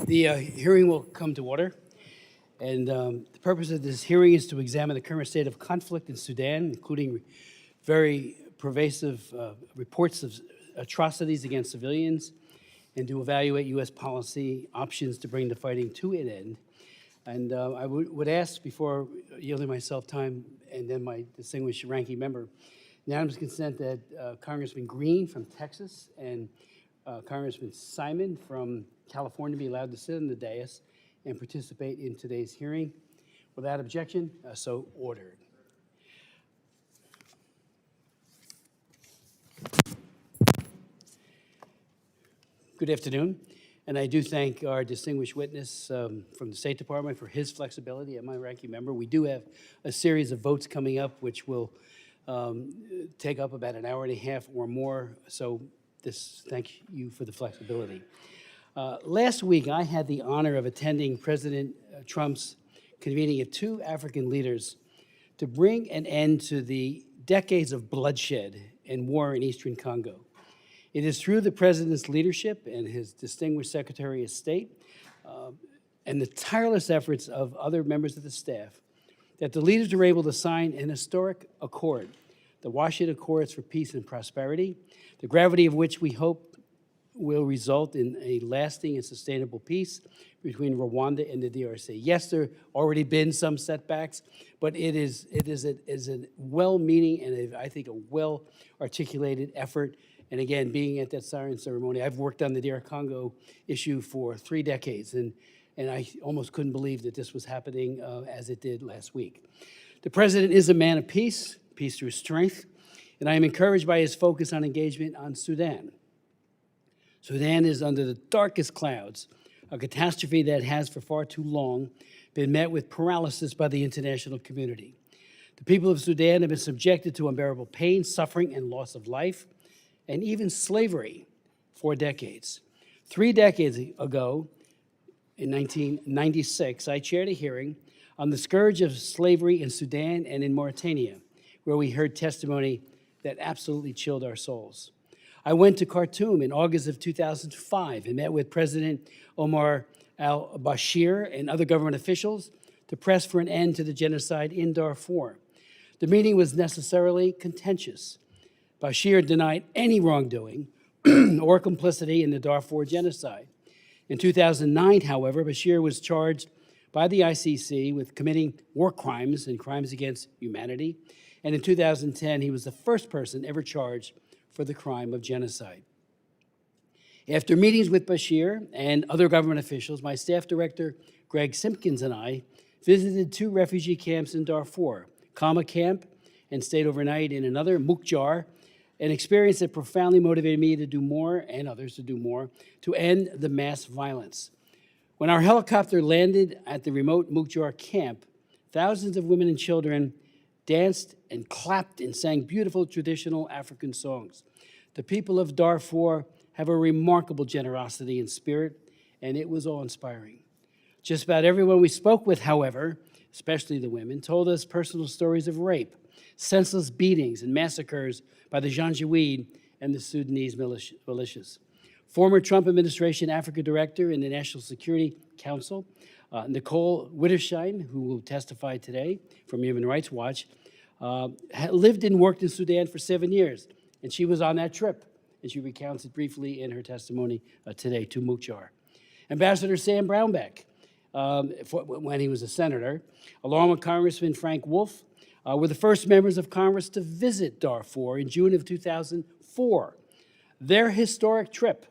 The hearing will come to order, and the purpose of this hearing is to examine the current state of conflict in Sudan, including very pervasive reports of atrocities against civilians, and to evaluate U.S. policy options to bring the fighting to an end. And I would ask, before yielding myself time, and then my distinguished ranking member, unanimous consent that Congressman Green from Texas and Congressman Simon from California be allowed to sit on the dais and participate in today's hearing. Without objection, so ordered. Good afternoon, and I do thank our distinguished witness from the State Department for his flexibility and my ranking member. We do have a series of votes coming up which will take up about an hour and a half or more, so thank you for the flexibility. Last week, I had the honor of attending President Trump's convening of two African leaders to bring an end to the decades of bloodshed and war in Eastern Congo. It is through the President's leadership and his distinguished Secretary of State and the tireless efforts of other members of the staff that the leaders were able to sign an historic accord, the Washington Accords for Peace and Prosperity, the gravity of which we hope will result in a lasting and sustainable peace between Rwanda and the DRC. Yes, there have already been some setbacks, but it is a well-meaning and I think a well-articulated effort. And again, being at that siren ceremony, I've worked on the DR Congo issue for 3 decades, and I almost couldn't believe that this was happening as it did last week. The President is a man of peace, peace through strength, and I am encouraged by his focus on engagement on Sudan. Sudan is under the darkest clouds, a catastrophe that has for far too long been met with paralysis by the international community. The people of Sudan have been subjected to unbearable pain, suffering, and loss of life, and even slavery for decades. 3 decades ago, in 1996, I chaired a hearing on the scourge of slavery in Sudan and in Mauritania, where we heard testimony that absolutely chilled our souls. I went to Khartoum in August of 2005 and met with President Omar al-Bashir and other government officials to press for an end to the genocide in Darfur. The meeting was necessarily contentious. Bashir denied any wrongdoing or complicity in the Darfur genocide. In 2009, however, Bashir was charged by the ICC with committing war crimes and crimes against humanity. And in 2010, he was the first person ever charged for the crime of genocide. After meetings with Bashir and other government officials, my staff director, Greg Simpkins, and I visited 2 refugee camps in Darfur, Kama Camp, and stayed overnight in another, Mukjar, an experience that profoundly motivated me to do more, and others to do more, to end the mass violence. When our helicopter landed at the remote Mukjar camp, thousands of women and children danced and clapped and sang beautiful traditional African songs. The people of Darfur have a remarkable generosity and spirit, and it was awe-inspiring. Just about everyone we spoke with, however, especially the women, told us personal stories of rape, senseless beatings, and massacres by the Janjaweed and the Sudanese militias. Former Trump administration Africa director in the National Security Council, Nicole Widdersheim, who will testify today from Human Rights Watch, lived and worked in Sudan for 7 years, and she was on that trip, and she recounts it briefly in her testimony today to Mukjar. Ambassador Sam Brownback, when he was a senator, along with Congressman Frank Wolf, were the first members of Congress to visit Darfur in June of 2004. Their historic trip,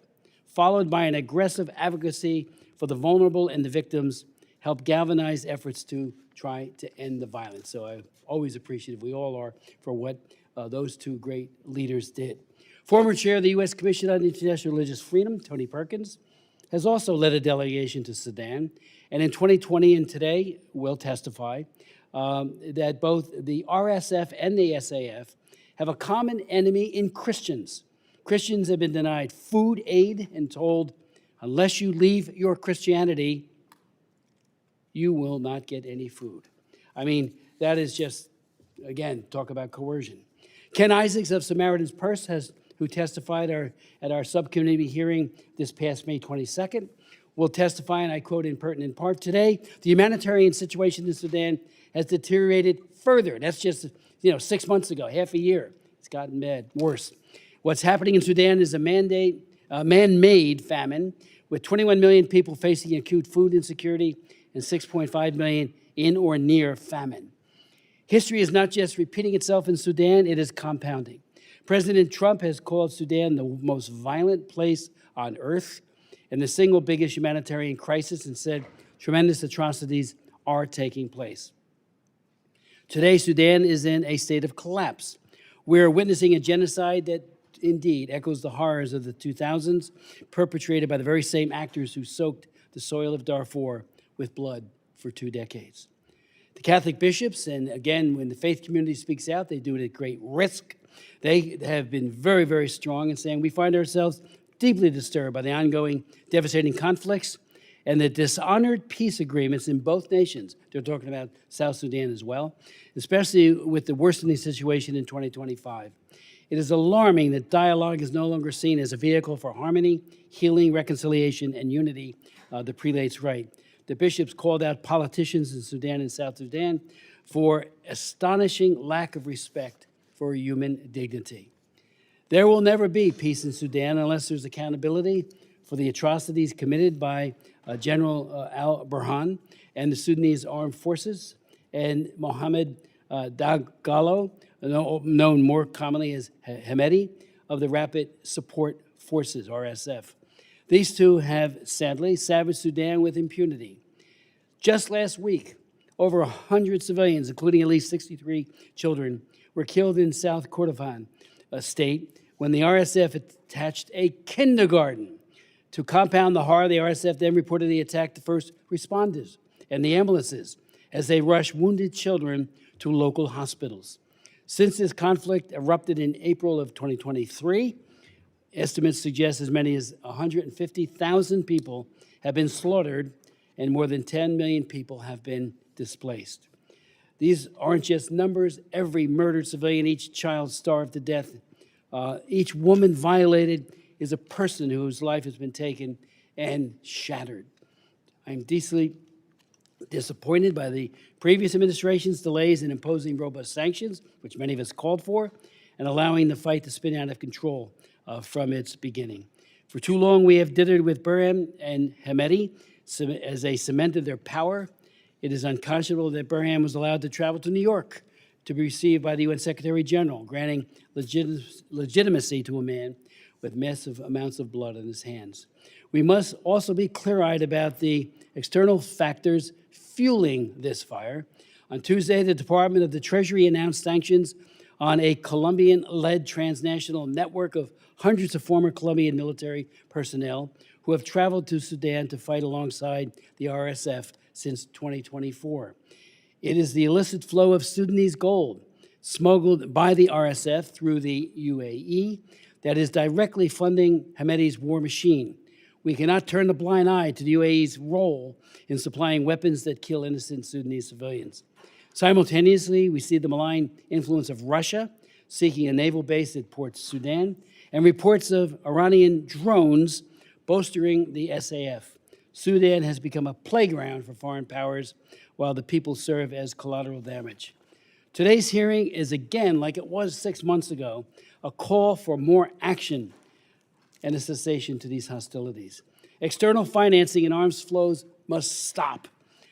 followed by an aggressive advocacy for the vulnerable and the victims, helped galvanize efforts to try to end the violence. So I'm always appreciative, we all are, for what those 2 great leaders did. Former chair of the U.S. Commission on International Religious Freedom, Tony Perkins, has also led a delegation to Sudan, and in 2020 and today will testify that both the RSF and the SAF have a common enemy in Christians. Christians have been denied food aid and told, unless you leave your Christianity, you will not get any food. I mean, that is just, again, talk about coercion. Ken Isaacs of Samaritan's Purse, who testified at our subcommittee hearing this past May 22nd, will testify, and I quote in pertinent part, "Today, the humanitarian situation in Sudan has deteriorated further." That's just 6 months ago, half a year. It's gotten bad, worse. What's happening in Sudan is a man-made famine, with 21 million people facing acute food insecurity and 6.5 million in or near famine. History is not just repeating itself in Sudan, it is compounding. President Trump has called Sudan the most violent place on earth and the single biggest humanitarian crisis, and said tremendous atrocities are taking place. Today, Sudan is in a state of collapse. We're witnessing a genocide that indeed echoes the horrors of the 2000s, perpetrated by the very same actors who soaked the soil of Darfur with blood for 2 decades. The Catholic bishops, and again, when the faith community speaks out, they do it at great risk. They have been very, very strong in saying we find ourselves deeply disturbed by the ongoing devastating conflicts and the dishonored peace agreements in both nations. They're talking about South Sudan as well, especially with the worsening situation in 2025. It is alarming that dialogue is no longer seen as a vehicle for harmony, healing, reconciliation, and unity, the prelates write. The bishops called out politicians in Sudan and South Sudan for astonishing lack of respect for human dignity. There will never be peace in Sudan unless there's accountability for the atrocities committed by General al-Burhan and the Sudanese armed forces, and Mohammed Dagalo, known more commonly as Hemedti, of the Rapid Support Forces, RSF. These two have sadly savaged Sudan with impunity. Just last week, over 100 civilians, including at least 63 children, were killed in South Kordofan state when the RSF attached a kindergarten. To compound the horror, the RSF then reportedly attacked the first responders and the ambulances as they rushed wounded children to local hospitals. Since this conflict erupted in April of 2023, estimates suggest as many as 150,000 people have been slaughtered and more than 10 million people have been displaced. These aren't just numbers. Every murdered civilian, each child starved to death, each woman violated is a person whose life has been taken and shattered. I'm deeply disappointed by the previous administration's delays in imposing robust sanctions, which many of us called for, and allowing the fight to spin out of control from its beginning. For too long, we have dithered with Burhan and Hemedti as they cemented their power. It is unconscionable that Burhan was allowed to travel to New York to be received by the UN Secretary General, granting legitimacy to a man with massive amounts of blood on his hands. We must also be clear-eyed about the external factors fueling this fire. On Tuesday, the Department of the Treasury announced sanctions on a Colombian-led transnational network of hundreds of former Colombian military personnel who have traveled to Sudan to fight alongside the RSF since 2024. It is the illicit flow of Sudanese gold smuggled by the RSF through the UAE that is directly funding Hemedti's war machine. We cannot turn a blind eye to the UAE's role in supplying weapons that kill innocent Sudanese civilians. Simultaneously, we see the malign influence of Russia seeking a naval base at Port Sudan, and reports of Iranian drones bolstering the SAF. Sudan has become a playground for foreign powers, while the people serve as collateral damage. Today's hearing is again, like it was 6 months ago, a call for more action and a cessation to these hostilities. External financing and arms flows must stop.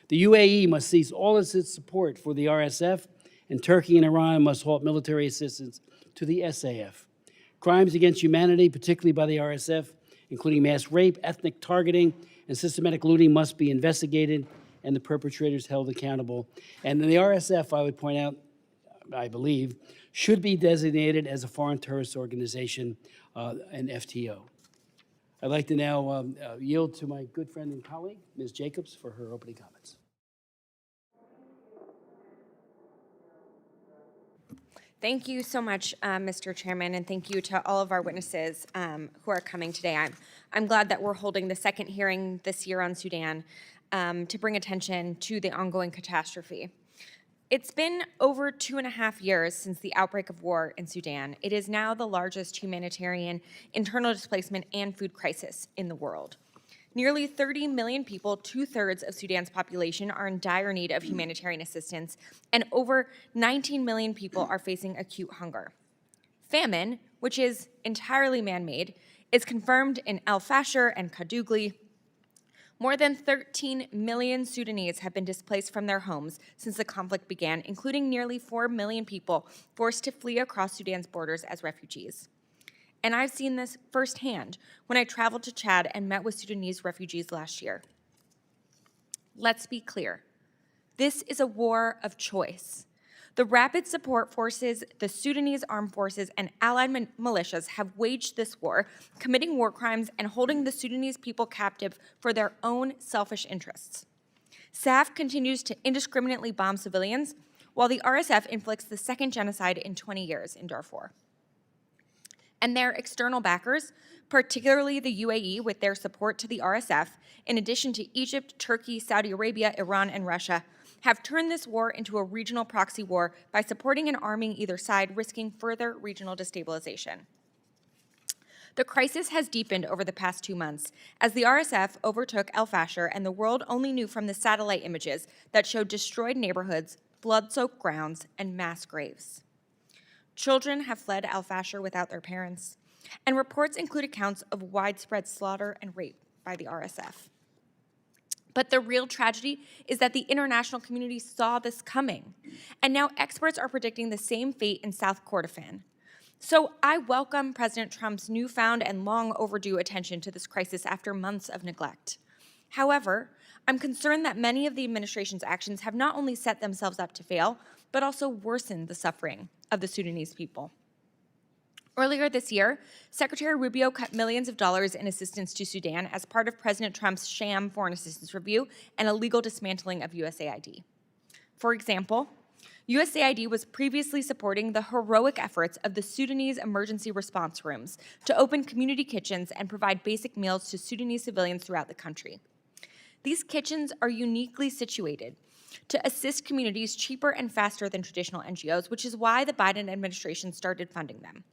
The UAE must cease all of its support for the RSF, and Turkey and Iran must halt military assistance to the SAF. Crimes against humanity, particularly by the RSF, including mass rape, ethnic targeting, and systematic looting, must be investigated and the perpetrators held accountable. And the RSF, I would point out, I believe, should be designated as a foreign terrorist organization, an FTO. I'd like to now yield to my good friend and colleague, Ms. Jacobs, for her opening comments. Thank you so much, Mr. Chairman, and thank you to all of our witnesses who are coming today. I'm glad that we're holding the second hearing this year on Sudan to bring attention to the ongoing catastrophe. It's been over 2.5 years since the outbreak of war in Sudan. It is now the largest humanitarian internal displacement and food crisis in the world. Nearly 30 million people, 2/3 of Sudan's population, are in dire need of humanitarian assistance, and over 19 million people are facing acute hunger. Famine, which is entirely man-made, is confirmed in El Fasher and Kadugli. More than 13 million Sudanese have been displaced from their homes since the conflict began, including nearly 4 million people forced to flee across Sudan's borders as refugees. And I've seen this firsthand when I traveled to Chad and met with Sudanese refugees last year. Let's be clear. This is a war of choice. The Rapid Support Forces, the Sudanese Armed Forces, and allied militias have waged this war, committing war crimes and holding the Sudanese people captive for their own selfish interests. SAF continues to indiscriminately bomb civilians, while the RSF inflicts the second genocide in 20 years in Darfur. And their external backers, particularly the UAE with their support to the RSF, in addition to Egypt, Turkey, Saudi Arabia, Iran, and Russia, have turned this war into a regional proxy war by supporting and arming either side, risking further regional destabilization. The crisis has deepened over the past 2 months as the RSF overtook El Fasher, and the world only knew from the satellite images that showed destroyed neighborhoods, blood-soaked grounds, and mass graves. Children have fled El Fasher without their parents, and reports include accounts of widespread slaughter and rape by the RSF. But the real tragedy is that the international community saw this coming, and now experts are predicting the same fate in South Kordofan. So I welcome President Trump's newfound and long overdue attention to this crisis after months of neglect. However, I'm concerned that many of the administration's actions have not only set themselves up to fail, but also worsened the suffering of the Sudanese people. Earlier this year, Secretary Rubio cut millions of dollars in assistance to Sudan as part of President Trump's sham foreign assistance review and illegal dismantling of USAID. For example, USAID was previously supporting the heroic efforts of the Sudanese emergency response rooms to open community kitchens and provide basic meals to Sudanese civilians throughout the country. These kitchens are uniquely situated to assist communities cheaper and faster than traditional NGOs, which is why the Biden administration started funding them.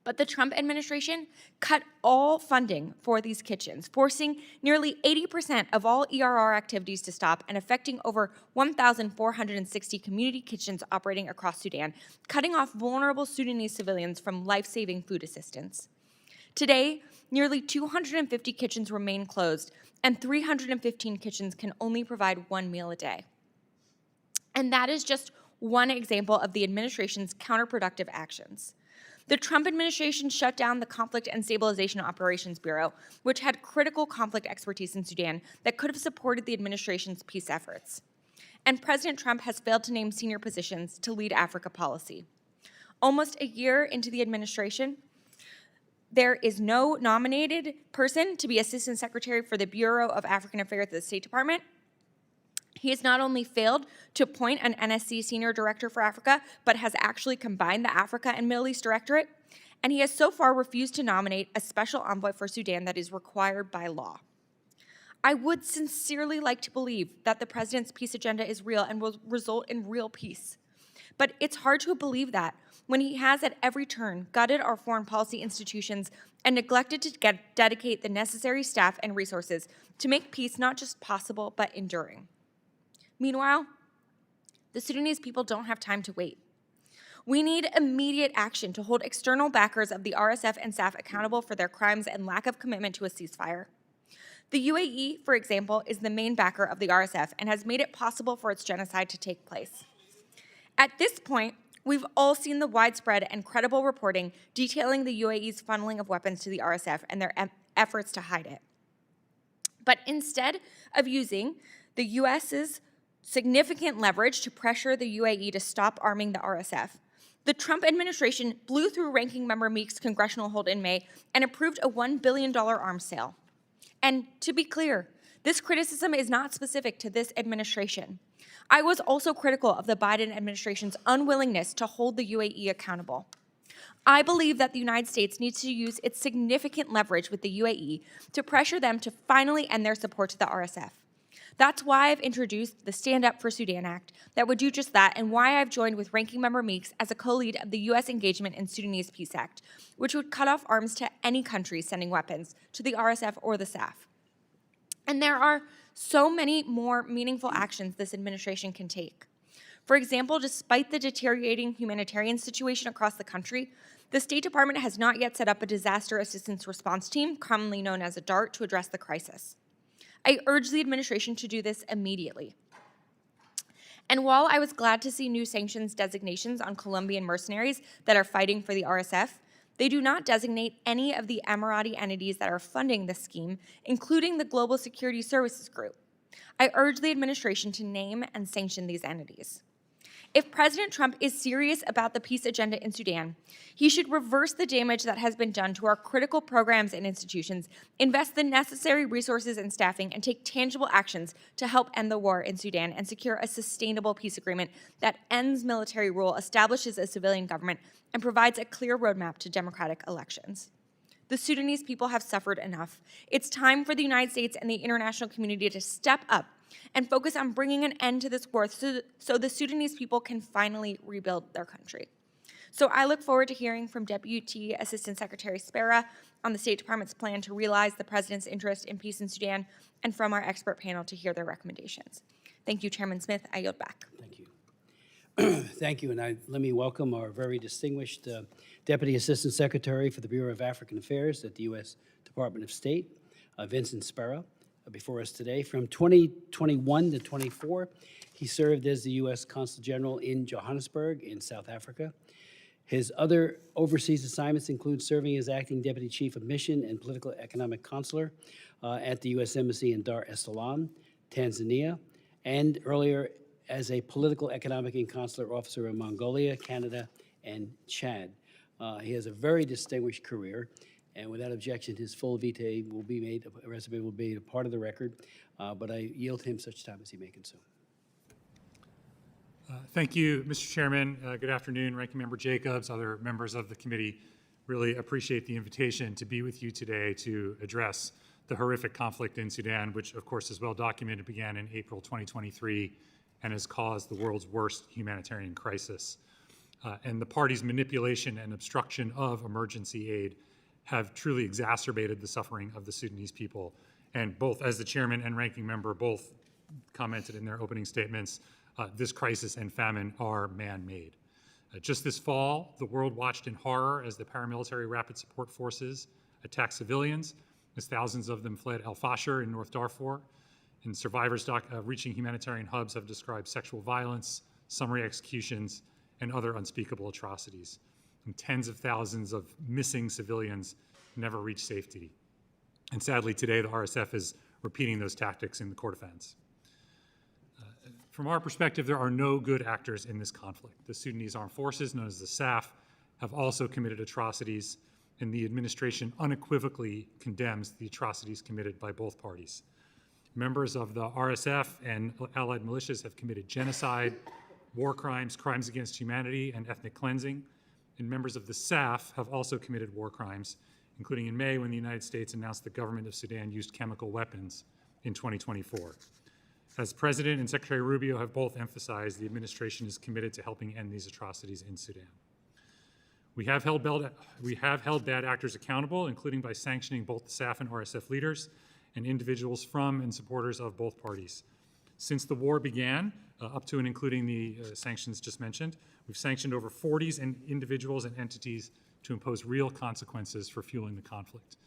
But the Trump administration cut all funding for these kitchens, forcing nearly 80% of all ERR activities to stop and affecting over 1,460 community kitchens operating across Sudan, cutting off vulnerable Sudanese civilians from life-saving food assistance. Today, nearly 250 kitchens remain closed, and 315 kitchens can only provide one meal a day. And that is just one example of the administration's counterproductive actions. The Trump administration shut down the Conflict and Stabilization Operations Bureau, which had critical conflict expertise in Sudan that could have supported the administration's peace efforts. And President Trump has failed to name senior positions to lead Africa policy. Almost a year into the administration, there is no nominated person to be Assistant Secretary for the Bureau of African Affairs at the State Department. He has not only failed to appoint an NSC Senior Director for Africa, but has actually combined the Africa and Middle East Directorate, and he has so far refused to nominate a special envoy for Sudan that is required by law. I would sincerely like to believe that the president's peace agenda is real and will result in real peace. But it's hard to believe that when he has at every turn gutted our foreign policy institutions and neglected to dedicate the necessary staff and resources to make peace not just possible, but enduring. Meanwhile, the Sudanese people don't have time to wait. We need immediate action to hold external backers of the RSF and SAF accountable for their crimes and lack of commitment to a ceasefire. The UAE, for example, is the main backer of the RSF and has made it possible for its genocide to take place. At this point, we've all seen the widespread and credible reporting detailing the UAE's funneling of weapons to the RSF and their efforts to hide it. But instead of using the U.S.'s significant leverage to pressure the UAE to stop arming the RSF, the Trump administration blew through Ranking Member Meek's congressional hold in May and approved a $1 billion arms sale. And to be clear, this criticism is not specific to this administration. I was also critical of the Biden administration's unwillingness to hold the UAE accountable. I believe that the United States needs to use its significant leverage with the UAE to pressure them to finally end their support to the RSF. That's why I've introduced the Stand Up for Sudan Act that would do just that, and why I've joined with Ranking Member Meeks as a co-lead of the U.S. Engagement in Sudanese Peace Act, which would cut off arms to any country sending weapons to the RSF or the SAF. And there are so many more meaningful actions this administration can take. For example, despite the deteriorating humanitarian situation across the country, the State Department has not yet set up a disaster assistance response team, commonly known as a DART, to address the crisis. I urge the administration to do this immediately. And while I was glad to see new sanctions designations on Colombian mercenaries that are fighting for the RSF, they do not designate any of the Emirati entities that are funding this scheme, including the Global Security Services Group. I urge the administration to name and sanction these entities. If President Trump is serious about the peace agenda in Sudan, he should reverse the damage that has been done to our critical programs and institutions, invest the necessary resources and staffing, and take tangible actions to help end the war in Sudan and secure a sustainable peace agreement that ends military rule, establishes a civilian government, and provides a clear roadmap to democratic elections. The Sudanese people have suffered enough. It's time for the United States and the international community to step up and focus on bringing an end to this war so the Sudanese people can finally rebuild their country. So I look forward to hearing from Deputy Assistant Secretary Spera on the State Department's plan to realize the President's interest in peace in Sudan, and from our expert panel to hear their recommendations. Thank you, Chairman Smith. I yield back. Thank you. Thank you, and let me welcome our very distinguished Deputy Assistant Secretary for the Bureau of African Affairs at the U.S. Department of State, Vincent Spera, before us today. From 2021 to 24, he served as the U.S. Consul General in Johannesburg in South Africa. His other overseas assignments include serving as Acting Deputy Chief of Mission and Political Economic Consular at the U.S. Embassy in Dar es Salaam, Tanzania, and earlier as a Political Economic and Consular Officer in Mongolia, Canada, and Chad. He has a very distinguished career, and without objection, his full resume will be made a part of the record, but I yield him such time as he may consume. Thank you, Mr. Chairman. Good afternoon, Ranking Member Jacobs, other members of the committee. Really appreciate the invitation to be with you today to address the horrific conflict in Sudan, which of course is well documented, began in April 2023 and has caused the world's worst humanitarian crisis. And the parties' manipulation and obstruction of emergency aid have truly exacerbated the suffering of the Sudanese people. And both, as the chairman and ranking member both commented in their opening statements, this crisis and famine are man-made. Just this fall, the world watched in horror as the paramilitary rapid support forces attacked civilians, as thousands of them fled al-Fashir in North Darfur. And survivors reaching humanitarian hubs have described sexual violence, summary executions, and other unspeakable atrocities. And tens of thousands of missing civilians never reached safety. And sadly, today, the RSF is repeating those tactics in the core defense. From our perspective, there are no good actors in this conflict. The Sudanese Armed Forces, known as the SAF, have also committed atrocities, and the administration unequivocally condemns the atrocities committed by both parties. Members of the RSF and allied militias have committed genocide, war crimes, crimes against humanity, and ethnic cleansing. And members of the SAF have also committed war crimes, including in May when the United States announced the government of Sudan used chemical weapons in 2024. As President and Secretary Rubio have both emphasized, the administration is committed to helping end these atrocities in Sudan. We have held bad actors accountable, including by sanctioning both the SAF and RSF leaders and individuals from and supporters of both parties. Since the war began, up to and including the sanctions just mentioned, we've sanctioned over 40 individuals and entities to impose real consequences for fueling the conflict.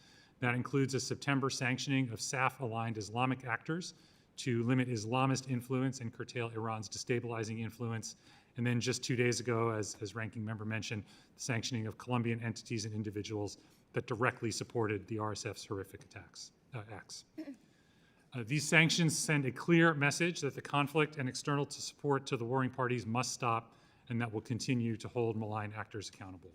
That includes a September sanctioning of SAF-aligned Islamic actors to limit Islamist influence and curtail Iran's destabilizing influence. And then just 2 days ago, as Ranking Member mentioned, the sanctioning of Colombian entities and individuals that directly supported the RSF's horrific acts. These sanctions send a clear message that the conflict and external support to the warring parties must stop, and that will continue to hold malign actors accountable.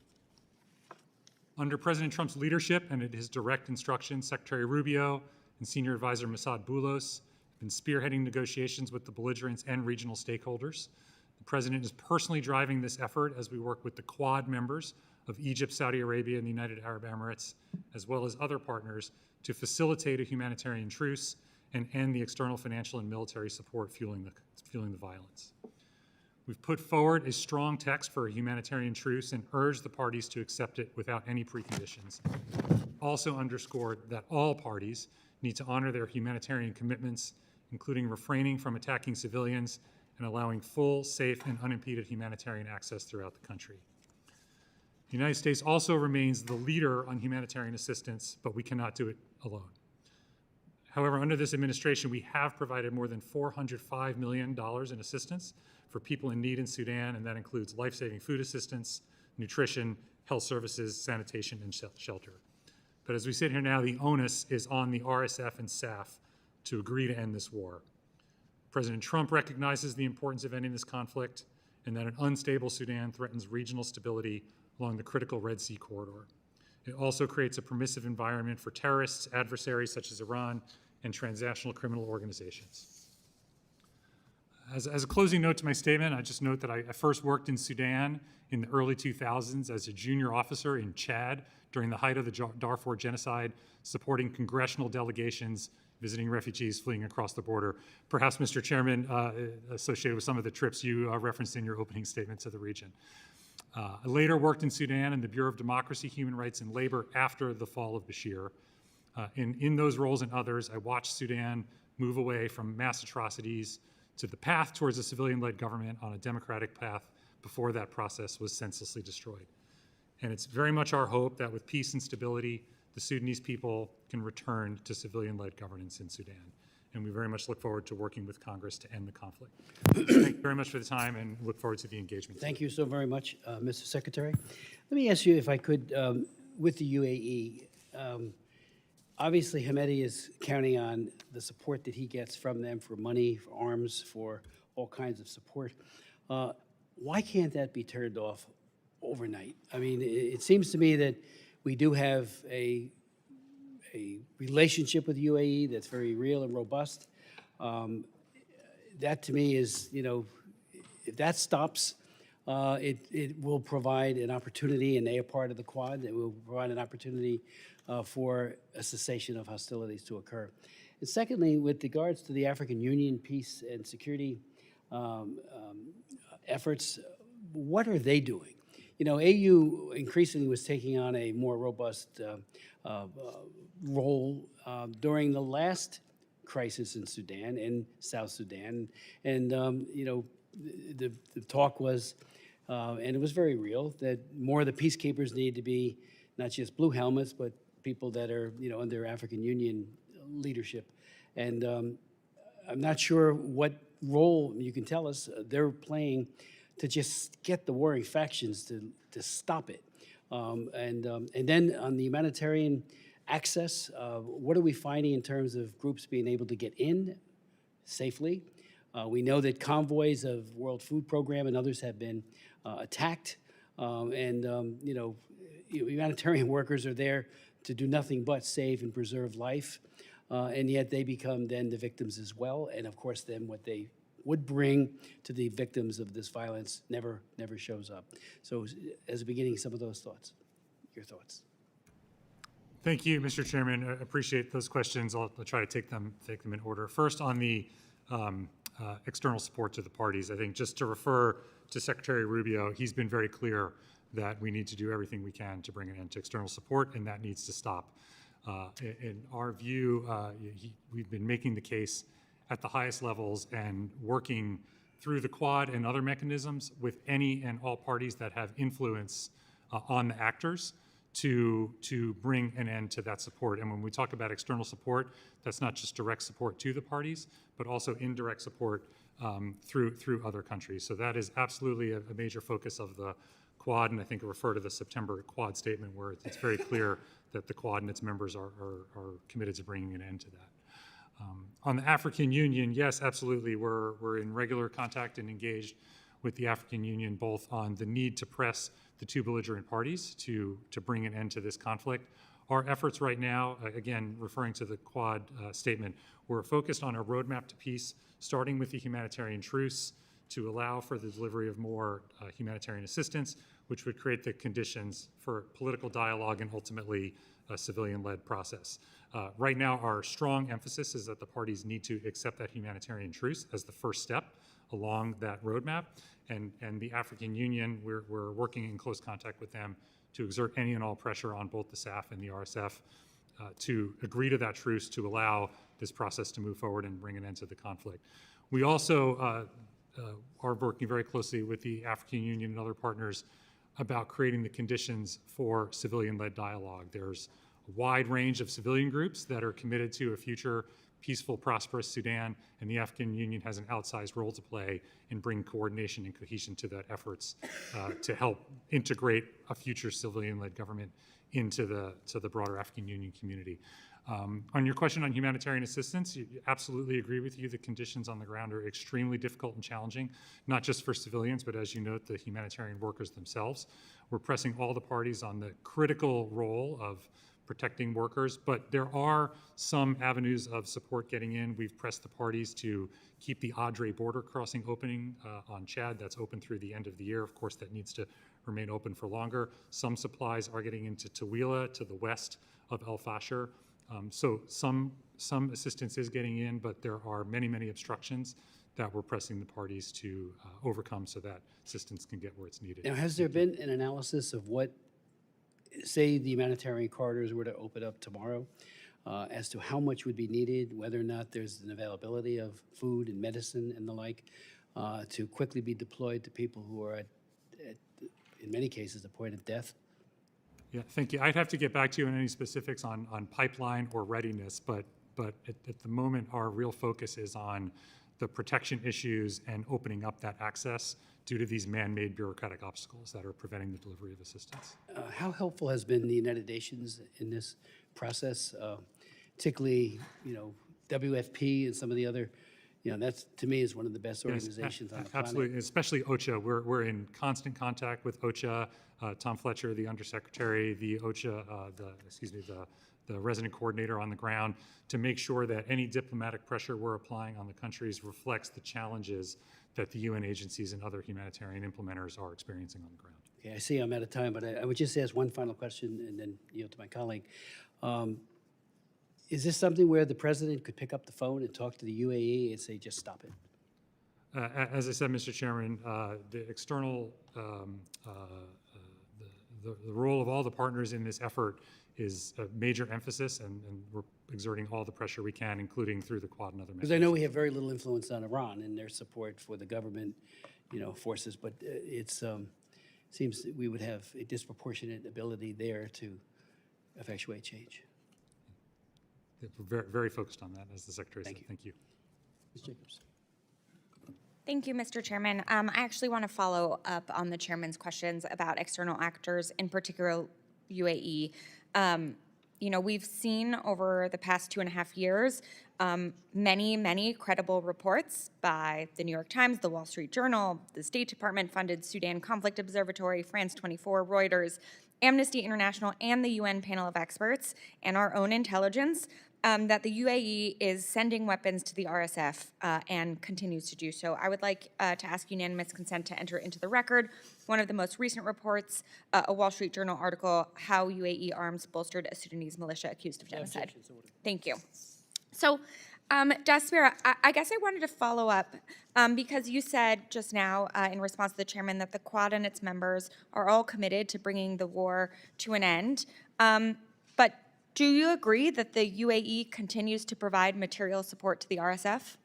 Under President Trump's leadership and at his direct instructions, Secretary Rubio and Senior Advisor Massad Boulos have been spearheading negotiations with the belligerents and regional stakeholders. The President is personally driving this effort as we work with the Quad members of Egypt, Saudi Arabia, and the United Arab Emirates, as well as other partners, to facilitate a humanitarian truce and end the external financial and military support fueling the violence. We've put forward a strong text for a humanitarian truce and urged the parties to accept it without any preconditions. Also underscored that all parties need to honor their humanitarian commitments, including refraining from attacking civilians and allowing full, safe, and unimpeded humanitarian access throughout the country. The United States also remains the leader on humanitarian assistance, but we cannot do it alone. However, under this administration, we have provided more than $405 million in assistance for people in need in Sudan, and that includes life-saving food assistance, nutrition, health services, sanitation, and shelter. But as we sit here now, the onus is on the RSF and SAF to agree to end this war. President Trump recognizes the importance of ending this conflict and that an unstable Sudan threatens regional stability along the critical Red Sea corridor. It also creates a permissive environment for terrorists, adversaries such as Iran, and transnational criminal organizations. As a closing note to my statement, I just note that I first worked in Sudan in the early 2000s as a junior officer in Chad during the height of the Darfur genocide, supporting congressional delegations visiting refugees fleeing across the border. Perhaps, Mr. Chairman, associated with some of the trips you referenced in your opening statement to the region. I later worked in Sudan in the Bureau of Democracy, Human Rights, and Labor after the fall of Bashir. In those roles and others, I watched Sudan move away from mass atrocities to the path towards a civilian-led government on a democratic path before that process was senselessly destroyed. And it's very much our hope that with peace and stability, the Sudanese people can return to civilian-led governance in Sudan. And we very much look forward to working with Congress to end the conflict. Thank you very much for the time and look forward to the engagement. Thank you so very much, Mr. Secretary. Let me ask you if I could, with the UAE, obviously Hamedi is counting on the support that he gets from them for money, for arms, for all kinds of support. Why can't that be turned off overnight? I mean, it seems to me that we do have a relationship with UAE that's very real and robust. That to me is, you know, if that stops, it will provide an opportunity, and they are part of the Quad, it will provide an opportunity for a cessation of hostilities to occur. And secondly, with regards to the African Union peace and security efforts, what are they doing? You know, AU increasingly was taking on a more robust role during the last crisis in Sudan, in South Sudan. And, you know, the talk was, and it was very real, that more of the peacekeepers need to be not just blue helmets, but people that are, you know, under African Union leadership. And I'm not sure what role, you can tell us, they're playing to just get the warring factions to stop it. And then on the humanitarian access, what are we finding in terms of groups being able to get in safely? We know that convoys of World Food Program and others have been attacked. You know, humanitarian workers are there to do nothing but save and preserve life. And yet they become then the victims as well. And of course, then what they would bring to the victims of this violence never shows up. So as a beginning, some of those thoughts, your thoughts. Thank you, Mr. Chairman. I appreciate those questions. I'll try to take them in order. First, on the external support to the parties, I think just to refer to Secretary Rubio, he's been very clear that we need to do everything we can to bring an end to external support, and that needs to stop. In our view, we've been making the case at the highest levels and working through the Quad and other mechanisms with any and all parties that have influence on the actors to bring an end to that support. And when we talk about external support, that's not just direct support to the parties, but also indirect support through other countries. So that is absolutely a major focus of the Quad, and I think I refer to the September Quad statement where it's very clear that the Quad and its members are committed to bringing an end to that. On the African Union, yes, absolutely, we're in regular contact and engaged with the African Union, both on the need to press the two belligerent parties to bring an end to this conflict. Our efforts right now, again, referring to the Quad statement, we're focused on a roadmap to peace, starting with the humanitarian truce to allow for the delivery of more humanitarian assistance, which would create the conditions for political dialogue and ultimately a civilian-led process. Right now, our strong emphasis is that the parties need to accept that humanitarian truce as the first step along that roadmap. and the African Union, we're working in close contact with them to exert any and all pressure on both the SAF and the RSF to agree to that truce to allow this process to move forward and bring an end to the conflict. We also are working very closely with the African Union and other partners about creating the conditions for civilian-led dialogue. There's a wide range of civilian groups that are committed to a future peaceful, prosperous Sudan, and the African Union has an outsized role to play in bringing coordination and cohesion to that efforts to help integrate a future civilian-led government into the broader African Union community. On your question on humanitarian assistance, absolutely agree with you. The conditions on the ground are extremely difficult and challenging, not just for civilians, but as you note, the humanitarian workers themselves. We're pressing all the parties on the critical role of protecting workers, but there are some avenues of support getting in. We've pressed the parties to keep the Adre border crossing opening on Chad. That's open through the end of the year. Of course, that needs to remain open for longer. Some supplies are getting into Tawila to the west of El Fasher. So some assistance is getting in, but there are many, many obstructions that we're pressing the parties to overcome so that assistance can get where it's needed. Now, has there been an analysis of what, say the humanitarian corridors were to open up tomorrow, as to how much would be needed, whether or not there's an availability of food and medicine and the like, to quickly be deployed to people who are in many cases, the point of death? Yeah, thank you. I'd have to get back to you on any specifics on pipeline or readiness, but at the moment, our real focus is on the protection issues and opening up that access due to these man-made bureaucratic obstacles that are preventing the delivery of assistance. How helpful has been the United Nations in this process, particularly, WFP and some of the other, that's, to me, is one of the best organizations on the planet. Absolutely, especially OCHA. We're in constant contact with OCHA. Tom Fletcher, the undersecretary, the OCHA, the resident coordinator on the ground, to make sure that any diplomatic pressure we're applying on the countries reflects the challenges that the UN agencies and other humanitarian implementers are experiencing on the ground. Okay, I see I'm out of time, but I would just ask one final question and then yield to my colleague. Is this something where the president could pick up the phone and talk to the UAE and say, just stop it? As I said, Mr. Chairman, the external, the role of all the partners in this effort is a major emphasis, and we're exerting all the pressure we can, including through the Quad and other mechanisms. Because I know we have very little influence on Iran and their support for the government, forces, but it seems that we would have a disproportionate ability there to effectuate change. We're very focused on that, as the Secretary said. Thank you. Ms. Jacobs. Thank you, Mr. Chairman. I actually want to follow up on the chairman's questions about external actors, in particular UAE. We've seen over the past 2.5 years many credible reports by the New York Times, the Wall Street Journal, the State Department-funded Sudan Conflict Observatory, France 24, Reuters, Amnesty International, and the UN panel of experts, and our own intelligence, that the UAE is sending weapons to the RSF and continues to do so. I would like to ask unanimous consent to enter into the record one of the most recent reports, a Wall Street Journal article, How UAE Arms Bolstered a Sudanese Militia Accused of Genocide. Thank you. So, Spera, I guess I wanted to follow up because you said just now in response to the chairman that the Quad and its members are all committed to bringing the war to an end. But do you agree that the UAE continues to provide material support to the RSF?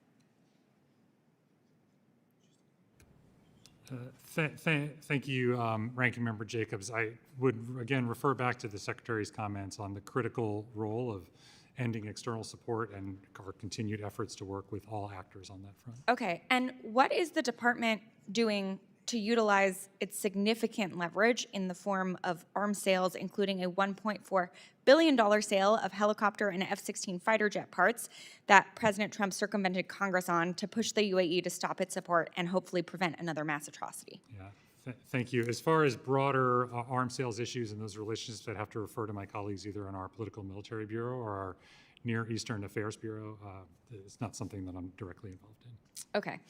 Thank you, Ranking Member Jacobs. I would, again, refer back to the Secretary's comments on the critical role of ending external support and our continued efforts to work with all actors on that front. Okay, and what is the department doing to utilize its significant leverage in the form of arms sales, including a $1.4 billion sale of helicopter and F-16 fighter jet parts that President Trump circumvented Congress on to push the UAE to stop its support and hopefully prevent another mass atrocity? Yeah, thank you. As far as broader arms sales issues and those relationships, I'd have to refer to my colleagues either on our Political Military Bureau or our Near Eastern Affairs Bureau. It's not something that I'm directly involved in. Okay.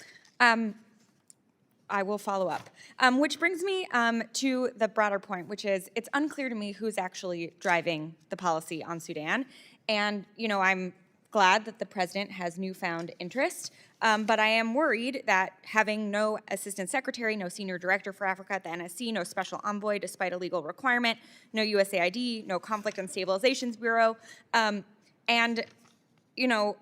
I will follow up. Which brings me to the broader point, which is it's unclear to me who's actually driving the policy on Sudan. And, I'm glad that the president has newfound interest But I am worried that having no assistant secretary, no senior director for Africa at the NSC, no special envoy despite a legal requirement, no USAID, no Conflict and Stabilizations Bureau, and, you know,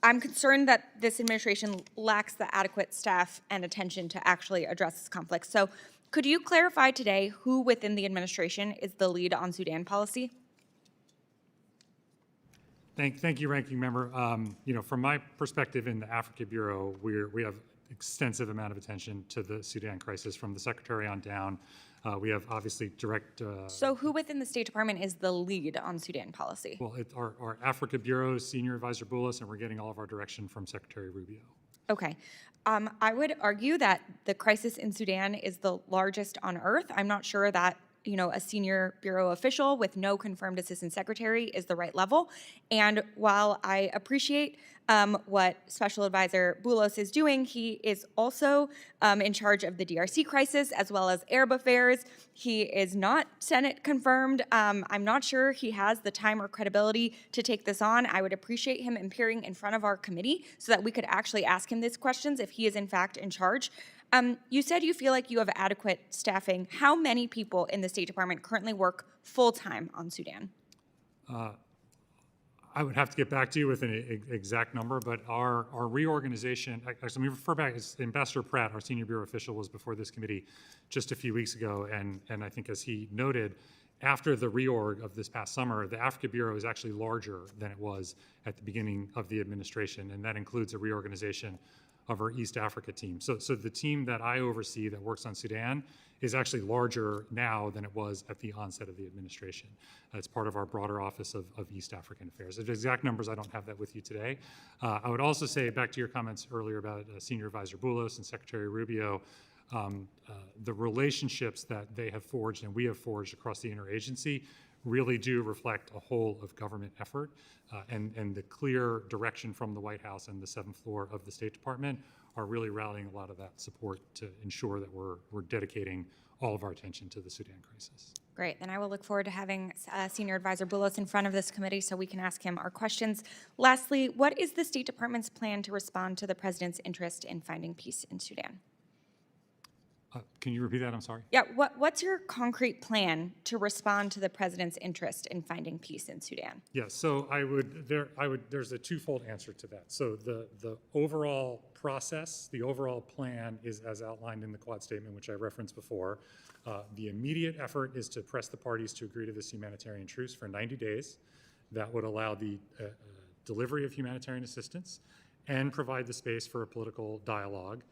I'm concerned that this administration lacks the adequate staff and attention to actually address this conflict. So could you clarify today who within the administration is the lead on Sudan policy? Thank you, Ranking Member. You know, from my perspective in the Africa Bureau, we have extensive amount of attention to the Sudan crisis from the Secretary on down. We have obviously direct. So who within the State Department is the lead on Sudan policy? Well, our Africa Bureau Senior Advisor Boulos, and we're getting all of our direction from Secretary Rubio. Okay. I would argue that the crisis in Sudan is the largest on earth. I'm not sure that, you know, a senior bureau official with no confirmed assistant secretary is the right level. And while I appreciate what Special Advisor Boulos is doing, he is also in charge of the DRC crisis as well as Arab affairs. He is not Senate confirmed. I'm not sure he has the time or credibility to take this on. I would appreciate him appearing in front of our committee so that we could actually ask him these questions if he is in fact in charge. You said you feel like you have adequate staffing. How many people in the State Department currently work full-time on Sudan? I would have to get back to you with an exact number, but our reorganization, actually, let me refer back, Ambassador Pratt, our senior bureau official, was before this committee just a few weeks ago, and I think as he noted, after the reorg of this past summer, the Africa Bureau is actually larger than it was at the beginning of the administration, and that includes a reorganization of our East Africa team. So the team that I oversee that works on Sudan is actually larger now than it was at the onset of the administration. It's part of our broader Office of East African Affairs. The exact numbers, I don't have that with you today. I would also say, back to your comments earlier about Senior Advisor Boulos and Secretary Rubio, the relationships that they have forged and we have forged across the interagency really do reflect a whole of government effort, and the clear direction from the White House and the 7th floor of the State Department are really rallying a lot of that support to ensure that we're dedicating all of our attention to the Sudan crisis. Great, then I will look forward to having Senior Advisor Boulos in front of this committee so we can ask him our questions. Lastly, what is the State Department's plan to respond to the President's interest in finding peace in Sudan? Can you repeat that? I'm sorry. Yeah, what's your concrete plan to respond to the President's interest in finding peace in Sudan? Yeah, so there's a twofold answer to that. So the overall process, the overall plan is as outlined in the Quad Statement, which I referenced before. The immediate effort is to press the parties to agree to this humanitarian truce for 90 days. That would allow the delivery of humanitarian assistance and provide the space for a political dialogue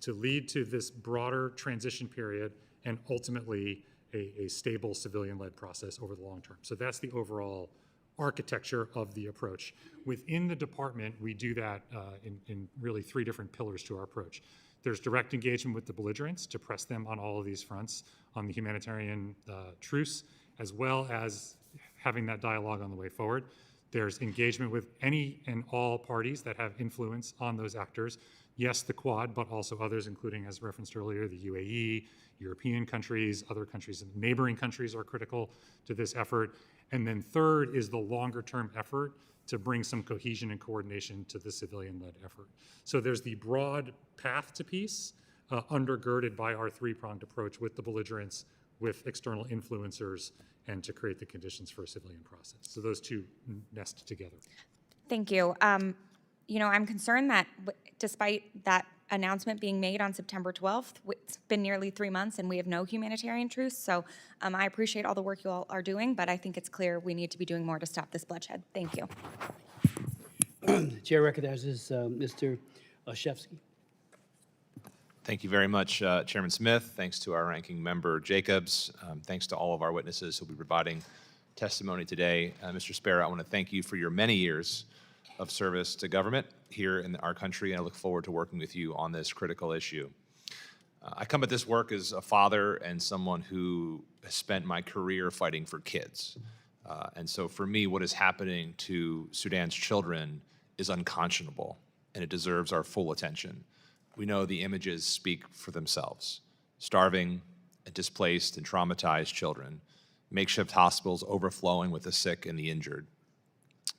to lead to this broader transition period and ultimately a stable civilian-led process over the long term. So that's the overall architecture of the approach. Within the department, we do that in really 3 different pillars to our approach. There's direct engagement with the belligerents to press them on all of these fronts on the humanitarian truce, as well as having that dialogue on the way forward. There's engagement with any and all parties that have influence on those actors. Yes, the Quad, but also others, including, as referenced earlier, the UAE, European countries, other countries, and neighboring countries are critical to this effort. And then third is the longer-term effort to bring some cohesion and coordination to the civilian-led effort. So there's the broad path to peace, undergirded by our 3-pronged approach with the belligerents, with external influencers, and to create the conditions for a civilian process. So those two nest together. Thank you. You know, I'm concerned that despite that announcement being made on September 12th, it's been nearly 3 months and we have no humanitarian truce. So I appreciate all the work you all are doing, but I think it's clear we need to be doing more to stop this bloodshed. Thank you. The chair recognizes Mr. Olszewski. Thank you very much, Chairman Smith. Thanks to our ranking member, Jacobs. Thanks to all of our witnesses who will be providing testimony today. Mr. Spera, I want to thank you for your many years of service to government here in our country, and I look forward to working with you on this critical issue. I come at this work as a father and someone who has spent my career fighting for kids. And so for me, what is happening to Sudan's children is unconscionable, and it deserves our full attention. We know the images speak for themselves. Starving, displaced, and traumatized children, makeshift hospitals overflowing with the sick and the injured,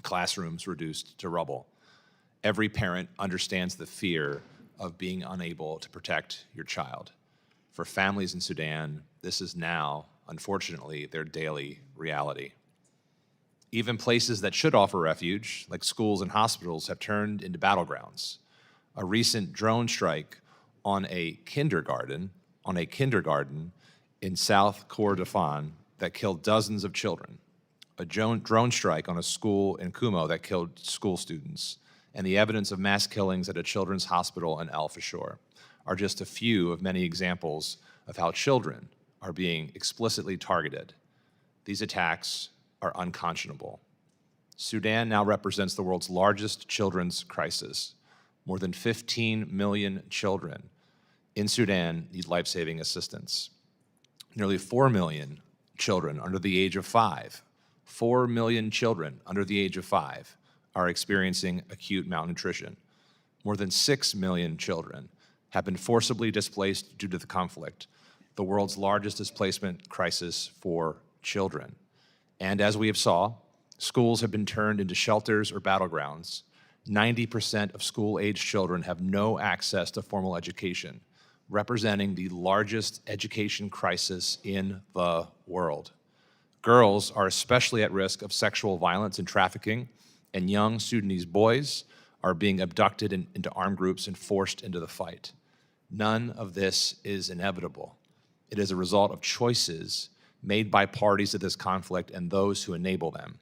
classrooms reduced to rubble. Every parent understands the fear of being unable to protect your child. For families in Sudan, this is now, unfortunately, their daily reality. Even places that should offer refuge, like schools and hospitals, have turned into battlegrounds. A recent drone strike on a kindergarten in South Kordofan that killed dozens of children, a drone strike on a school in Kumo that killed school students, and the evidence of mass killings at a children's hospital in El Fashour are just a few of many examples of how children are being explicitly targeted. These attacks are unconscionable. Sudan now represents the world's largest children's crisis. More than 15 million children in Sudan need life-saving assistance. Nearly 4 million children under the age of 5, 4 million children under the age of 5 are experiencing acute malnutrition. More than 6 million children have been forcibly displaced due to the conflict, the world's largest displacement crisis for children. And as we have saw, schools have been turned into shelters or battlegrounds. 90% of school-aged children have no access to formal education, representing the largest education crisis in the world. Girls are especially at risk of sexual violence and trafficking, and young Sudanese boys are being abducted into armed groups and forced into the fight. None of this is inevitable. It is a result of choices made by parties to this conflict and those who enable them.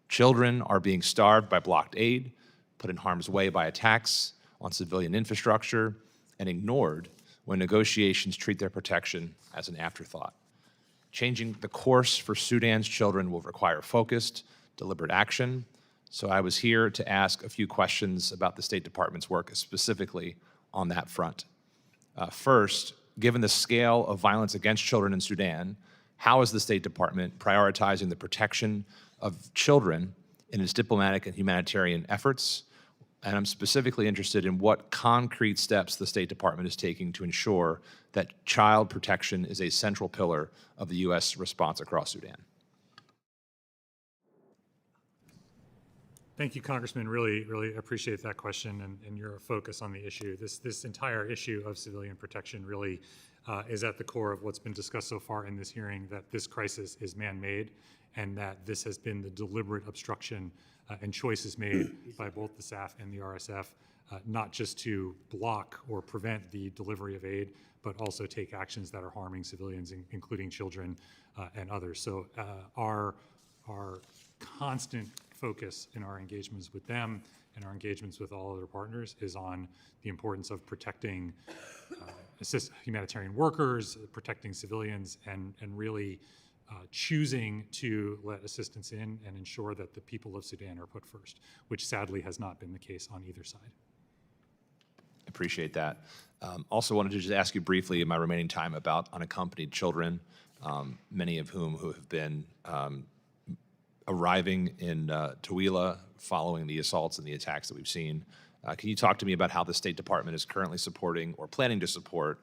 Children are being starved by blocked aid, put in harm's way by attacks on civilian infrastructure, and ignored when negotiations treat their protection as an afterthought. Changing the course for Sudan's children will require focused, deliberate action. So I was here to ask a few questions about the State Department's work specifically on that front. First, given the scale of violence against children in Sudan, how is the State Department prioritizing the protection of children in its diplomatic and humanitarian efforts? And I'm specifically interested in what concrete steps the State Department is taking to ensure that child protection is a central pillar of the U.S. response across Sudan. Thank you, Congressman. Really appreciate that question and your focus on the issue. This entire issue of civilian protection really is at the core of what's been discussed so far in this hearing, that this crisis is man-made and that this has been the deliberate obstruction and choices made by both the SAF and the RSF, not just to block or prevent the delivery of aid, but also take actions that are harming civilians, including children and others. So our constant focus in our engagements with them and our engagements with all other partners is on the importance of protecting humanitarian workers, protecting civilians, and really choosing to let assistance in and ensure that the people of Sudan are put first, which sadly has not been the case on either side. Appreciate that. Also wanted to just ask you briefly in my remaining time about unaccompanied children, many of whom who have been arriving in Tooele following the assaults and the attacks that we've seen. Can you talk to me about how the State Department is currently supporting or planning to support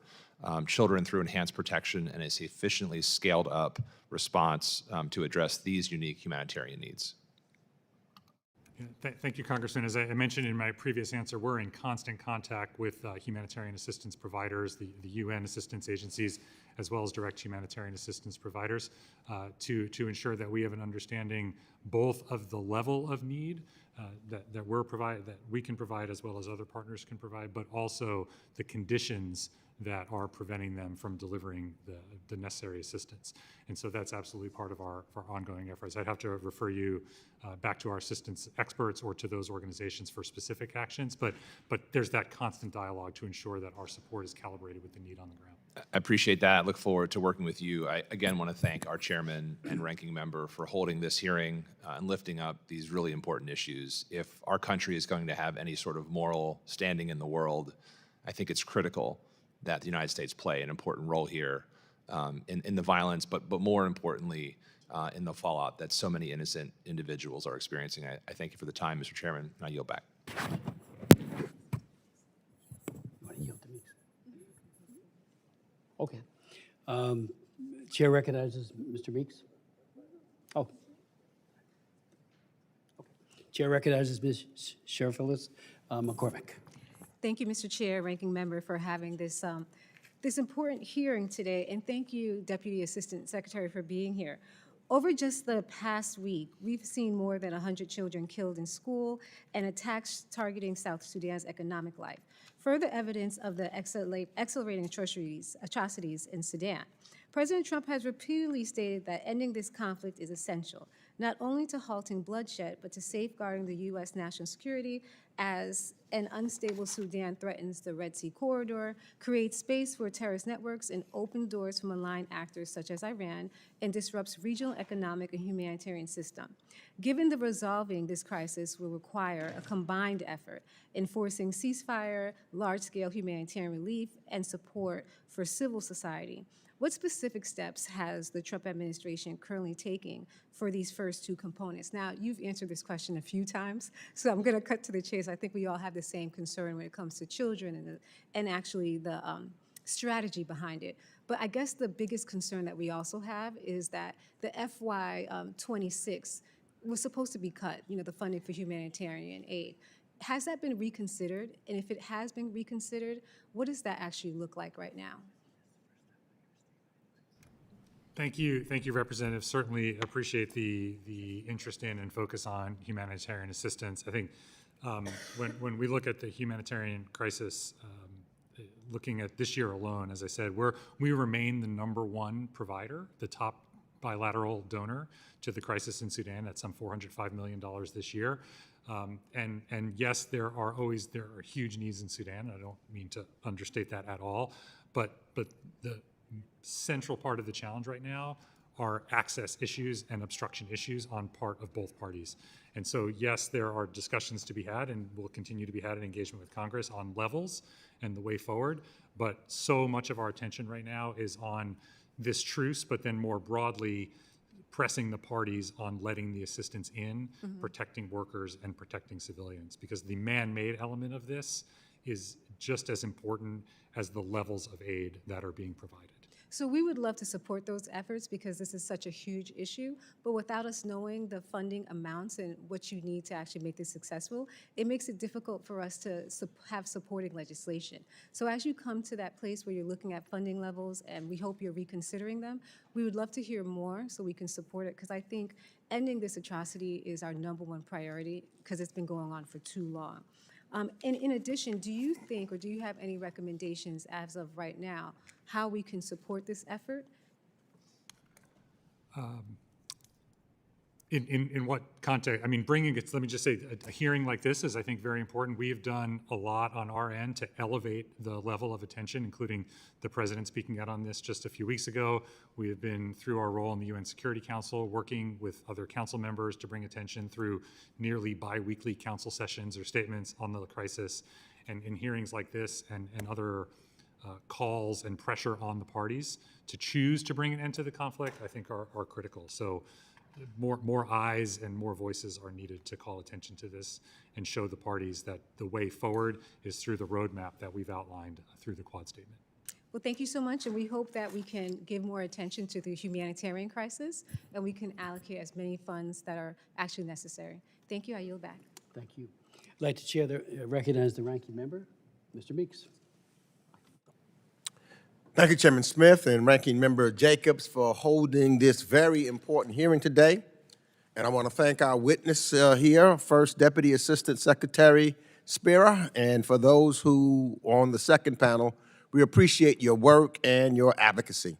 children through enhanced protection and a sufficiently scaled up response to address these unique humanitarian needs? Thank you, Congressman. As I mentioned in my previous answer, we're in constant contact with humanitarian assistance providers, the UN assistance agencies, as well as direct humanitarian assistance providers, to ensure that we have an understanding both of the level of need that we can provide as well as other partners can provide, but also the conditions that are preventing them from delivering the necessary assistance. And so that's absolutely part of our ongoing efforts. I'd have to refer you back to our assistance experts or to those organizations for specific actions, but there's that constant dialogue to ensure that our support is calibrated with the need on the ground. I appreciate that. I look forward to working with you. I again want to thank our chairman and ranking member for holding this hearing and lifting up these really important issues. If our country is going to have any sort of moral standing in the world, I think it's critical that the United States play an important role here in the violence, but more importantly, in the fallout that so many innocent individuals are experiencing. I thank you for the time, Mr. Chairman, and I yield back. Okay. Chair recognizes Mr. Meeks. Oh. Okay. Chair recognizes Ms. Sherfilis McCormick. Thank you, Mr. Chair, Ranking Member, for having this, this important hearing today, and thank you, Deputy Assistant Secretary, for being here. Over just the past week, we've seen more than 100 children killed in school and attacks targeting South Sudan's economic life. Further evidence of the accelerating atrocities in Sudan. President Trump has repeatedly stated that ending this conflict is essential, not only to halting bloodshed, but to safeguarding the U.S. national security as an unstable Sudan threatens the Red Sea corridor, creates space for terrorist networks, and open doors for malign actors such as Iran, and disrupts regional economic and humanitarian system. Given the resolving this crisis will require a combined effort, enforcing ceasefire, large-scale humanitarian relief, and support for civil society. What specific steps has the Trump administration currently taking for these first two components? Now, you've answered this question a few times, so I'm going to cut to the chase. I think we all have the same concern when it comes to children and actually the strategy behind it. But I guess the biggest concern that we also have is that the FY26 was supposed to be cut, the funding for humanitarian aid. Has that been reconsidered? And if it has been reconsidered, what does that actually look like right now? Thank you, Representative. Certainly appreciate the interest in and focus on humanitarian assistance. I think when we look at the humanitarian crisis, looking at this year alone, as I said, we remain the #1 provider, the top bilateral donor to the crisis in Sudan at some $405 million this year. And yes, there are huge needs in Sudan. I don't mean to understate that at all, but the central part of the challenge right now are access issues and obstruction issues on part of both parties. And so, yes, there are discussions to be had and will continue to be had in engagement with Congress on levels and the way forward. But so much of our attention right now is on this truce, but then more broadly, pressing the parties on letting the assistance in, protecting workers and protecting civilians, because the man-made element of this is just as important as the levels of aid that are being provided. So we would love to support those efforts because this is such a huge issue, but without us knowing the funding amounts and what you need to actually make this successful, it makes it difficult for us to have supporting legislation. So as you come to that place where you're looking at funding levels, and we hope you're reconsidering them, we would love to hear more so we can support it, because I think ending this atrocity is our #1 priority because it's been going on for too long. And in addition, do you think, or do you have any recommendations as of right now, how we can support this effort? In what context? I mean, bringing it, let me just say, a hearing like this is, I think, very important. We have done a lot on our end to elevate the level of attention, including the president speaking out on this just a few weeks ago. We have been, through our role in the UN Security Council, working with other council members to bring attention through nearly bi-weekly council sessions or statements on the crisis. And in hearings like this and other calls and pressure on the parties to choose to bring an end to the conflict, I think are critical. So more eyes and more voices are needed to call attention to this and show the parties that the way forward is through the roadmap that we've outlined through the Quad Statement. Well, thank you so much, and we hope that we can give more attention to the humanitarian crisis, and we can allocate as many funds that are actually necessary. Thank you. I yield back. Thank you. I'd like to recognize the ranking member, Mr. Meeks. Thank you, Chairman Smith and Ranking Member Jacobs, for holding this very important hearing today. And I want to thank our witness here, First Deputy Assistant Secretary Spera, and for those who are on the second panel, we appreciate your work and your advocacy.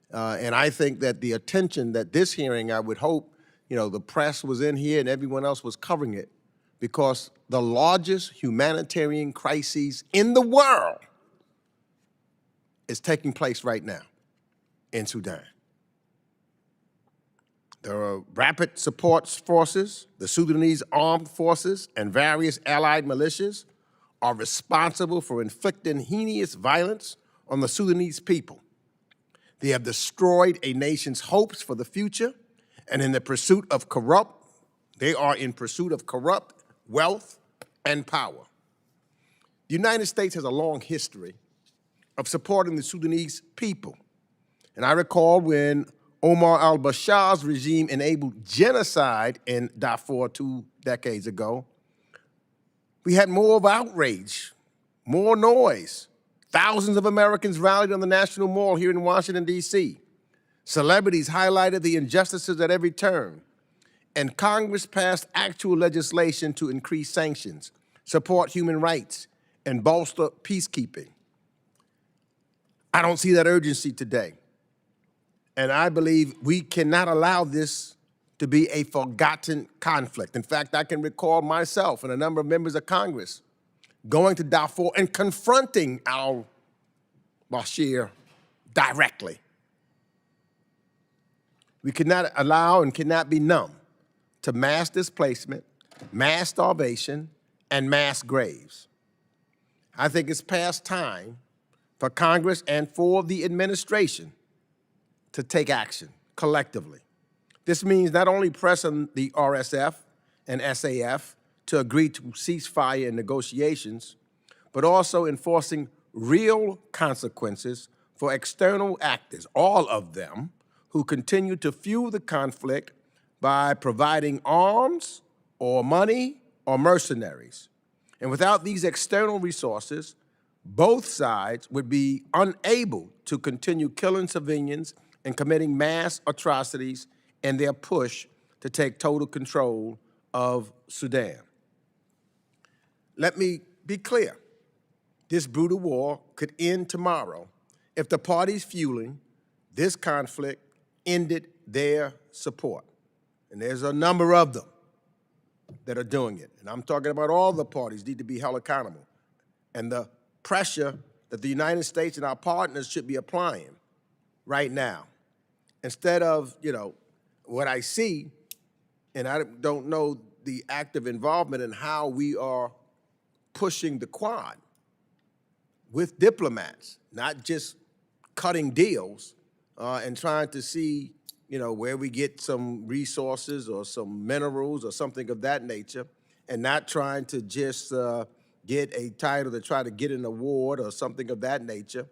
And I think that the attention that this hearing, I would hope, the press was in here and everyone else was covering it, because the largest humanitarian crises in the world is taking place right now in Sudan. The Rapid Support Forces, the Sudanese Armed Forces, and various allied militias are responsible for inflicting heinous violence on the Sudanese people. They have destroyed a nation's hopes for the future, and in the pursuit of they are in pursuit of corrupt wealth and power. The United States has a long history of supporting the Sudanese people. And I recall when Omar al-Bashar's regime enabled genocide in Darfur 2 decades ago, We had more of outrage, more noise. Thousands of Americans rallied on the National Mall here in Washington, D.C. Celebrities highlighted the injustices at every turn. And Congress passed actual legislation to increase sanctions, support human rights, and bolster peacekeeping. I don't see that urgency today. And I believe we cannot allow this to be a forgotten conflict. In fact, I can recall myself and a number of members of Congress going to Darfur and confronting al-Bashir directly. We cannot allow and cannot be numb to mass displacement, mass starvation, and mass graves. I think it's past time for Congress and for the administration to take action collectively. This means not only pressing the RSF and SAF to agree to ceasefire and negotiations, but also enforcing real consequences for external actors, all of them, who continue to fuel the conflict by providing arms or money or mercenaries. And without these external resources, both sides would be unable to continue killing civilians and committing mass atrocities in their push to take total control of Sudan. Let me be clear. This brutal war could end tomorrow if the parties fueling this conflict ended their support. And there's a number of them that are doing it. And I'm talking about all the parties need to be held accountable. And the pressure that the United States and our partners should be applying right now. Instead of, what I see, and I don't know the active involvement in how we are pushing the Quad with diplomats, not just cutting deals and trying to see, where we get some resources or some minerals or something of that nature, and not trying to just get a title to try to get an award or something of that nature.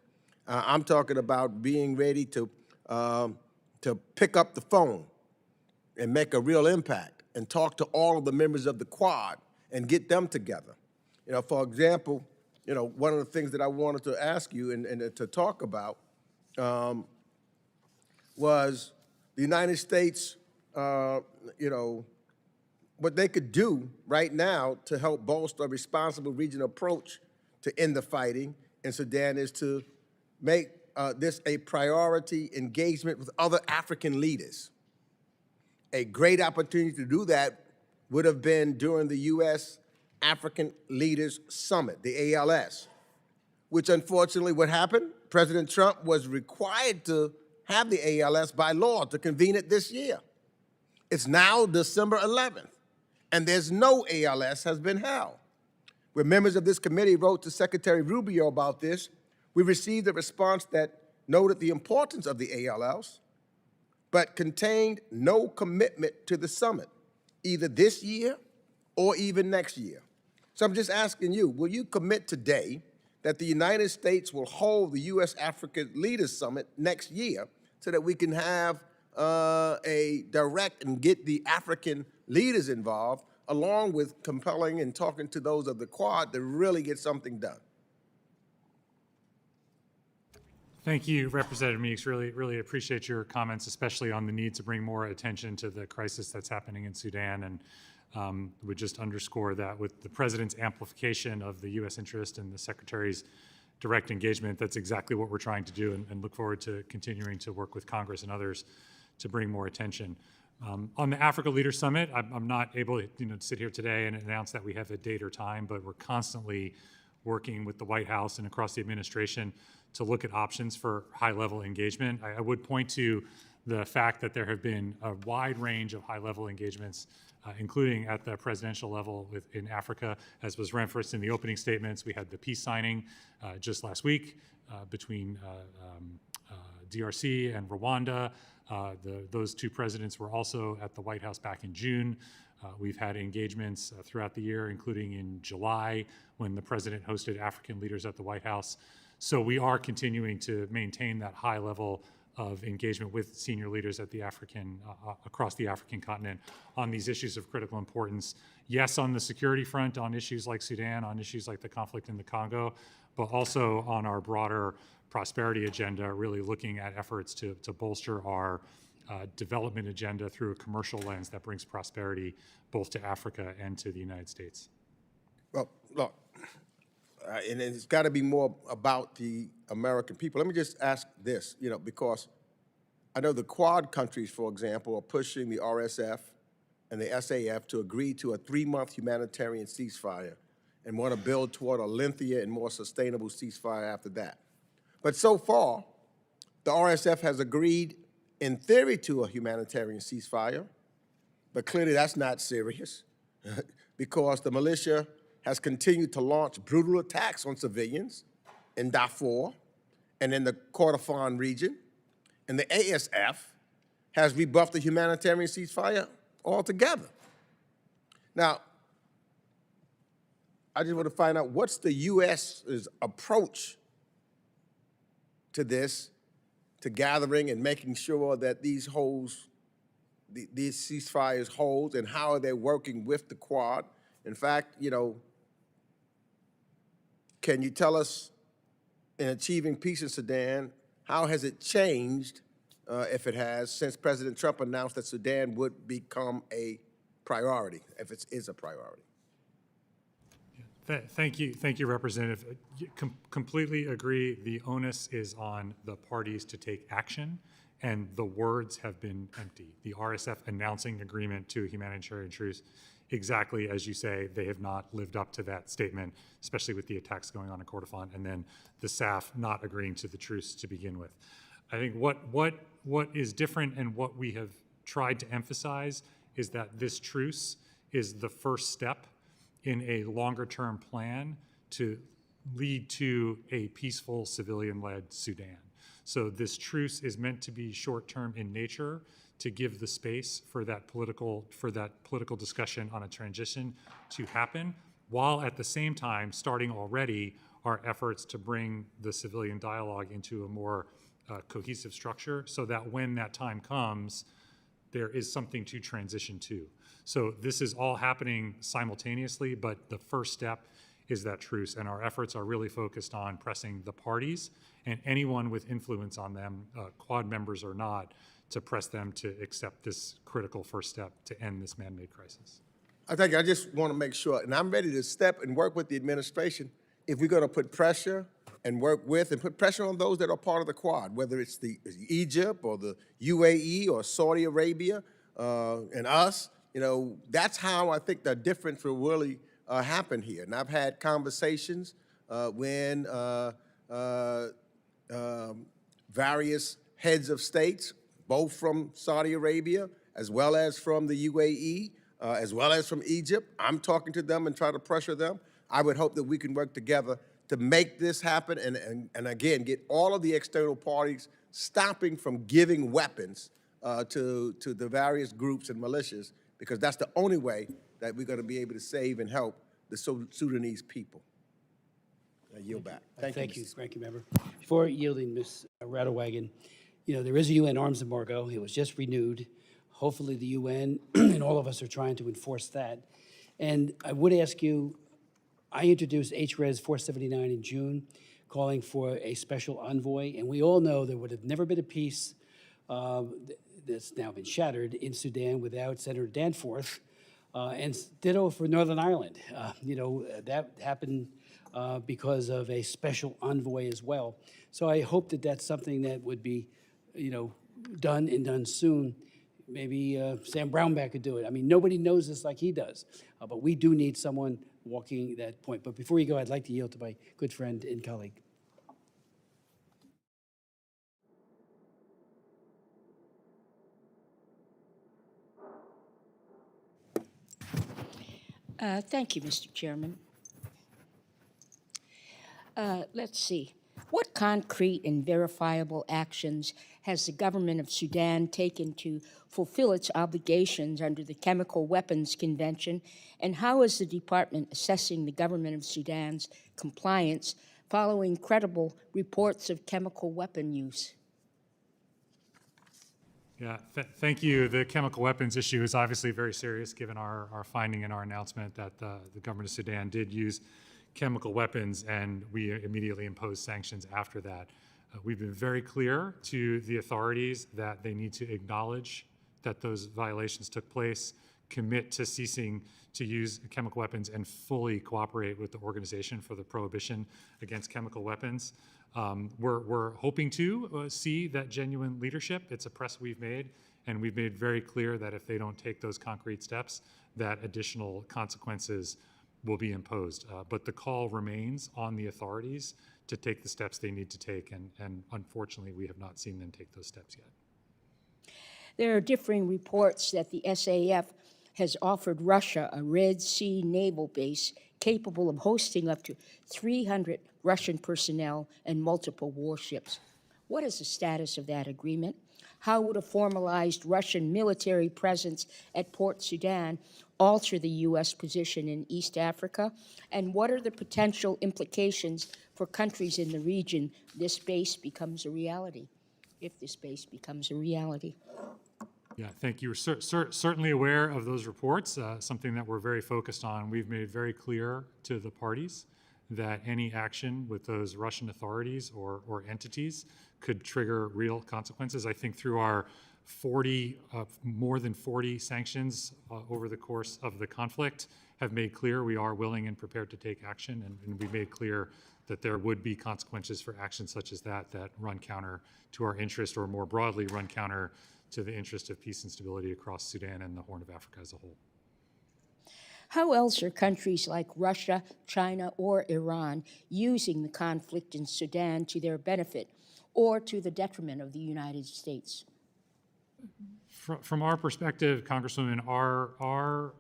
I'm talking about being ready to pick up the phone and make a real impact and talk to all of the members of the Quad and get them together. For example, one of the things that I wanted to ask you and to talk about was the United States, what they could do right now to help bolster a responsible regional approach to end the fighting in Sudan is to make this a priority engagement with other African leaders. A great opportunity to do that would have been during the U.S. African Leaders Summit, the ALS, which unfortunately what happened, President Trump was required to have the ALS by law to convene it this year. It's now December 11th, and there's no ALS has been held. When members of this committee wrote to Secretary Rubio about this, we received a response that noted the importance of the ALS, but contained no commitment to the summit, either this year or even next year. So I'm just asking you, will you commit today that the United States will hold the U.S. Africa Leaders Summit next year so that we can have a direct and get the African leaders involved, along with compelling and talking to those of the Quad to really get something done? Thank you, Representative Meeks. Really appreciate your comments, especially on the need to bring more attention to the crisis that's happening in Sudan, and would just underscore that with the President's amplification of the U.S. interest and the Secretary's direct engagement, that's exactly what we're trying to do, and look forward to continuing to work with Congress and others to bring more attention. On the Africa Leaders Summit, I'm not able to sit here today and announce that we have a date or time, but we're constantly working with the White House and across the administration to look at options for high-level engagement. I would point to the fact that there have been a wide range of high-level engagements, including at the presidential level in Africa. As was referenced in the opening statements, we had the peace signing just last week between DRC and Rwanda. Those two presidents were also at the White House back in June. We've had engagements throughout the year, including in July when the president hosted African leaders at the White House. So we are continuing to maintain that high level of engagement with senior leaders at the across the African continent on these issues of critical importance. Yes, on the security front, on issues like Sudan, on issues like the conflict in the Congo, but also on our broader prosperity agenda, really looking at efforts to bolster our development agenda through a commercial lens that brings prosperity both to Africa and to the United States. Well, look, and it's got to be more about the American people. Let me just ask this, because I know the Quad countries, for example, are pushing the RSF and the SAF to agree to a 3-month humanitarian ceasefire and want to build toward a lengthier and more sustainable ceasefire after that. But so far, the RSF has agreed in theory to a humanitarian ceasefire, but clearly that's not serious because the militia has continued to launch brutal attacks on civilians in Darfur and in the Kordofan region, and the ASF has rebuffed the humanitarian ceasefire altogether. Now, I just want to find out what's the U.S.'s approach to this, to gathering and making sure that these ceasefires hold, and how are they working with the Quad? In fact, can you tell us, in achieving peace in Sudan, how has it changed, if it has, since President Trump announced that Sudan would become a priority, if it is a priority? Thank you, Representative. Completely agree. The onus is on the parties to take action, and the words have been empty. The RSF announcing agreement to a humanitarian truce, exactly as you say, they have not lived up to that statement, especially with the attacks going on in Kordofan, and then the SAF not agreeing to the truce to begin with. I think what is different and what we have tried to emphasize is that this truce is the first step in a longer-term plan to lead to a peaceful civilian-led Sudan. So this truce is meant to be short-term in nature, to give the space for that political discussion on a transition to happen, while at the same time starting already our efforts to bring the civilian dialogue into a more cohesive structure, so that when that time comes, there is something to transition to. So this is all happening simultaneously, but the first step is that truce, and our efforts are really focused on pressing the parties and anyone with influence on them, Quad members or not, to press them to accept this critical first step to end this man-made crisis. I just want to make sure, and I'm ready to step and work with the administration if we're going to put pressure and work with and put pressure on those that are part of the Quad, whether it's the Egypt or the UAE or Saudi Arabia and us. That's how I think the difference will really happen here. And I've had conversations when various heads of states, both from Saudi Arabia, as well as from the UAE, as well as from Egypt. I'm talking to them and try to pressure them. I would hope that we can work together to make this happen and again, get all of the external parties stopping from giving weapons to the various groups and militias, because that's the only way that we're going to be able to save and help the Sudanese people. I yield back. Thank you, Ranking Member. Before yielding, Ms. Rattlewagon, there is a UN arms embargo. It was just renewed. Hopefully the UN and all of us are trying to enforce that. And I would ask you, I introduced HRES 479 in June, calling for a special envoy, and we all know there would have never been a peace that's now been shattered in Sudan without Senator Danforth, and ditto for Northern Ireland. That happened because of a special envoy as well. So I hope that that's something that would be, done and done soon. Maybe Sam Brownback could do it. I mean, nobody knows this like he does, but we do need someone walking that point. But before you go, I'd like to yield to my good friend and colleague. Thank you, Mr. Chairman. Let's see. What concrete and verifiable actions has the government of Sudan taken to fulfill its obligations under the Chemical Weapons Convention, and how is the department assessing the government of Sudan's compliance following credible reports of chemical weapon use? Yeah, thank you. The chemical weapons issue is obviously very serious, given our finding in our announcement that the government of Sudan did use chemical weapons, and we immediately imposed sanctions after that. We've been very clear to the authorities that they need to acknowledge that those violations took place, commit to ceasing to use chemical weapons, and fully cooperate with the Organization for the Prohibition Against Chemical Weapons. We're hoping to see that genuine leadership. It's a press we've made, and we've made very clear that if they don't take those concrete steps, that additional consequences will be imposed. But the call remains on the authorities to take the steps they need to take, and unfortunately, we have not seen them take those steps yet. There are differing reports that the SAF has offered Russia a Red Sea naval base capable of hosting up to 300 Russian personnel and multiple warships. What is the status of that agreement? How would a formalized Russian military presence at Port Sudan alter the U.S. position in East Africa? And what are the potential implications for countries in the region this base becomes a reality, if this base becomes a reality? Yeah, thank you. We're certainly aware of those reports, something that we're very focused on. We've made very clear to the parties that any action with those Russian authorities or entities could trigger real consequences. I think through our more than 40 sanctions over the course of the conflict have made clear we are willing and prepared to take action, and we've made clear that there would be consequences for actions such as that run counter to our interest, or more broadly, run counter to the interest of peace and stability across Sudan and the Horn of Africa as a whole. How else are countries like Russia, China, or Iran using the conflict in Sudan to their benefit or to the detriment of the United States? From our perspective, Congresswoman, our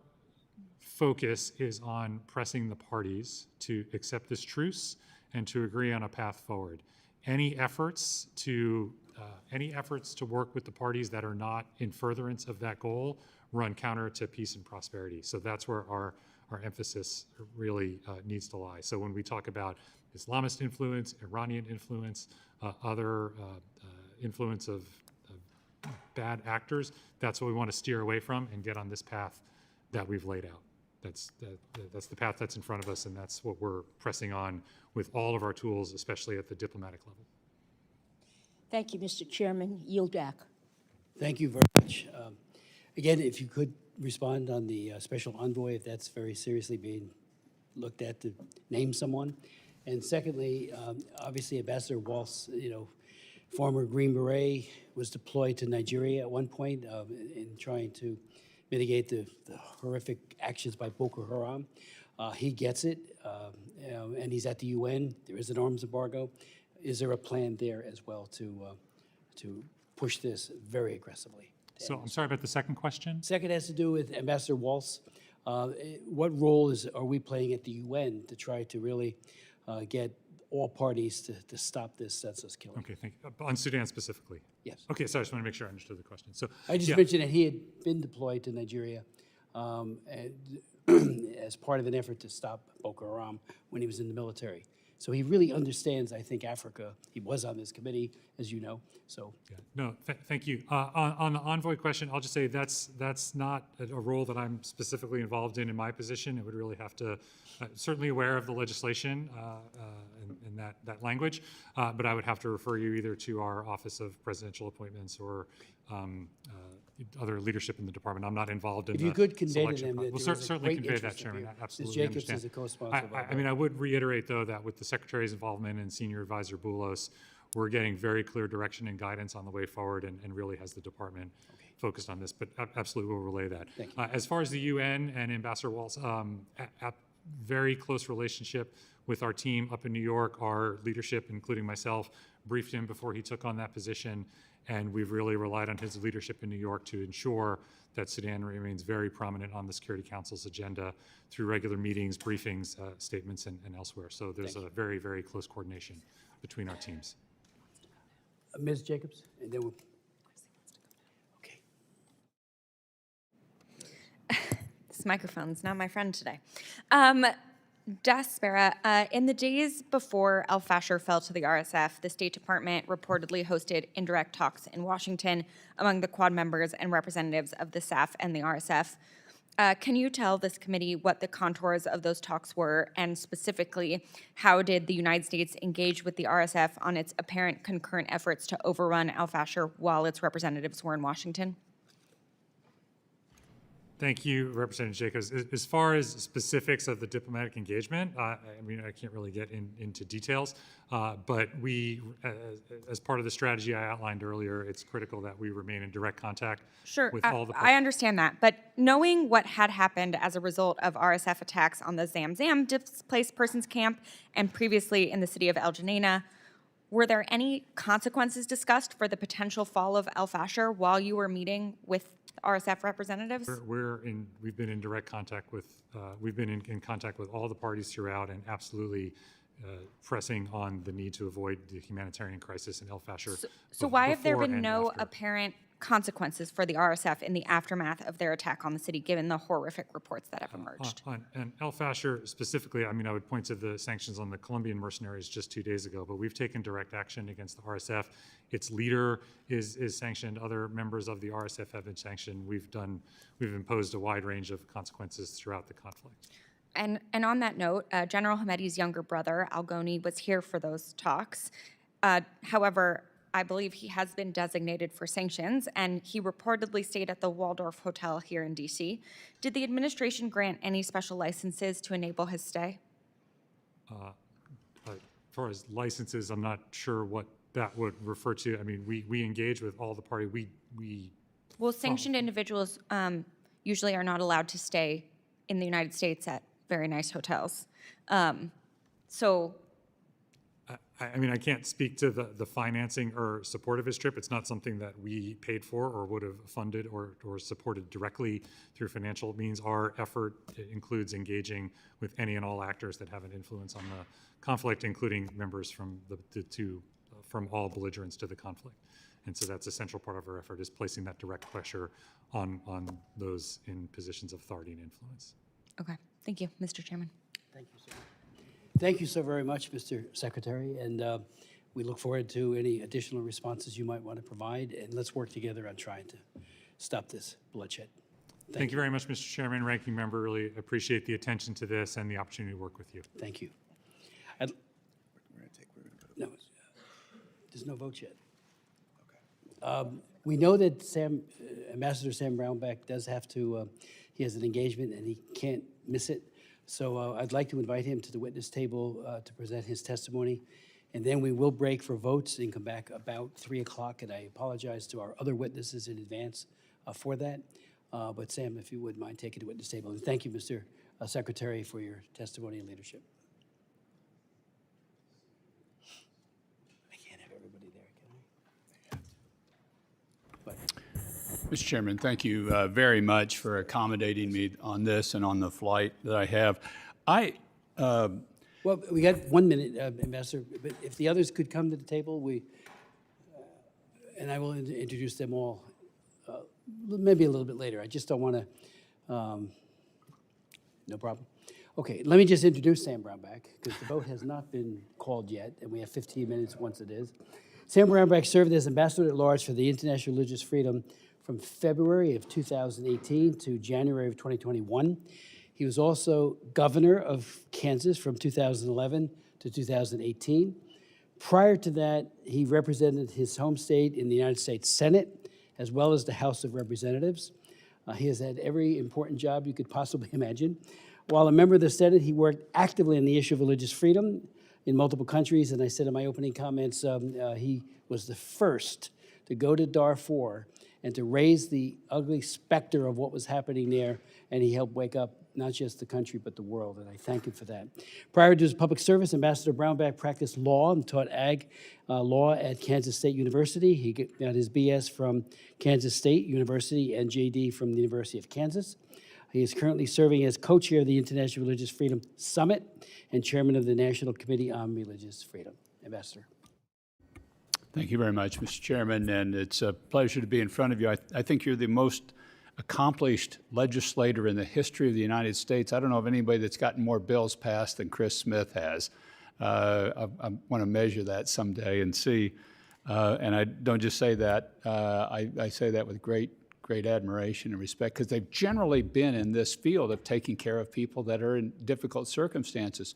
focus is on pressing the parties to accept this truce and to agree on a path forward. Any efforts to work with the parties that are not in furtherance of that goal run counter to peace and prosperity. So that's where our emphasis really needs to lie. So when we talk about Islamist influence, Iranian influence, other influence of bad actors, that's what we want to steer away from and get on this path that we've laid out. That's the path that's in front of us, and that's what we're pressing on with all of our tools, especially at the diplomatic level. Thank you, Mr. Chairman. Yield back. Thank you very much. Again, if you could respond on the special envoy, if that's very seriously being looked at, to name someone. And secondly, obviously Ambassador Waltz, former Green Beret, was deployed to Nigeria at one point in trying to mitigate the horrific actions by Boko Haram. He gets it, and he's at the UN. There is an arms embargo. Is there a plan there as well to push this very aggressively? So I'm sorry about the second question. Second has to do with Ambassador Waltz. What role are we playing at the UN to try to really get all parties to stop this senseless killing? Okay, thank you. On Sudan specifically? Yes. Okay, so I just want to make sure I understood the question. So I just yeah. mentioned that he had been deployed to Nigeria as part of an effort to stop Boko Haram when he was in the military. So he really understands, I think, Africa. He was on this committee, as you know. So Yeah. No, thank you. On the envoy question, I'll just say that's not a role that I'm specifically involved in my position. It would really have to, certainly aware of the legislation and that language, but I would have to refer you either to our Office of Presidential Appointments or other leadership in the department. I'm not involved in if the you could convey to selection them that process. there We'll is a certainly great convey that, interest Chairman. of you. Absolutely Ms. Jacobs understand. is a co-sponsor of our I mean, I would reiterate, though, that with the Secretary's involvement and Senior Advisor Boulos, we're getting very clear direction and guidance on the way forward, and really has the department focused on this. But absolutely, we'll relay that. Thank you. As far as the UN and Ambassador Waltz, very close relationship with our team up in New York. Our leadership, including myself, briefed him before he took on that position, and we've really relied on his leadership in New York to ensure that Sudan remains very prominent on the Security Council's agenda through regular meetings, briefings, statements, and elsewhere. So there's a very, very close coordination between our teams. Ms. Jacobs, and then we'll. Okay. This microphone's not my friend today. Spera, in the days before El Fasher fell to the RSF, the State Department reportedly hosted indirect talks in Washington among the Quad members and representatives of the SAF and the RSF. Can you tell this committee what the contours of those talks were, and specifically, how did the United States engage with the RSF on its apparent concurrent efforts to overrun El Fasher while its representatives were in Washington? Thank you, Representative Jacobs. As far as specifics of the diplomatic engagement, I mean, I can't really get into details, but we, as part of the strategy I outlined earlier, it's critical that we remain in direct contact with all the I understand that, but knowing what had happened as a result of RSF attacks on the Zamzam displaced persons camp and previously in the city of El Geneina, were there any consequences discussed for the potential fall of El Fasher while you were meeting with RSF representatives? We've been in direct contact with, we've been in contact with all the parties throughout, and absolutely pressing on the need to avoid the humanitarian crisis in El Fasher. So why have there before been and no after. apparent consequences for the RSF in the aftermath of their attack on the city, given the horrific reports that have emerged? And El Fasher specifically, I mean, I would point to the sanctions on the Colombian mercenaries just 2 days ago, but we've taken direct action against the RSF. Its leader is sanctioned. Other members of the RSF have been sanctioned. We've imposed a wide range of consequences throughout the conflict. And on that note, General Hamedi's younger brother, Algoni, was here for those talks. However, I believe he has been designated for sanctions, and he reportedly stayed at the Waldorf Hotel here in D.C. Did the administration grant any special licenses to enable his stay? As far as licenses, I'm not sure what that would refer to. I mean, we engage with all the parties. Well, sanctioned individuals usually are not allowed to stay in the United States at very nice hotels. I mean, I can't speak to the financing or support of his trip. It's not something that we paid for or would have funded or supported directly through financial means. Our effort includes engaging with any and all actors that have an influence on the conflict, including members from from all belligerents to the conflict. And so that's a central part of our effort, is placing that direct pressure on those in positions of authority and influence. Okay, thank you, Mr. Chairman. Thank you, sir. Thank you so very much, Mr. Secretary, and we look forward to any additional responses you might want to provide, and let's work together on trying to stop this bloodshed. Thank you very much, Mr. Chairman, Ranking Member. Really appreciate the attention to this and the opportunity to work with you. Thank you. No, there's no vote yet. We know that Ambassador Sam Brownback does have to, he has an engagement and he can't miss it. So I'd like to invite him to the witness table to present his testimony. And then we will break for votes and come back about 3 o'clock. And I apologize to our other witnesses in advance for that. But Sam, if you wouldn't mind taking the witness table. And thank you, Mr. Secretary, for your testimony and leadership. I can't have everybody there, can I? But Mr. Chairman, thank you very much for accommodating me on this and on the flight that I have. well, we got 1 minute, Ambassador, but if the others could come to the table, and I will introduce them all maybe a little bit later. I just don't want to, no problem. Okay, let me just introduce Sam Brownback, because the vote has not been called yet, and we have 15 minutes once it is. Sam Brownback served as Ambassador at Large for the International Religious Freedom from February of 2018 to January of 2021. He was also governor of Kansas from 2011 to 2018. Prior to that, he represented his home state in the United States Senate, as well as the House of Representatives. He has had every important job you could possibly imagine. While a member of the Senate, he worked actively on the issue of religious freedom in multiple countries, and I said in my opening comments, he was the first to go to Darfur and to raise the ugly specter of what was happening there, and he helped wake up not just the country, but the world, and I thank him for that. Prior to his public service, Ambassador Brownback practiced law and taught ag law at Kansas State University. He got his BS from Kansas State University and JD from the University of Kansas. He is currently serving as co-chair of the International Religious Freedom Summit and chairman of the National Committee on Religious Freedom. Ambassador. Thank you very much, Mr. Chairman, and it's a pleasure to be in front of you. I think you're the most accomplished legislator in the history of the United States. I don't know of anybody that's gotten more bills passed than Chris Smith has. I want to measure that someday and see. And I don't just say that, I say that with great admiration and respect, because they've generally been in this field of taking care of people that are in difficult circumstances.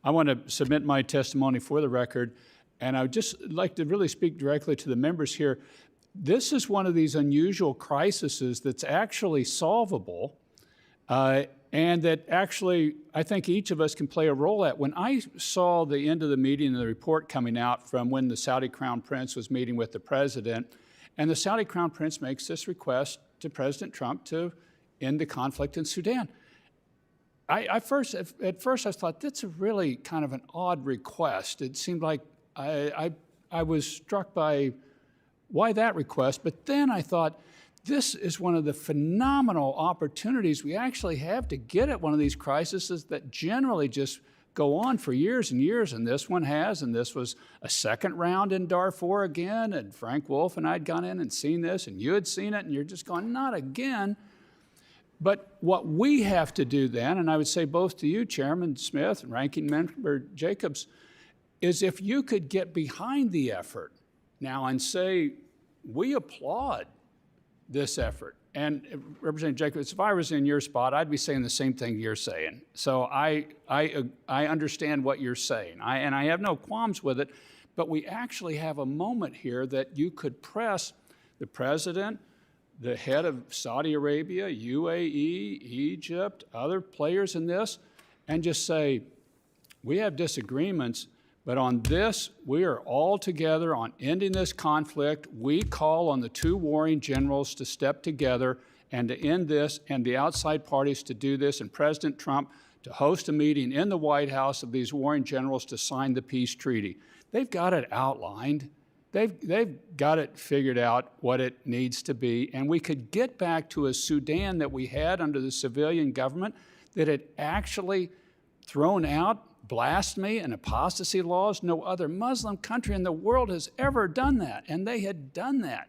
I want to submit my testimony for the record, and I would just like to really speak directly to the members here. This is one of these unusual crises that's actually solvable, and that actually I think each of us can play a role at. When I saw the end of the meeting and the report coming out from when the Saudi Crown Prince was meeting with the president, and the Saudi Crown Prince makes this request to President Trump to end the conflict in Sudan. At first I thought, that's a really kind of an odd request. It seemed like I was struck by why that request, but then I thought, this is one of the phenomenal opportunities we actually have to get at one of these crises that generally just go on for years and years, and this one has, and this was a second round in Darfur again, and Frank Wolf and I had gone in and seen this, and you had seen it, and you're just going, not again. But what we have to do then, and I would say both to you, Chairman Smith and Ranking Member Jacobs, is if you could get behind the effort now and say, we applaud this effort. And Representative Jacobs, if I was in your spot, I'd be saying the same thing you're saying. So I understand what you're saying, and I have no qualms with it, but we actually have a moment here that you could press the president, the head of Saudi Arabia, UAE, Egypt, other players in this, and just say, we have disagreements, but on this, we are all together on ending this conflict. We call on the two warring generals to step together and to end this, and the outside parties to do this, and President Trump to host a meeting in the White House of these warring generals to sign the peace treaty. They've got it outlined. They've got it figured out what it needs to be, and we could get back to a Sudan that we had under the civilian government that had actually thrown out blasphemy and apostasy laws. No other Muslim country in the world has ever done that, and they had done that.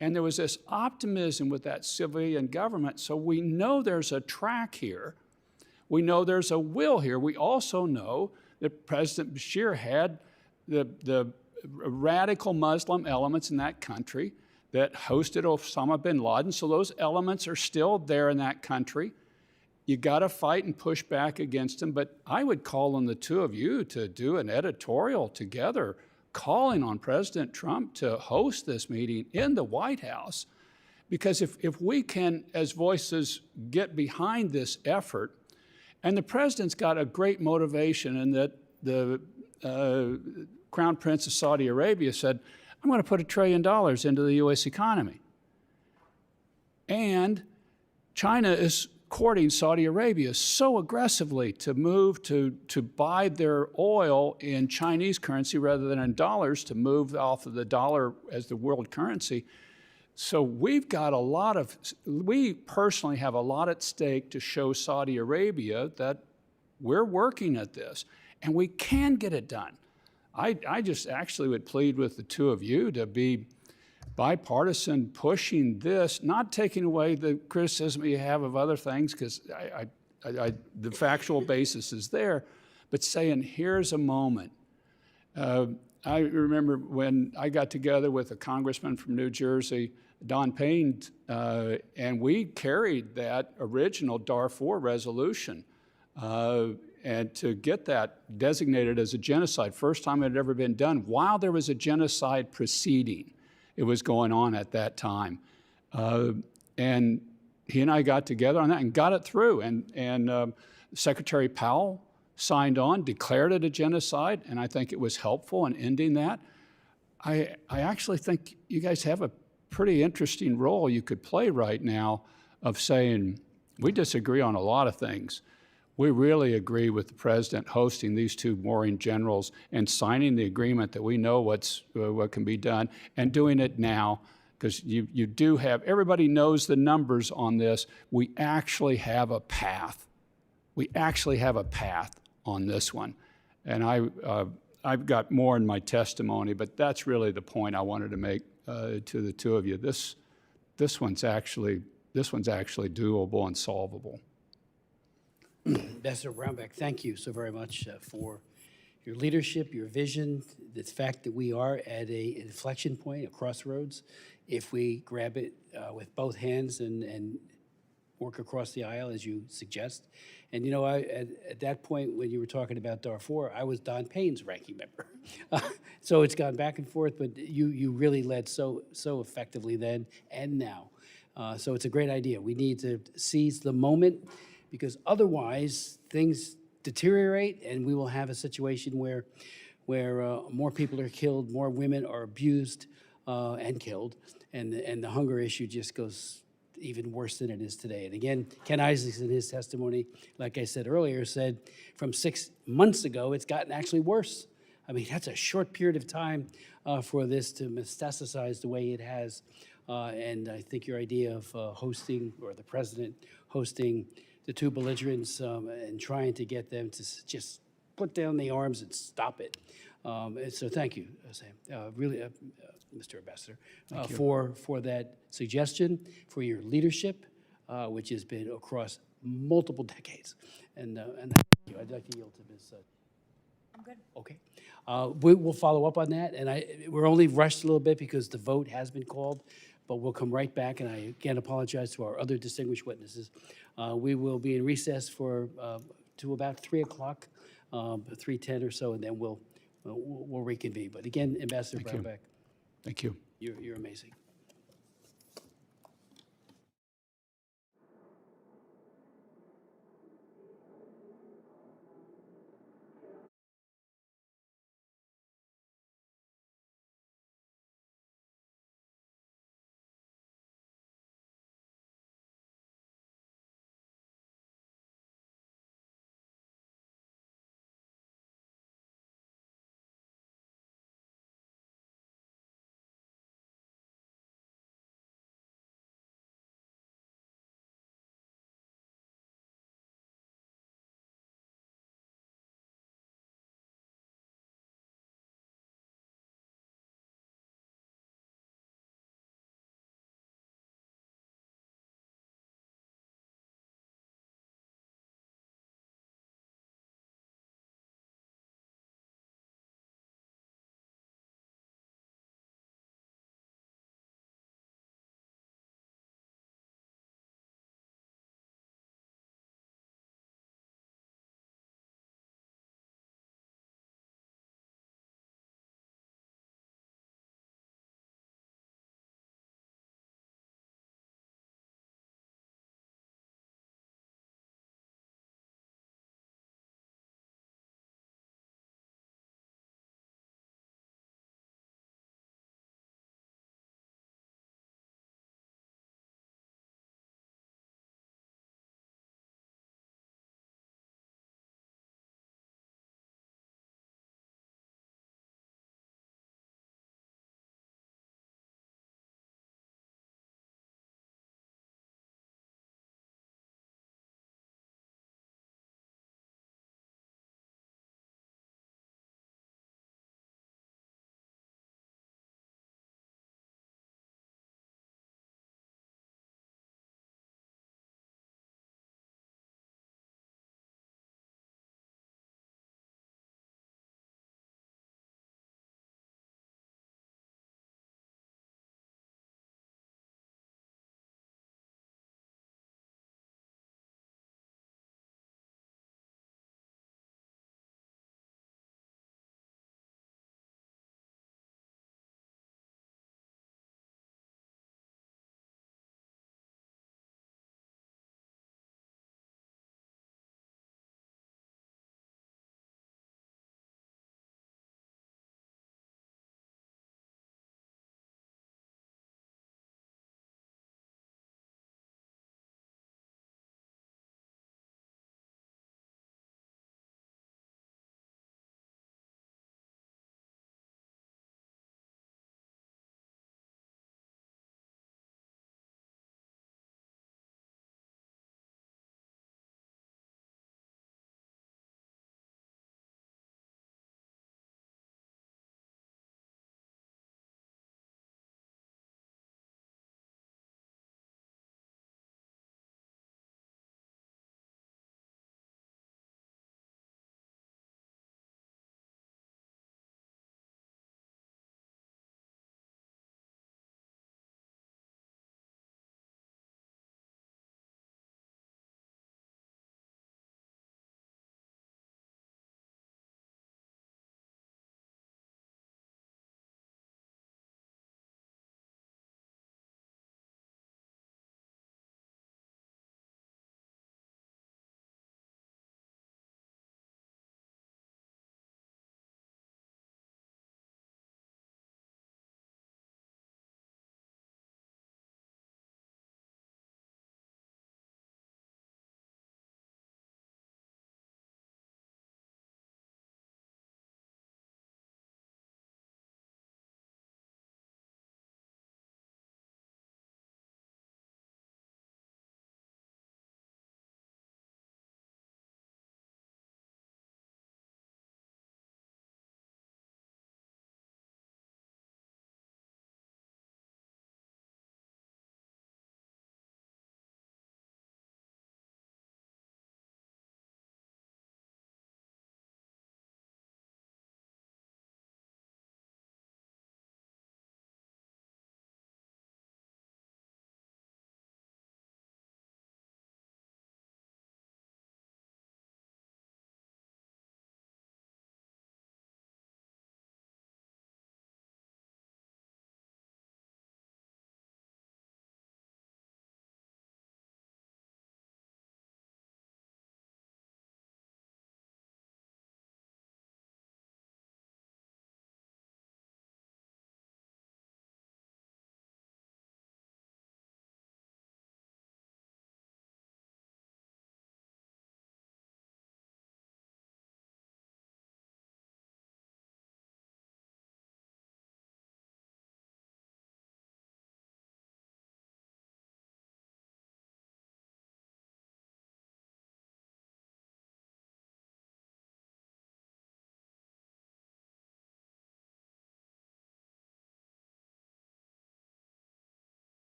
And there was this optimism with that civilian government, so we know there's a track here. We know there's a will here. We also know that President Bashir had the radical Muslim elements in that country that hosted Osama bin Laden, so those elements are still there in that country. You got to fight and push back against them, but I would call on the two of you to do an editorial together calling on President Trump to host this meeting in the White House, because if we can, as voices, get behind this effort, and the president's got a great motivation in that the Crown Prince of Saudi Arabia said, I'm going to put $1 trillion into the U.S. economy. And China is courting Saudi Arabia so aggressively to move to buy their oil in Chinese currency rather than in dollars, to move off of the dollar as the world currency. So we've got we personally have a lot at stake to show Saudi Arabia that we're working at this, and we can get it done. I just actually would plead with the two of you to be bipartisan, pushing this, not taking away the criticism you have of other things, because the factual basis is there, but saying, here's a moment. I remember when I got together with a congressman from New Jersey, Don Payne, and we carried that original Darfur resolution, and to get that designated as a genocide, first time it had ever been done, while there was a genocide proceeding. It was going on at that time. And he and I got together on that and got it through. And Secretary Powell signed on, declared it a genocide, and I think it was helpful in ending that. I actually think you guys have a pretty interesting role you could play right now of saying, we disagree on a lot of things. We really agree with the president hosting these two warring generals and signing the agreement that we know what can be done, and doing it now, because you do have, everybody knows the numbers on this. We actually have a path. We actually have a path on this one. And I've got more in my testimony, but that's really the point I wanted to make to the two of you. This one's actually this one's actually doable and solvable. Ambassador Brownback, thank you so very much for your leadership, your vision, the fact that we are at a inflection point, a crossroads. If we grab it with both hands and work across the aisle, as you suggest. And, you know, at that point, when you were talking about Darfur, I was Don Payne's ranking member. So it's gone back and forth, but you really led so effectively then and now. So it's a great idea. We need to seize the moment, because otherwise things deteriorate, and we will have a situation where more people are killed, more women are abused and killed, and the hunger issue just goes even worse than it is today. And again, Ken Isaacs in his testimony, like I said earlier, said from 6 months ago, it's gotten actually worse. I mean, that's a short period of time for this to metastasize the way it has. And I think your idea of hosting, or the president hosting the two belligerents and trying to get them to just put down the arms and stop it. And so thank you, Sam, really, Mr. Ambassador, for that suggestion, for your leadership, which has been across multiple decades. And thank you. I'd like to yield to Ms. I'm good. Okay. We'll follow up on that, and we're only rushed a little bit because the vote has been called, but we'll come right back, and I again apologize to our other distinguished witnesses. We will be in recess for to about 3 o'clock, 3:10 or so, and then we'll reconvene. But again, Ambassador Brownback, Thank you. you're amazing.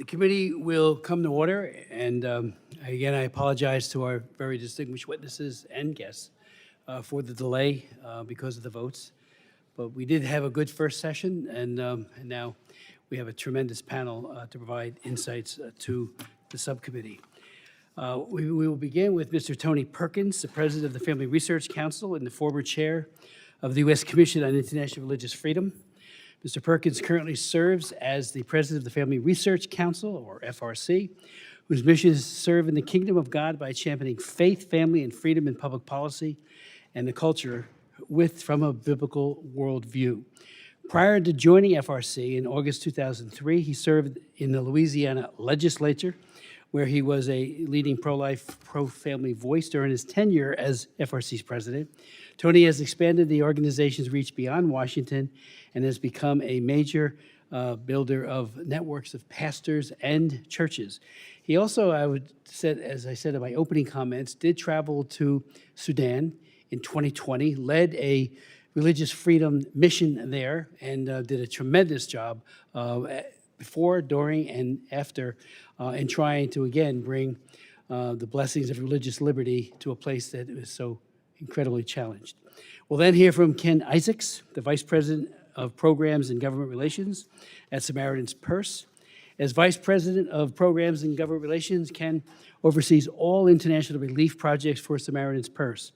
The committee will come to order, and again, I apologize to our very distinguished witnesses and guests for the delay because of the votes. But we did have a good first session, and now we have a tremendous panel to provide insights to the subcommittee. We will begin with Mr. Tony Perkins, the President of the Family Research Council and the former Chair of the U.S. Commission on International Religious Freedom. Mr. Perkins currently serves as the President of the Family Research Council, or FRC, whose mission is to serve in the kingdom of God by championing faith, family, and freedom in public policy and the culture from a biblical worldview. Prior to joining FRC in August 2003, he served in the Louisiana legislature, where he was a leading pro-life, pro-family voice during his tenure as FRC's president. Tony has expanded the organization's reach beyond Washington and has become a major builder of networks of pastors and churches. He also, as I said in my opening comments, did travel to Sudan in 2020, led a religious freedom mission there, and did a tremendous job before, during, and after in trying to, again, bring the blessings of religious liberty to a place that is so incredibly challenged. We'll then hear from Ken Isaacs, the Vice President of Programs and Government Relations at Samaritan's Purse. As Vice President of Programs and Government Relations, Ken oversees all international relief projects for Samaritan's Purse.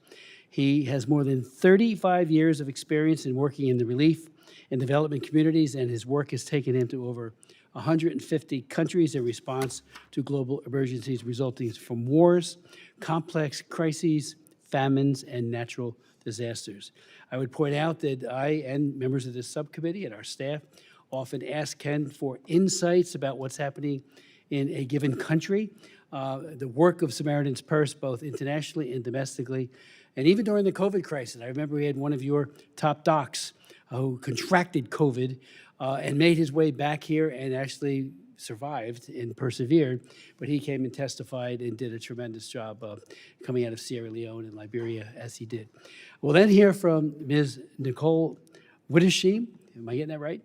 He has more than 35 years of experience in working in the relief and development communities, and his work has taken him to over 150 countries in response to global emergencies resulting from wars, complex crises, famines, and natural disasters. I would point out that I and members of this subcommittee and our staff often ask Ken for insights about what's happening in a given country, the work of Samaritan's Purse, both internationally and domestically, and even during the COVID crisis. I remember we had one of your top docs who contracted COVID and made his way back here and actually survived and persevered, but he came and testified and did a tremendous job coming out of Sierra Leone and Liberia as he did. We'll then hear from Ms. Nicole Widdersheim. Am I getting that right?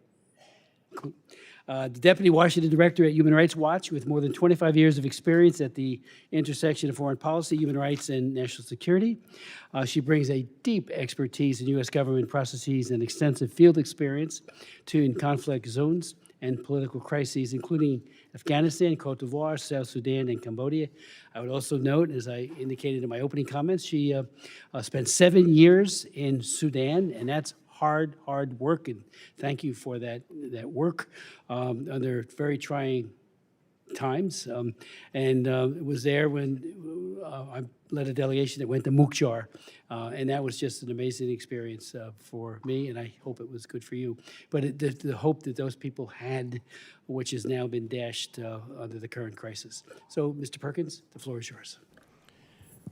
The Deputy Washington Director at Human Rights Watch with more than 25 years of experience at the intersection of foreign policy, human rights, and national security. She brings a deep expertise in U.S. government processes and extensive field experience in conflict zones and political crises, including Afghanistan, Cote d'Ivoire, South Sudan, and Cambodia. I would also note, as I indicated in my opening comments, she spent 7 years in Sudan, and that's hard work, and thank you for that work under very trying times. And was there when I led a delegation that went to Mukjar, and that was just an amazing experience for me, and I hope it was good for you. But the hope that those people had, which has now been dashed under the current crisis. So, Mr. Perkins, the floor is yours.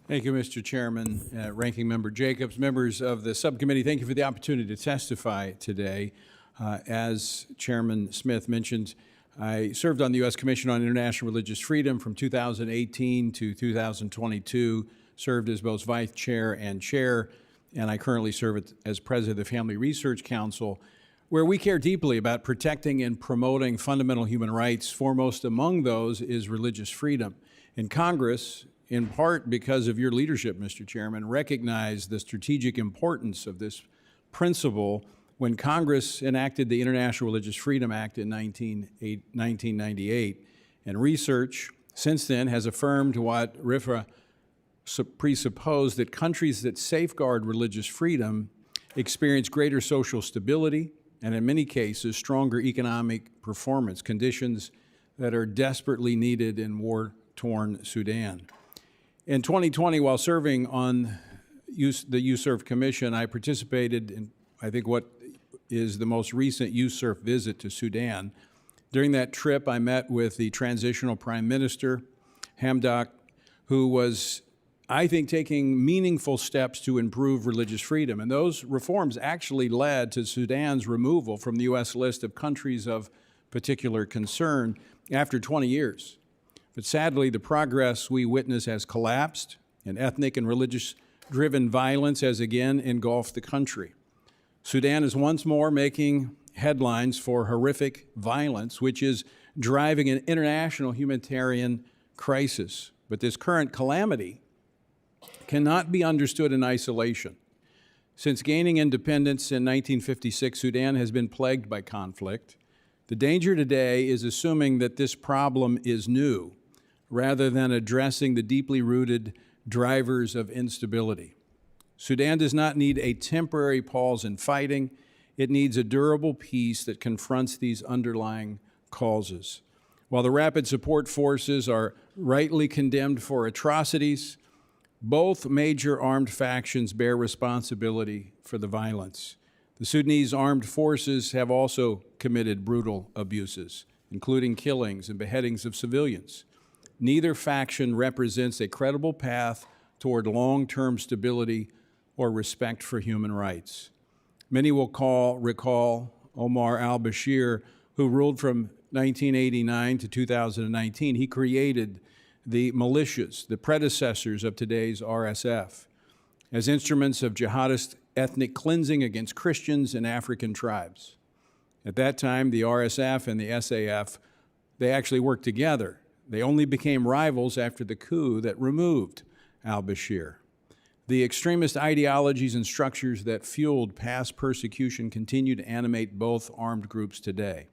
Thank you, Mr. Chairman, Ranking Member Jacobs, members of the subcommittee. Thank you for the opportunity to testify today. As Chairman Smith mentioned, I served on the U.S. Commission on International Religious Freedom from 2018 to 2022, served as both Vice Chair and Chair, and I currently serve as President of the Family Research Council, where we care deeply about protecting and promoting fundamental human rights. Foremost among those is religious freedom. In Congress, in part because of your leadership, Mr. Chairman, recognize the strategic importance of this principle when Congress enacted the International Religious Freedom Act in 1998. And research since then has affirmed what RFRA presupposed, that countries that safeguard religious freedom experience greater social stability and, in many cases, stronger economic performance, conditions that are desperately needed in war-torn Sudan. In 2020, while serving on the USERF Commission, I participated in, I think, what is the most recent USERF visit to Sudan. During that trip, I met with the transitional Prime Minister, Hamdok, who was, I think, taking meaningful steps to improve religious freedom. And those reforms actually led to Sudan's removal from the U.S. list of countries of particular concern after 20 years. But sadly, the progress we witness has collapsed, and ethnic and religious-driven violence has again engulfed the country. Sudan is once more making headlines for horrific violence, which is driving an international humanitarian crisis. But this current calamity cannot be understood in isolation. Since gaining independence in 1956, Sudan has been plagued by conflict. The danger today is assuming that this problem is new, rather than addressing the deeply rooted drivers of instability. Sudan does not need a temporary pause in fighting. It needs a durable peace that confronts these underlying causes. While the Rapid Support Forces are rightly condemned for atrocities, both major armed factions bear responsibility for the violence. The Sudanese armed forces have also committed brutal abuses, including killings and beheadings of civilians. Neither faction represents a credible path toward long-term stability or respect for human rights. Many will recall Omar al-Bashir, who ruled from 1989 to 2019. He created the militias, the predecessors of today's RSF, as instruments of jihadist ethnic cleansing against Christians and African tribes. At that time, the RSF and the SAF, they actually worked together. They only became rivals after the coup that removed al-Bashir. The extremist ideologies and structures that fueled past persecution continue to animate both armed groups today.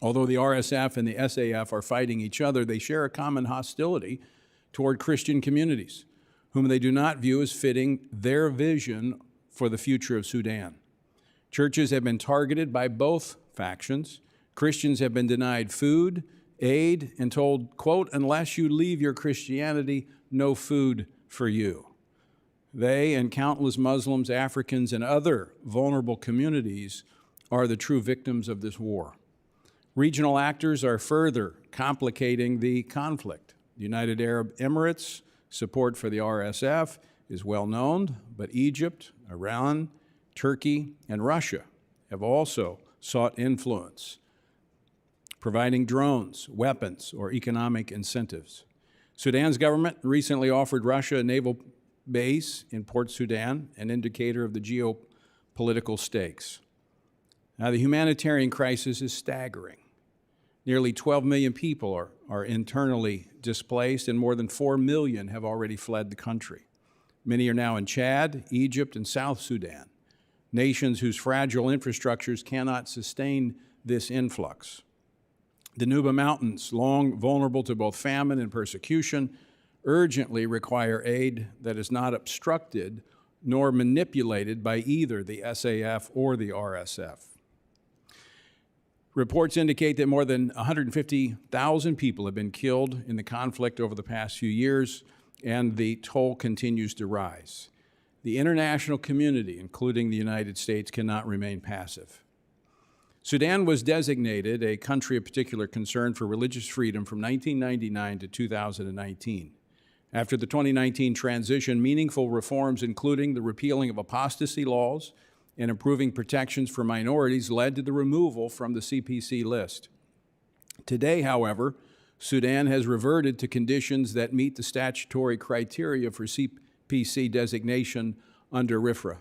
Although the RSF and the SAF are fighting each other, they share a common hostility toward Christian communities, whom they do not view as fitting their vision for the future of Sudan. Churches have been targeted by both factions. Christians have been denied food, aid, and told, quote, "unless you leave your Christianity, no food for you." They and countless Muslims, Africans, and other vulnerable communities are the true victims of this war. Regional actors are further complicating the conflict. The United Arab Emirates' support for the RSF is well known, but Egypt, Iran, Turkey, and Russia have also sought influence, providing drones, weapons, or economic incentives. Sudan's government recently offered Russia a naval base in Port Sudan, an indicator of the geopolitical stakes. Now, the humanitarian crisis is staggering. Nearly 12 million people are internally displaced, and more than 4 million have already fled the country. Many are now in Chad, Egypt, and South Sudan, nations whose fragile infrastructures cannot sustain this influx. The Nuba Mountains, long vulnerable to both famine and persecution, urgently require aid that is not obstructed nor manipulated by either the SAF or the RSF. Reports indicate that more than 150,000 people have been killed in the conflict over the past few years, and the toll continues to rise. The international community, including the United States, cannot remain passive. Sudan was designated a country of particular concern for religious freedom from 1999 to 2019. After the 2019 transition, meaningful reforms, including the repealing of apostasy laws and improving protections for minorities, led to the removal from the CPC list. Today, however, Sudan has reverted to conditions that meet the statutory criteria for CPC designation under RFRA.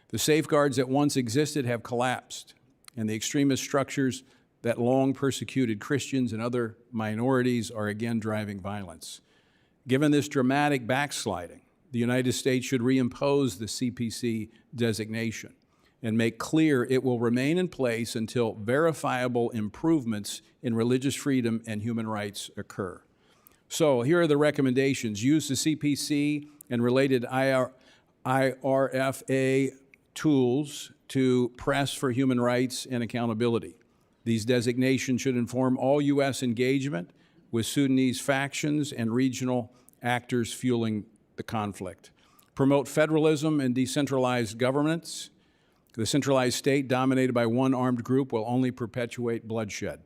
The safeguards that once existed have collapsed, and the extremist structures that long persecuted Christians and other minorities are again driving violence. Given this dramatic backsliding, the United States should reimpose the CPC designation and make clear it will remain in place until verifiable improvements in religious freedom and human rights occur. So here are the recommendations. Use the CPC and related IRFA tools to press for human rights and accountability. These designations should inform all U.S. engagement with Sudanese factions and regional actors fueling the conflict. Promote federalism and decentralized governance. The centralized state dominated by one armed group will only perpetuate bloodshed.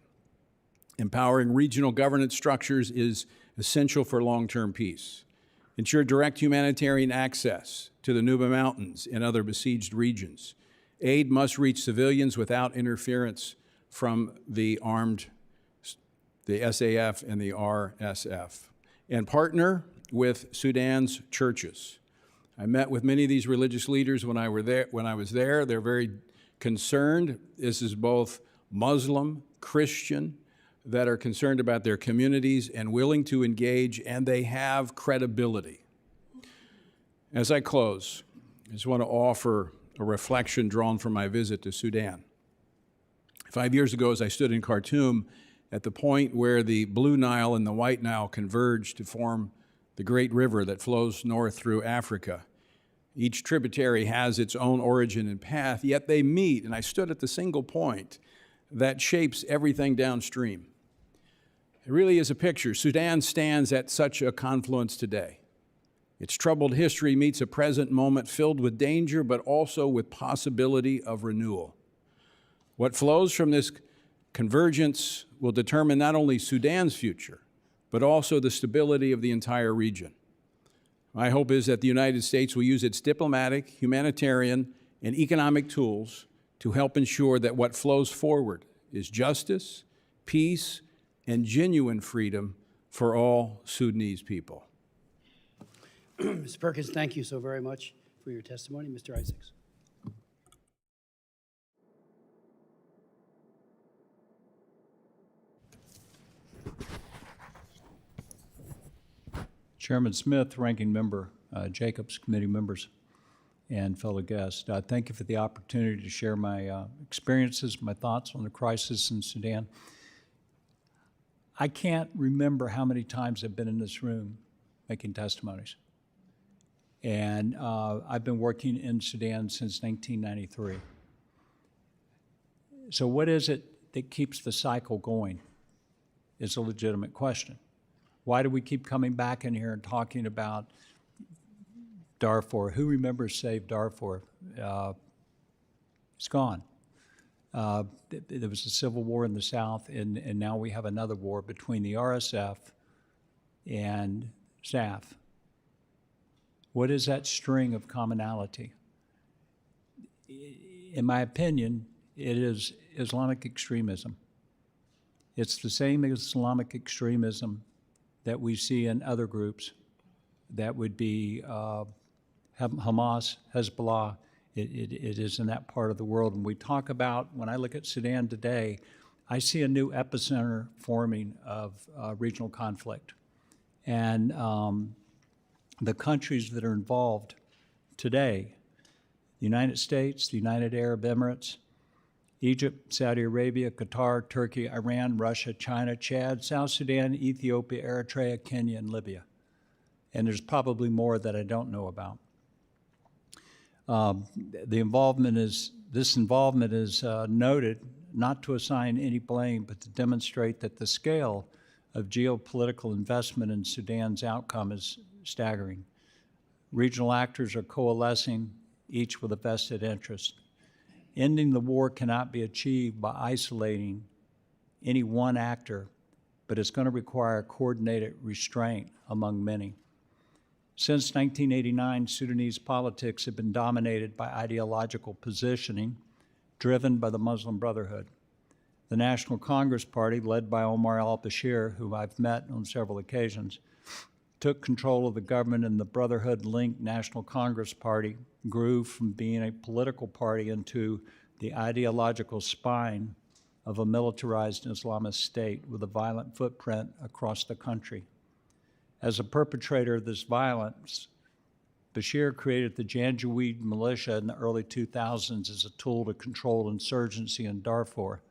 Empowering regional governance structures is essential for long-term peace. Ensure direct humanitarian access to the Nuba Mountains and other besieged regions. Aid must reach civilians without interference from the SAF and the RSF. And partner with Sudan's churches. I met with many of these religious leaders when I was there. They're very concerned. This is both Muslim, Christian, that are concerned about their communities and willing to engage, and they have credibility. As I close, I just want to offer a reflection drawn from my visit to Sudan. 5 years ago, as I stood in Khartoum at the point where the Blue Nile and the White Nile converge to form the great river that flows north through Africa. Each tributary has its own origin and path, yet they meet, and I stood at the single point that shapes everything downstream. It really is a picture. Sudan stands at such a confluence today. Its troubled history meets a present moment filled with danger, but also with possibility of renewal. What flows from this convergence will determine not only Sudan's future, but also the stability of the entire region. My hope is that the United States will use its diplomatic, humanitarian, and economic tools to help ensure that what flows forward is justice, peace, and genuine freedom for all Sudanese people. Mr. Perkins, thank you so very much for your testimony. Mr. Isaacs. Chairman Smith, Ranking Member Jacobs, committee members, and fellow guests, thank you for the opportunity to share my experiences, my thoughts on the crisis in Sudan. I can't remember how many times I've been in this room making testimonies. And I've been working in Sudan since 1993. So what is it that keeps the cycle going is a legitimate question. Why do we keep coming back in here and talking about Darfur? Who remembers Save Darfur? It's gone. There was a civil war in the south, and now we have another war between the RSF and SAF. What is that string of commonality? In my opinion, it is Islamic extremism. It's the same Islamic extremism that we see in other groups. That would be Hamas, Hezbollah. It is in that part of the world. And we talk about, when I look at Sudan today, I see a new epicenter forming of regional conflict. And the countries that are involved today, the United States, the United Arab Emirates, Egypt, Saudi Arabia, Qatar, Turkey, Iran, Russia, China, Chad, South Sudan, Ethiopia, Eritrea, Kenya, and Libya. And there's probably more that I don't know about. This involvement is noted not to assign any blame, but to demonstrate that the scale of geopolitical investment in Sudan's outcome is staggering. Regional actors are coalescing, each with a vested interest. Ending the war cannot be achieved by isolating any one actor, but it's going to require coordinated restraint among many. Since 1989, Sudanese politics have been dominated by ideological positioning driven by the Muslim Brotherhood. The National Congress Party, led by Omar al-Bashir, who I've met on several occasions, took control of the government, and the Brotherhood-linked National Congress Party grew from being a political party into the ideological spine of a militarized Islamist state with a violent footprint across the country. As a perpetrator of this violence, Bashir created the Janjaweed militia in the early 2000s as a tool to control insurgency in Darfur.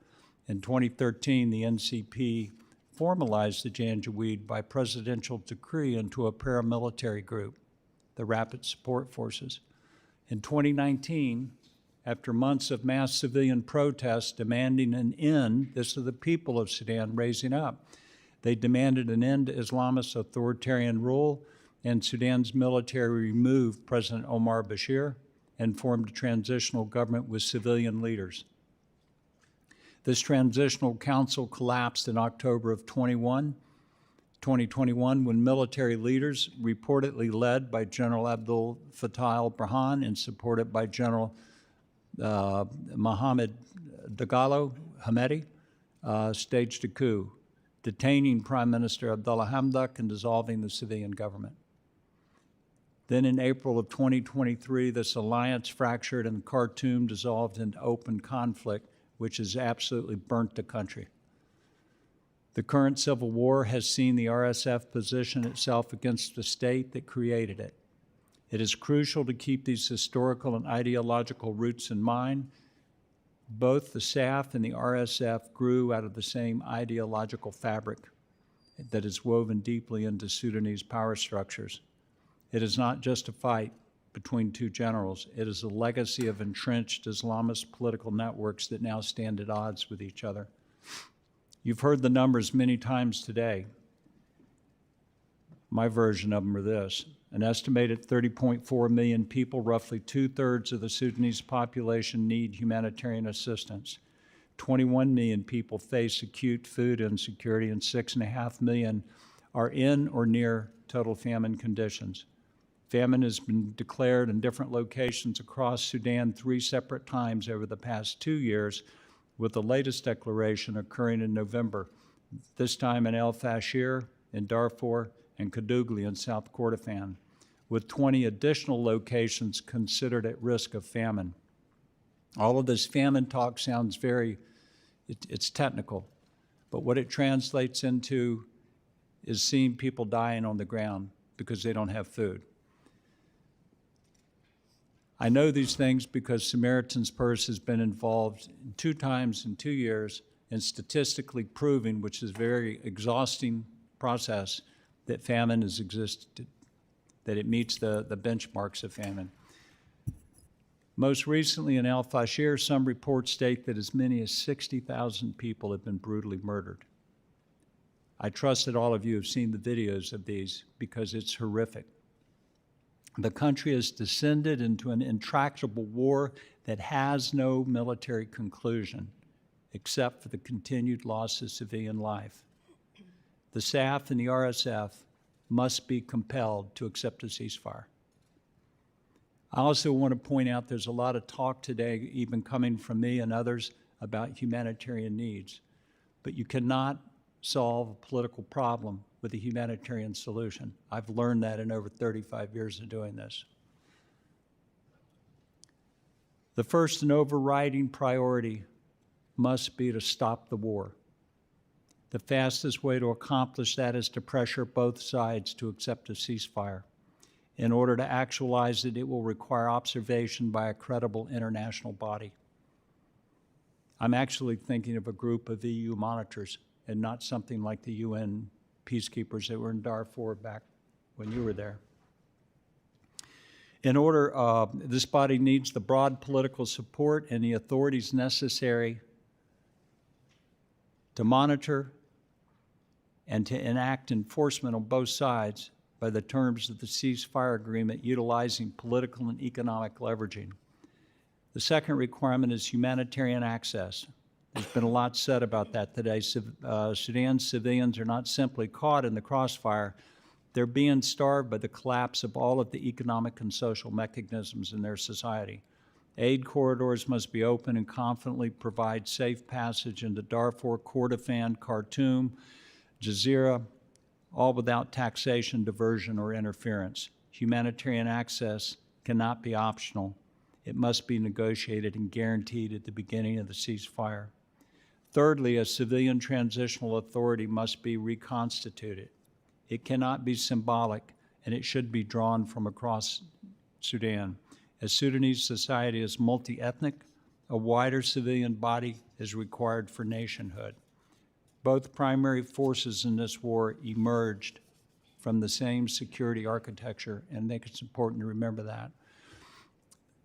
In 2013, the NCP formalized the Janjaweed by presidential decree into a paramilitary group, the Rapid Support Forces. In 2019, after months of mass civilian protests demanding an end, this is the people of Sudan raising up. They demanded an end to Islamist authoritarian rule, and Sudan's military removed President Omar Bashir and formed a transitional government with civilian leaders. This transitional council collapsed in October of 2021 when military leaders, reportedly led by General Abdel Fattah al-Burhan and supported by General Mohammed Dagalo Hamedi, staged a coup, detaining Prime Minister Abdullah Hamdok and dissolving the civilian government. Then in April of 2023, this alliance fractured and Khartoum dissolved into open conflict, which has absolutely burnt the country. The current civil war has seen the RSF position itself against the state that created it. It is crucial to keep these historical and ideological roots in mind. Both the SAF and the RSF grew out of the same ideological fabric that is woven deeply into Sudanese power structures. It is not just a fight between two generals. It is a legacy of entrenched Islamist political networks that now stand at odds with each other. You've heard the numbers many times today. My version of them are this. An estimated 30.4 million people, roughly 2/3 of the Sudanese population, need humanitarian assistance. 21 million people face acute food insecurity, and 6.5 million are in or near total famine conditions. Famine has been declared in different locations across Sudan 3 separate times over the past 2 years, with the latest declaration occurring in November, this time in El Fasher, in Darfur, and Kadugli in South Kordofan, with 20 additional locations considered at risk of famine. All of this famine talk sounds it's technical, but what it translates into is seeing people dying on the ground because they don't have food. I know these things because Samaritan's Purse has been involved 2 times in 2 years in statistically proving, which is a very exhausting process, that famine has existed, that it meets the benchmarks of famine. Most recently in El Fasher, some reports state that as many as 60,000 people have been brutally murdered. I trust that all of you have seen the videos of these because it's horrific. The country has descended into an intractable war that has no military conclusion except for the continued loss of civilian life. The SAF and the RSF must be compelled to accept a ceasefire. I also want to point out there's a lot of talk today, even coming from me and others, about humanitarian needs. But you cannot solve a political problem with a humanitarian solution. I've learned that in over 35 years of doing this. The first and overriding priority must be to stop the war. The fastest way to accomplish that is to pressure both sides to accept a ceasefire. In order to actualize it, it will require observation by a credible international body. I'm actually thinking of a group of EU monitors and not something like the UN peacekeepers that were in Darfur back when you were there. In order, this body needs the broad political support and the authorities necessary to monitor and to enact enforcement on both sides by the terms of the ceasefire agreement, utilizing political and economic leveraging. The second requirement is humanitarian access. There's been a lot said about that today. Sudan's civilians are not simply caught in the crossfire, they're being starved by the collapse of all of the economic and social mechanisms in their society. Aid corridors must be open and confidently provide safe passage into Darfur, Kordofan, Khartoum, Jazeera, all without taxation, diversion, or interference. Humanitarian access cannot be optional. It must be negotiated and guaranteed at the beginning of the ceasefire. Thirdly, a civilian transitional authority must be reconstituted. It cannot be symbolic, and it should be drawn from across Sudan. As Sudanese society is multi-ethnic, a wider civilian body is required for nationhood. Both primary forces in this war emerged from the same security architecture, and I think it's important to remember that.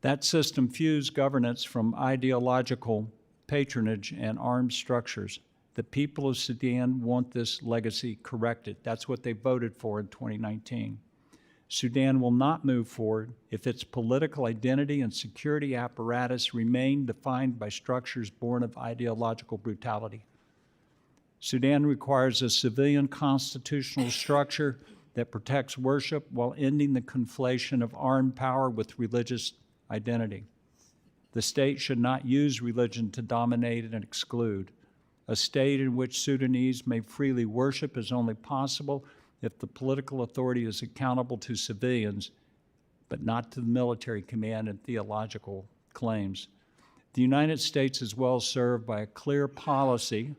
That system fused governance from ideological patronage and armed structures. The people of Sudan want this legacy corrected. That's what they voted for in 2019. Sudan will not move forward if its political identity and security apparatus remain defined by structures born of ideological brutality. Sudan requires a civilian constitutional structure that protects worship while ending the conflation of armed power with religious identity. The state should not use religion to dominate and exclude. A state in which Sudanese may freely worship is only possible if the political authority is accountable to civilians but not to the military command and theological claims. The United States is well served by a clear policy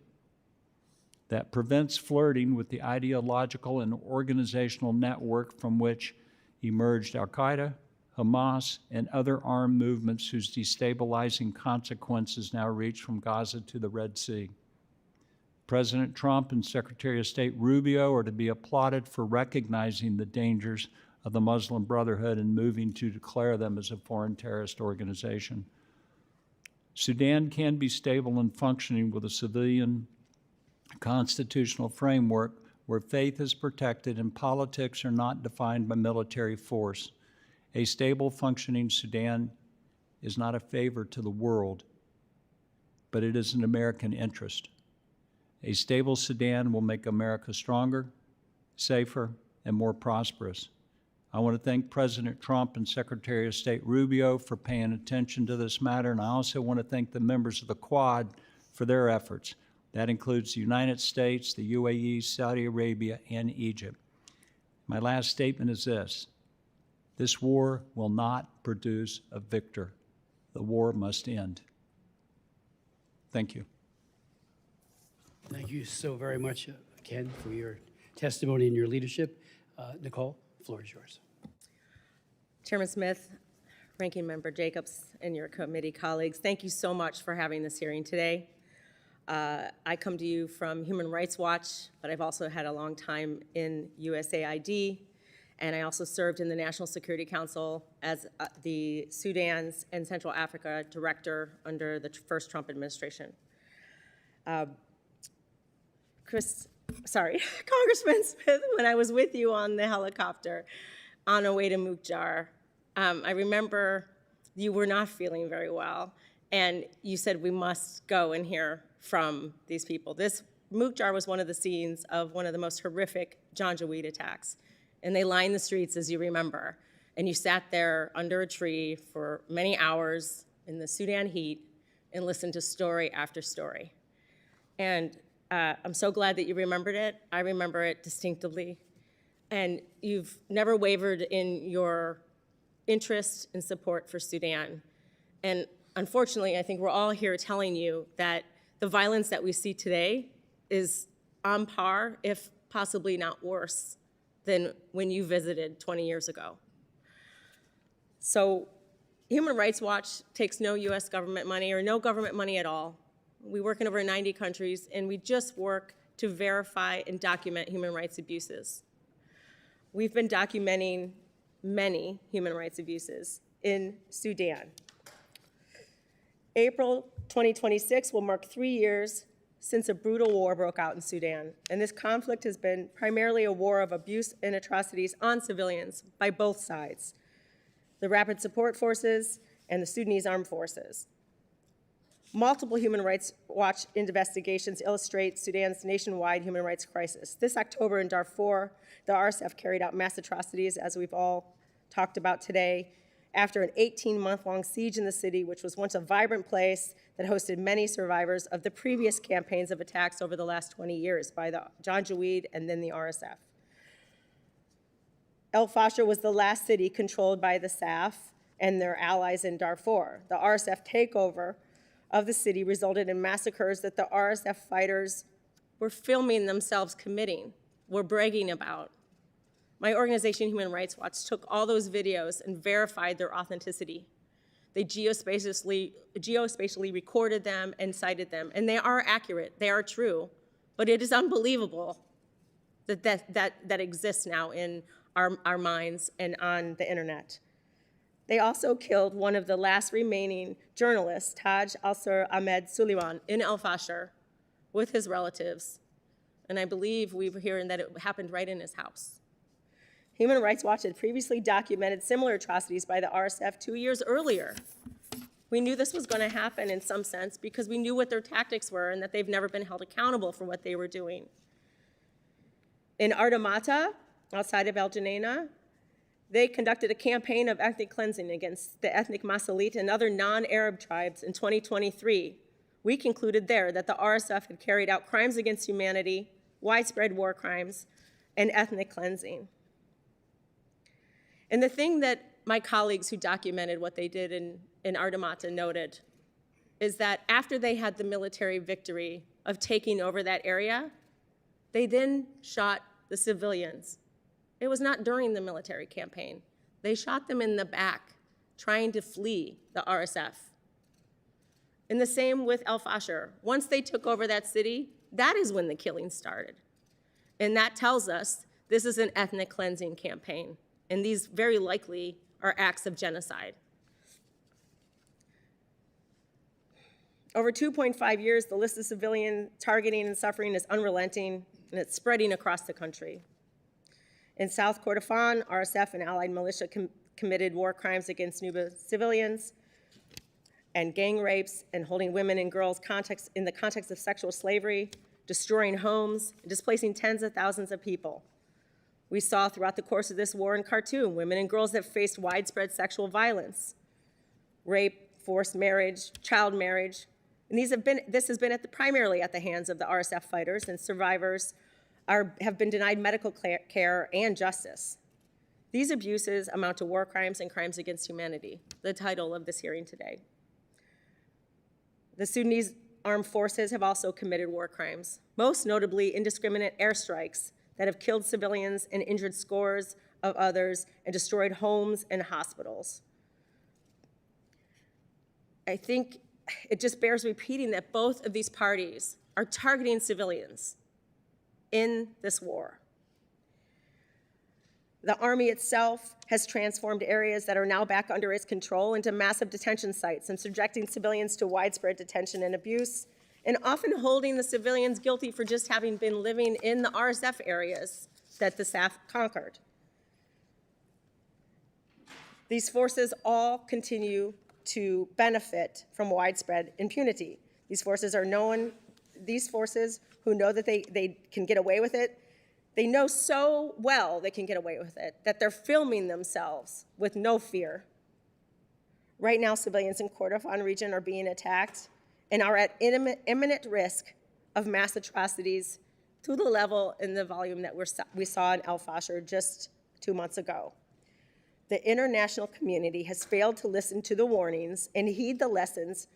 that prevents flirting with the ideological and organizational network from which emerged Al-Qaeda, Hamas, and other armed movements whose destabilizing consequences now reach from Gaza to the Red Sea. President Trump and Secretary of State Rubio are to be applauded for recognizing the dangers of the Muslim Brotherhood and moving to declare them as a foreign terrorist organization. Sudan can be stable and functioning with a civilian constitutional framework where faith is protected and politics are not defined by military force. A stable, functioning Sudan is not a favor to the world, but it is an American interest. A stable Sudan will make America stronger, safer, and more prosperous. I want to thank President Trump and Secretary of State Rubio for paying attention to this matter, and I also want to thank the members of the Quad for their efforts. That includes the United States, the UAE, Saudi Arabia, and Egypt. My last statement is this: this war will not produce a victor. The war must end. Thank you. Thank you so very much, Ken, for your testimony and your leadership. Nicole, the floor is yours. Chairman Smith, Ranking Member Jacobs, and your committee colleagues, thank you so much for having this hearing today. I come to you from Human Rights Watch, but I've also had a long time in USAID, and I also served in the National Security Council as the Sudan's and Central Africa director under the first Trump administration. Congressman Smith, when I was with you on the helicopter on our way to Mukjar, I remember you were not feeling very well, and you said we must go and hear from these people. This Mukjar was one of the scenes of one of the most horrific Janjaweed attacks, and they lined the streets, as you remember, and you sat there under a tree for many hours in the Sudan heat and listened to story after story. And I'm so glad that you remembered it. I remember it distinctively. And you've never wavered in your interest and support for Sudan. And unfortunately, I think we're all here telling you that the violence that we see today is on par, if possibly not worse, than when you visited 20 years ago. So Human Rights Watch takes no US government money or no government money at all. We work in over 90 countries, and we just work to verify and document human rights abuses. We've been documenting many human rights abuses in Sudan. April 2026 will mark 3 years since a brutal war broke out in Sudan, and this conflict has been primarily a war of abuse and atrocities on civilians by both sides, the Rapid Support Forces and the Sudanese Armed Forces. Multiple Human Rights Watch investigations illustrate Sudan's nationwide human rights crisis. This October in Darfur, the RSF carried out mass atrocities, as we've all talked about today, after an 18-month-long siege in the city, which was once a vibrant place that hosted many survivors of the previous campaigns of attacks over the last 20 years by the Janjaweed and then the RSF. El Fasher was the last city controlled by the SAF and their allies in Darfur. The RSF takeover of the city resulted in massacres that the RSF fighters were filming themselves committing, were bragging about. My organization, Human Rights Watch, took all those videos and verified their authenticity. They geospatially recorded them and cited them, and they are accurate, they are true, but it is unbelievable that exists now in our minds and on the internet. They also killed one of the last remaining journalists, Taj Al-Sur Ahmed Suleiman, in El Fasher with his relatives. And I believe we were hearing that it happened right in his house. Human Rights Watch had previously documented similar atrocities by the RSF 2 years earlier. We knew this was going to happen in some sense because we knew what their tactics were and that they've never been held accountable for what they were doing. In Ardamata, outside of El Geneina, they conducted a campaign of ethnic cleansing against the ethnic Masalit and other non-Arab tribes in 2023. We concluded there that the RSF had carried out crimes against humanity, widespread war crimes, and ethnic cleansing. And the thing that my colleagues who documented what they did in Artamata noted is that after they had the military victory of taking over that area, they then shot the civilians. It was not during the military campaign. They shot them in the back, trying to flee the RSF. And the same with El Fasher. Once they took over that city, that is when the killing started. And that tells us this is an ethnic cleansing campaign, and these very likely are acts of genocide. Over 2.5 years, the list of civilian targeting and suffering is unrelenting, and it's spreading across the country. In South Kordofan, RSF and allied militia committed war crimes against Nuba civilians and gang rapes and holding women and girls in the context of sexual slavery, destroying homes, and displacing tens of thousands of people. We saw throughout the course of this war in Khartoum, women and girls that faced widespread sexual violence, rape, forced marriage, child marriage. And this has been primarily at the hands of the RSF fighters, and survivors have been denied medical care and justice. These abuses amount to war crimes and crimes against humanity, the title of this hearing today. The Sudanese armed forces have also committed war crimes, most notably indiscriminate airstrikes that have killed civilians and injured scores of others and destroyed homes and hospitals. I think it just bears repeating that both of these parties are targeting civilians in this war. The army itself has transformed areas that are now back under its control into massive detention sites and subjecting civilians to widespread detention and abuse, and often holding the civilians guilty for just having been living in the RSF areas that the SAF conquered. These forces all continue to benefit from widespread impunity. These forces who know that they can get away with it. They know so well they can get away with it that they're filming themselves with no fear. Right now, civilians in Kordofan region are being attacked and are at imminent risk of mass atrocities to the level and the volume that we saw in El Fasher just 2 months ago. The international community has failed to listen to the warnings and heed the lessons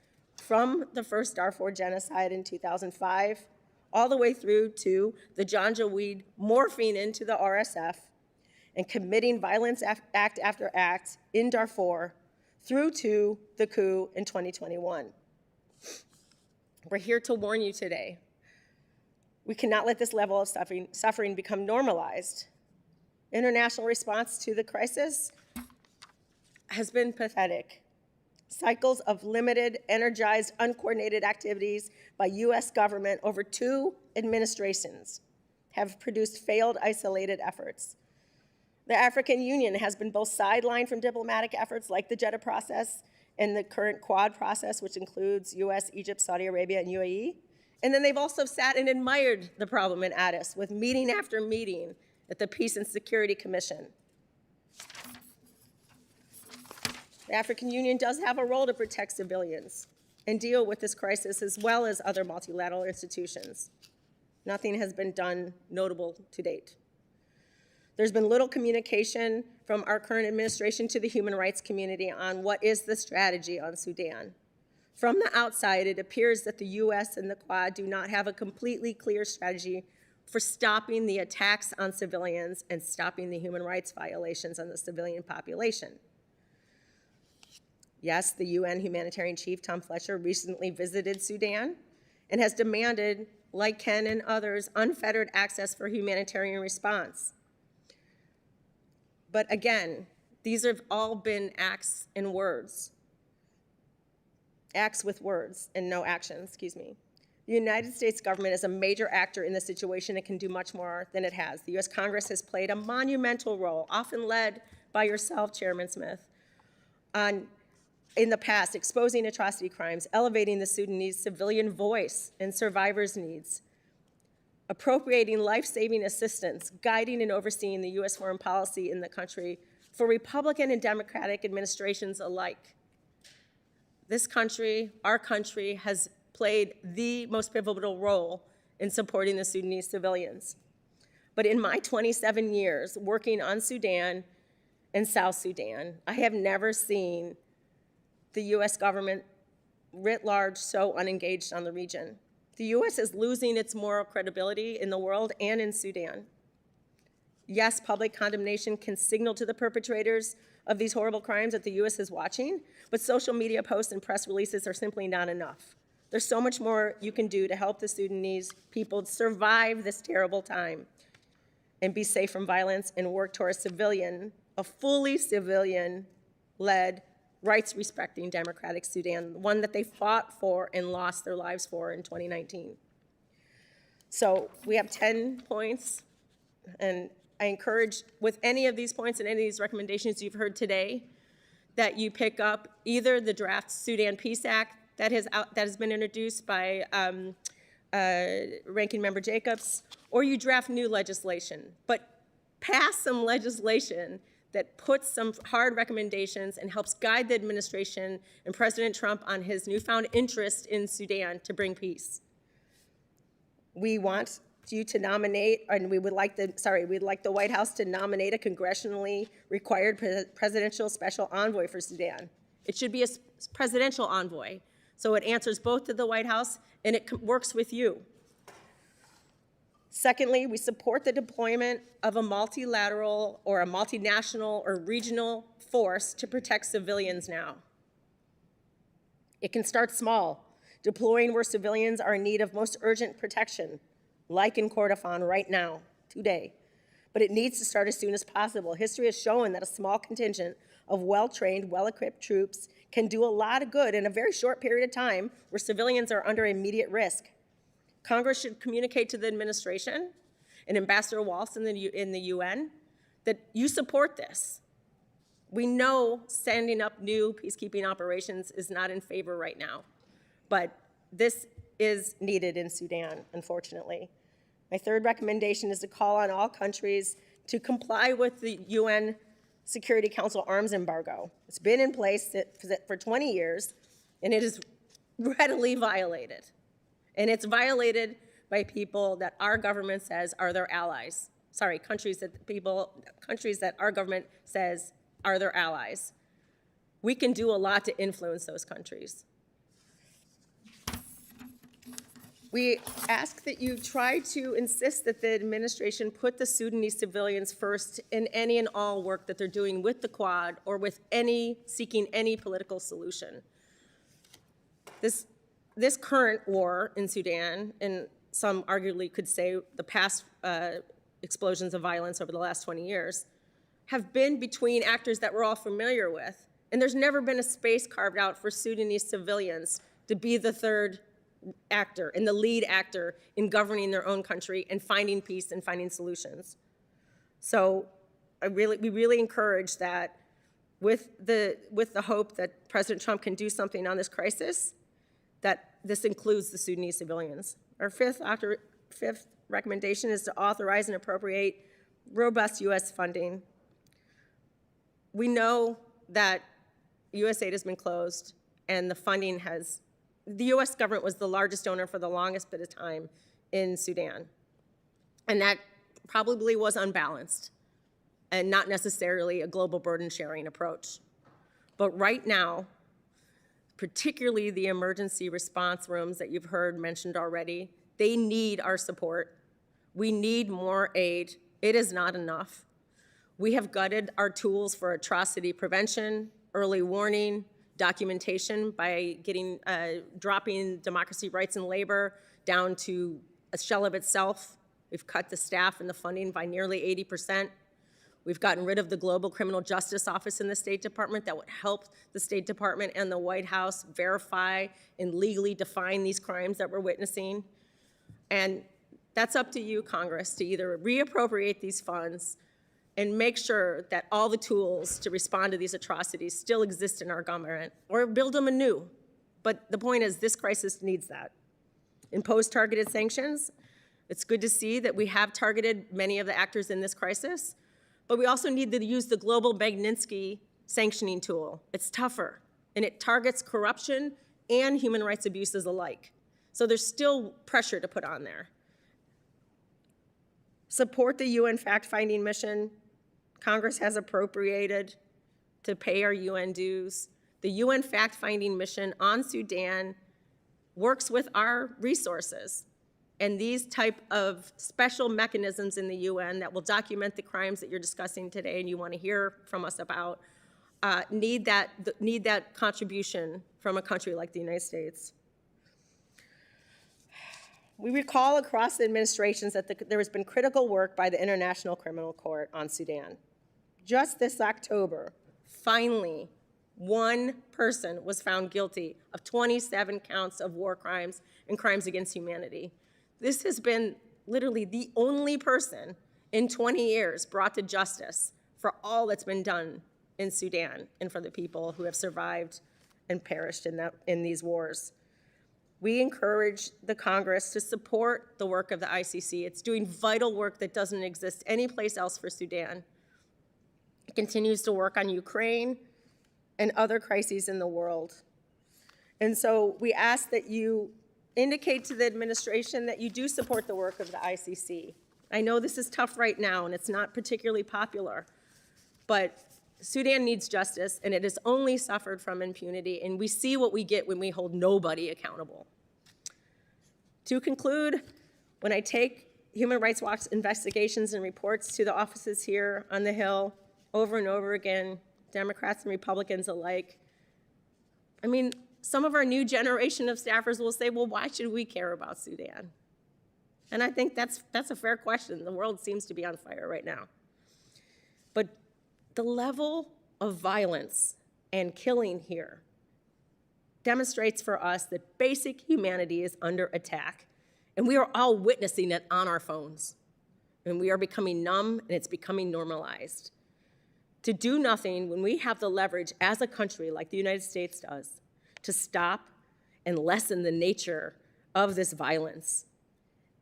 from the first Darfur genocide in 2005, all the way through to the Janjaweed morphing into the RSF and committing violence act after act in Darfur through to the coup in 2021. We're here to warn you today. We cannot let this level of suffering become normalized. International response to the crisis has been pathetic. Cycles of limited, energized, uncoordinated activities by US government over 2 administrations have produced failed, isolated efforts. The African Union has been both sidelined from diplomatic efforts like the Jeddah process and the current Quad process, which includes US, Egypt, Saudi Arabia, and UAE. And then they've also sat and admired the problem in Addis with meeting after meeting at the Peace and Security Commission. The African Union does have a role to protect civilians and deal with this crisis as well as other multilateral institutions. Nothing has been done notable to date. There's been little communication from our current administration to the human rights community on what is the strategy on Sudan. From the outside, it appears that the US and the Quad do not have a completely clear strategy for stopping the attacks on civilians and stopping the human rights violations on the civilian population. Yes, the UN humanitarian chief, Tom Fletcher, recently visited Sudan and has demanded, like Ken and others, unfettered access for humanitarian response. But again, these have all been acts and words. Acts with words and no action, excuse me. The United States government is a major actor in this situation and can do much more than it has. The US Congress has played a monumental role, often led by yourself, Chairman Smith, in the past, exposing atrocity crimes, elevating the Sudanese civilian voice and survivors' needs, appropriating life-saving assistance, guiding and overseeing the US foreign policy in the country for Republican and Democratic administrations alike. This country, our country, has played the most pivotal role in supporting the Sudanese civilians. But in my 27 years working on Sudan and South Sudan. I have never seen the U.S. government writ large so unengaged on the region. The U.S. is losing its moral credibility in the world and in Sudan. Yes, public condemnation can signal to the perpetrators of these horrible crimes that the U.S. is watching, but social media posts and press releases are simply not enough. There's so much more you can do to help the Sudanese people survive this terrible time and be safe from violence and work towards a fully civilian-led, rights-respecting democratic Sudan, one that they fought for and lost their lives for in 2019. So we have 10 points, and I encourage, with any of these points and any of these recommendations you've heard today, that you pick up either the draft Sudan Peace Act that has been introduced by Ranking Member Jacobs, or you draft new legislation. But pass some legislation that puts some hard recommendations and helps guide the administration and President Trump on his newfound interest in Sudan to bring peace. We want you to nominate, and we'd like the White House to nominate a congressionally required presidential special envoy for Sudan. It should be a presidential envoy, so it answers both to the White House and it works with you. Secondly, we support the deployment of a multilateral or a multinational or regional force to protect civilians now. It can start small, deploying where civilians are in need of most urgent protection, like in Kordofan right now, today. But it needs to start as soon as possible. History has shown that a small contingent of well-trained, well-equipped troops can do a lot of good in a very short period of time where civilians are under immediate risk. Congress should communicate to the administration and Ambassador Waltz in the UN that you support this. We know standing up new peacekeeping operations is not in favor right now, but this is needed in Sudan, unfortunately. My third recommendation is to call on all countries to comply with the UN Security Council arms embargo. It's been in place for 20 years, and it is readily violated. And it's violated by people that our government says are their allies. Sorry, countries that our government says are their allies. We can do a lot to influence those countries. We ask that you try to insist that the administration put the Sudanese civilians first in any and all work that they're doing with the Quad or with seeking any political solution. This current war in Sudan, and some arguably could say the past explosions of violence over the last 20 years, have been between actors that we're all familiar with. And there's never been a space carved out for Sudanese civilians to be the third actor and the lead actor in governing their own country and finding peace and finding solutions. So we really encourage that with the hope that President Trump can do something on this crisis, that this includes the Sudanese civilians. Our fifth recommendation is to authorize and appropriate robust U.S. funding. We know that USAID has been closed and the U.S. government was the largest donor for the longest bit of time in Sudan. And that probably was unbalanced and not necessarily a global burden sharing approach. But right now, particularly the emergency response rooms that you've heard mentioned already, they need our support. We need more aid. It is not enough. We have gutted our tools for atrocity prevention, early warning, documentation by dropping democracy, rights, and labor down to a shell of itself. We've cut the staff and the funding by nearly 80%. We've gotten rid of the Global Criminal Justice Office in the State Department that would help the State Department and the White House verify and legally define these crimes that we're witnessing. And that's up to you, Congress, to either reappropriate these funds and make sure that all the tools to respond to these atrocities still exist in our government, or build them anew. But the point is, this crisis needs that. Impose targeted sanctions. It's good to see that we have targeted many of the actors in this crisis, but we also need to use the global Magnitsky sanctioning tool. It's tougher, and it targets corruption and human rights abuses alike. So there's still pressure to put on there. Support the UN fact-finding mission Congress has appropriated to pay our UN dues. The UN fact-finding mission on Sudan works with our resources. And these type of special mechanisms in the UN that will document the crimes that you're discussing today and you want to hear from us about need that contribution from a country like the United States. We recall across the administrations that there has been critical work by the International Criminal Court on Sudan. Just this October, finally, one person was found guilty of 27 counts of war crimes and crimes against humanity. This has been literally the only person in 20 years brought to justice for all that's been done in Sudan and for the people who have survived and perished in these wars. We encourage the Congress to support the work of the ICC. It's doing vital work that doesn't exist anyplace else for Sudan. It continues to work on Ukraine and other crises in the world. And so we ask that you indicate to the administration that you do support the work of the ICC. I know this is tough right now and it's not particularly popular, but Sudan needs justice and it has only suffered from impunity, and we see what we get when we hold nobody accountable. To conclude, when I take Human Rights Watch investigations and reports to the offices here on the Hill over and over again, Democrats and Republicans alike, I mean, some of our new generation of staffers will say, well, why should we care about Sudan? And I think that's a fair question. The world seems to be on fire right now. But the level of violence and killing here demonstrates for us that basic humanity is under attack. And we are all witnessing it on our phones. And we are becoming numb, and it's becoming normalized. To do nothing when we have the leverage as a country like the United States does to stop and lessen the nature of this violence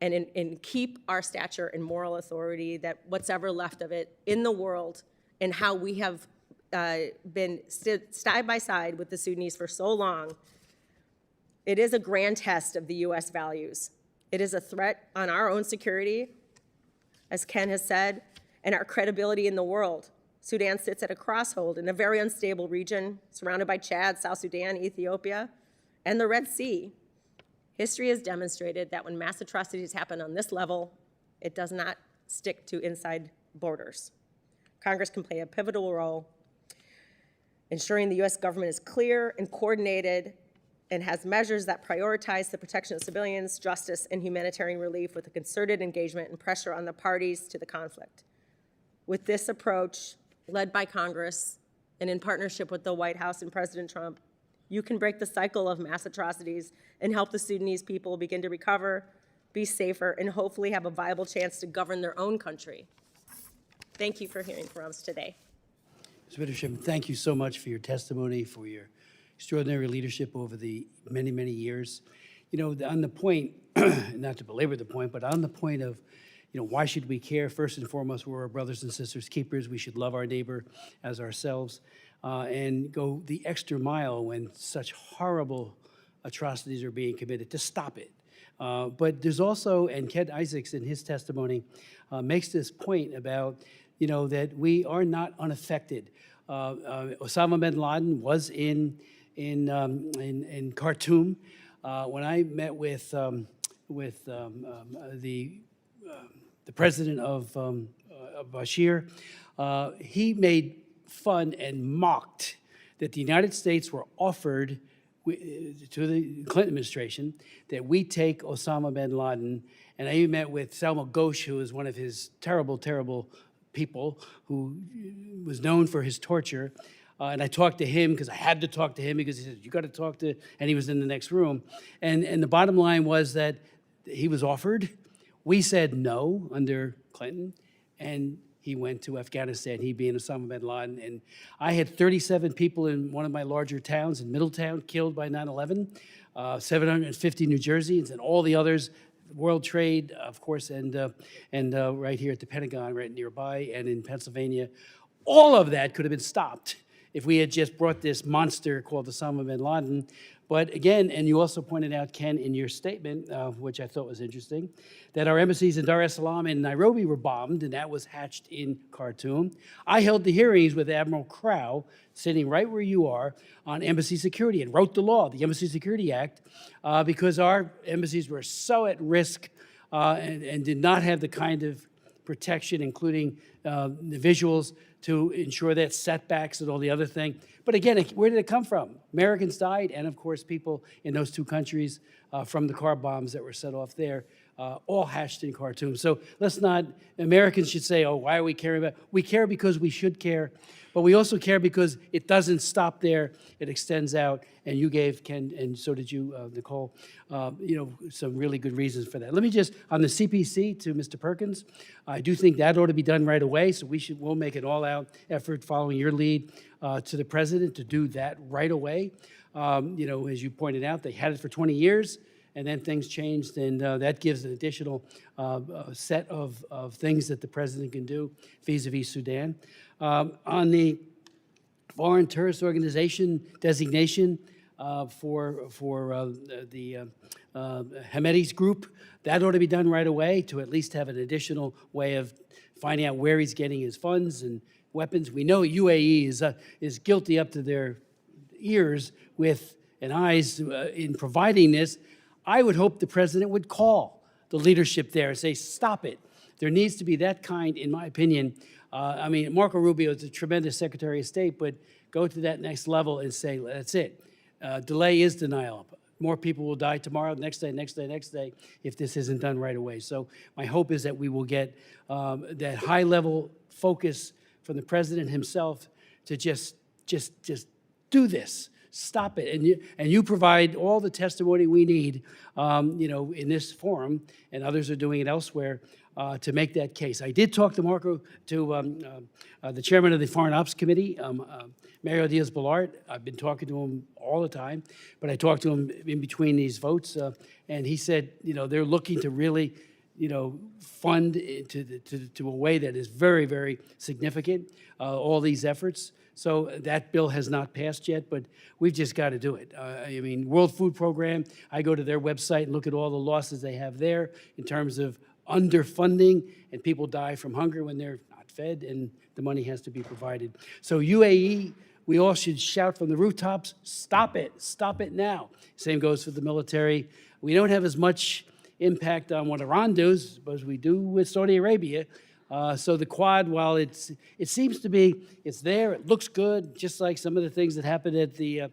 and keep our stature and moral authority, that what's ever left of it in the world, and how we have been side by side with the Sudanese for so long, it is a grand test of the U.S. values. It is a threat on our own security, as Ken has said, and our credibility in the world. Sudan sits at a crossroad in a very unstable region, surrounded by Chad, South Sudan, Ethiopia, and the Red Sea. History has demonstrated that when mass atrocities happen on this level, it does not stick to inside borders. Congress can play a pivotal role ensuring the U.S. government is clear and coordinated and has measures that prioritize the protection of civilians, justice, and humanitarian relief with a concerted engagement and pressure on the parties to the conflict. With this approach, led by Congress and in partnership with the White House and President Trump, you can break the cycle of mass atrocities and help the Sudanese people begin to recover, be safer, and hopefully have a viable chance to govern their own country. Thank you for hearing from us today. Ms. Widdersheim, thank you so much for your testimony, for your extraordinary leadership over the many, many years. You know, on the point, not to belabor the point, but on the point of, you know, why should we care? First and foremost, we're our brothers and sisters keepers. We should love our neighbor as ourselves and go the extra mile when such horrible atrocities are being committed to stop it. But there's also, and Ken Isaacs in his testimony makes this point about, you know, that we are not unaffected. Osama bin Laden was in Khartoum. When I met with the president of Bashir, he made fun and mocked that the United States were offered to the Clinton administration that we take Osama bin Laden. And I even met with Salma Ghosh, who was one of his terrible, terrible people who was known for his torture. And I talked to him because I had to talk to him because he said, you got to talk to, and he was in the next room. And the bottom line was that he was offered. We said no under Clinton, and he went to Afghanistan, he being Osama bin Laden. And I had 37 people in one of my larger towns, in Middletown, killed by 9/11, 750 New Jerseyans, and all the others, World Trade, of course, and right here at the Pentagon, right nearby, and in Pennsylvania. All of that could have been stopped if we had just brought this monster called Osama bin Laden But again, and you also pointed out, Ken, in your statement, which I thought was interesting, that our embassies in Dar es Salaam and Nairobi were bombed, and that was hatched in Khartoum. I held the hearings with Admiral Crow, sitting right where you are, on embassy security, and wrote the law, the Embassy Security Act, because our embassies were so at risk and did not have the kind of protection, including the visuals, to ensure that setbacks and all the other thing. But again, where did it come from? Americans died, and of course, people in those two countries from the car bombs that were set off there, all hatched in Khartoum. So let's not, Americans should say, oh, why are we caring about? We care because we should care, but we also care because it doesn't stop there. It extends out, and you gave, Ken, and so did you, Nicole, some really good reasons for that. Let me just, on the CPC to Mr. Perkins, I do think that ought to be done right away, so we'll make an all-out effort following your lead to the president to do that right away. As you pointed out, they had it for 20 years, and then things changed, and that gives an additional set of things that the president can do vis-a-vis Sudan. On the foreign terrorist organization designation for the Hemedti's group, that ought to be done right away to at least have an additional way of finding out where he's getting his funds and weapons. We know UAE is guilty up to their ears with and eyes in providing this. I would hope the president would call the leadership there and say, stop it. There needs to be that kind, in my opinion. Marco Rubio is a tremendous Secretary of State, but go to that next level and say, that's it. Delay is denial. More people will die tomorrow, next day, if this isn't done right away. So my hope is that we will get that high-level focus from the president himself to just do this. Stop it, and you provide all the testimony we need, in this forum, and others are doing it elsewhere to make that case. I did talk to the chairman of the Foreign Ops Committee, Mario Diaz-Balart. I've been talking to him all the time, but I talked to him in between these votes, and he said, they're looking to really, fund to a way that is very, very significant, all these efforts. So that bill has not passed yet, but we've just got to do it. World Food Program, I go to their website and look at all the losses they have there in terms of underfunding, and people die from hunger when they're not fed, and the money has to be provided. So UAE, we all should shout from the rooftops, stop it now. Same goes for the military. We don't have as much impact on what Iran does as we do with Saudi Arabia. So the Quad, while it seems to be, it's there, it looks good, just like some of the things that happened at the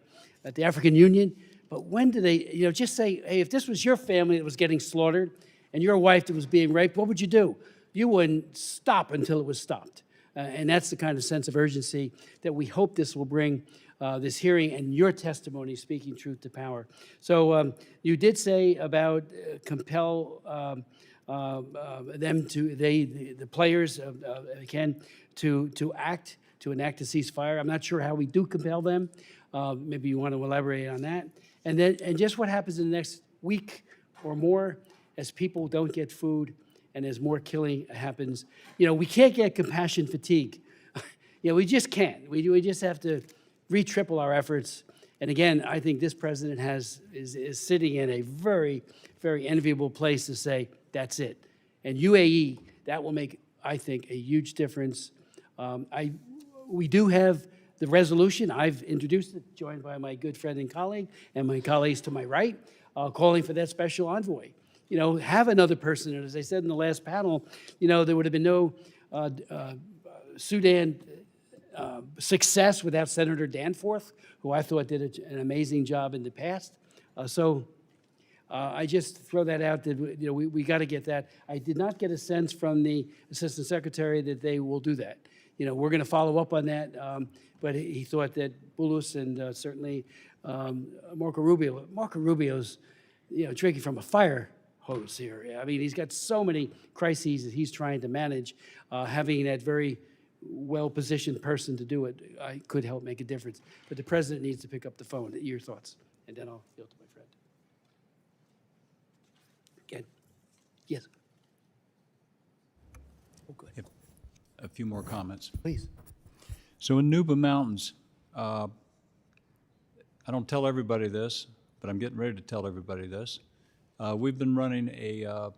African Union. But when do they, just say, hey, if this was your family that was getting slaughtered and your wife that was being raped, what would you do? You wouldn't stop until it was stopped. And that's the kind of sense of urgency that we hope this will bring, this hearing and your testimony speaking truth to power. So you did say about compel them to, the players, again, to act, to enact a ceasefire. I'm not sure how we do compel them. Maybe you want to elaborate on that. And just what happens in the next week or more as people don't get food and as more killing happens. We can't get compassion fatigue. We just can't. We just have to triple our efforts. And again, I think this president is sitting in a very, very enviable place to say, that's it. And UAE, that will make, I think, a huge difference. We do have the resolution. I've introduced it, joined by my good friend and colleague, and my colleagues to my right, calling for that special envoy. Have another person. And as I said in the last panel, there would have been no Sudan success without Senator Danforth, who I thought did an amazing job in the past. I just throw that out that we got to get that. I did not get a sense from the Assistant Secretary that they will do that. We're going to follow up on that, but he thought that Bulus and certainly Marco Rubio's drinking from a fire hose here. He's got so many crises that he's trying to manage. Having that very well-positioned person to do it, I could help make a difference. But the president needs to pick up the phone. Your thoughts, and then I'll yield to my friend. Again, yes. Oh, good. A few more comments. Please. So in Nuba Mountains, I don't tell everybody this, but I'm getting ready to tell everybody this. We've been running a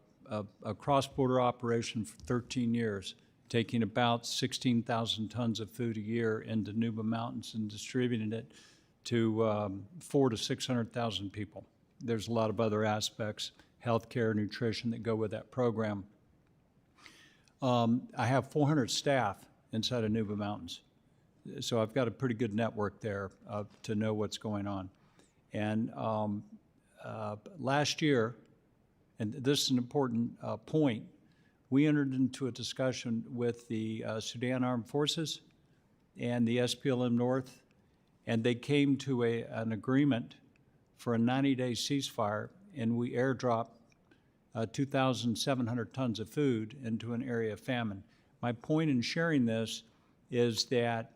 cross-border operation for 13 years, taking about 16,000 tons of food a year into Nuba Mountains and distributing it to 400,000 to 600,000 people. There's a lot of other aspects, healthcare, nutrition, that go with that program. I have 400 staff inside of Nuba Mountains, so I've got a pretty good network there to know what's going on. And last year, and this is an important point, we entered into a discussion with the Sudan Armed Forces and the SPLM North, and they came to an agreement for a 90-day ceasefire, and we airdropped 2,700 tons of food into an area of famine. My point in sharing this is that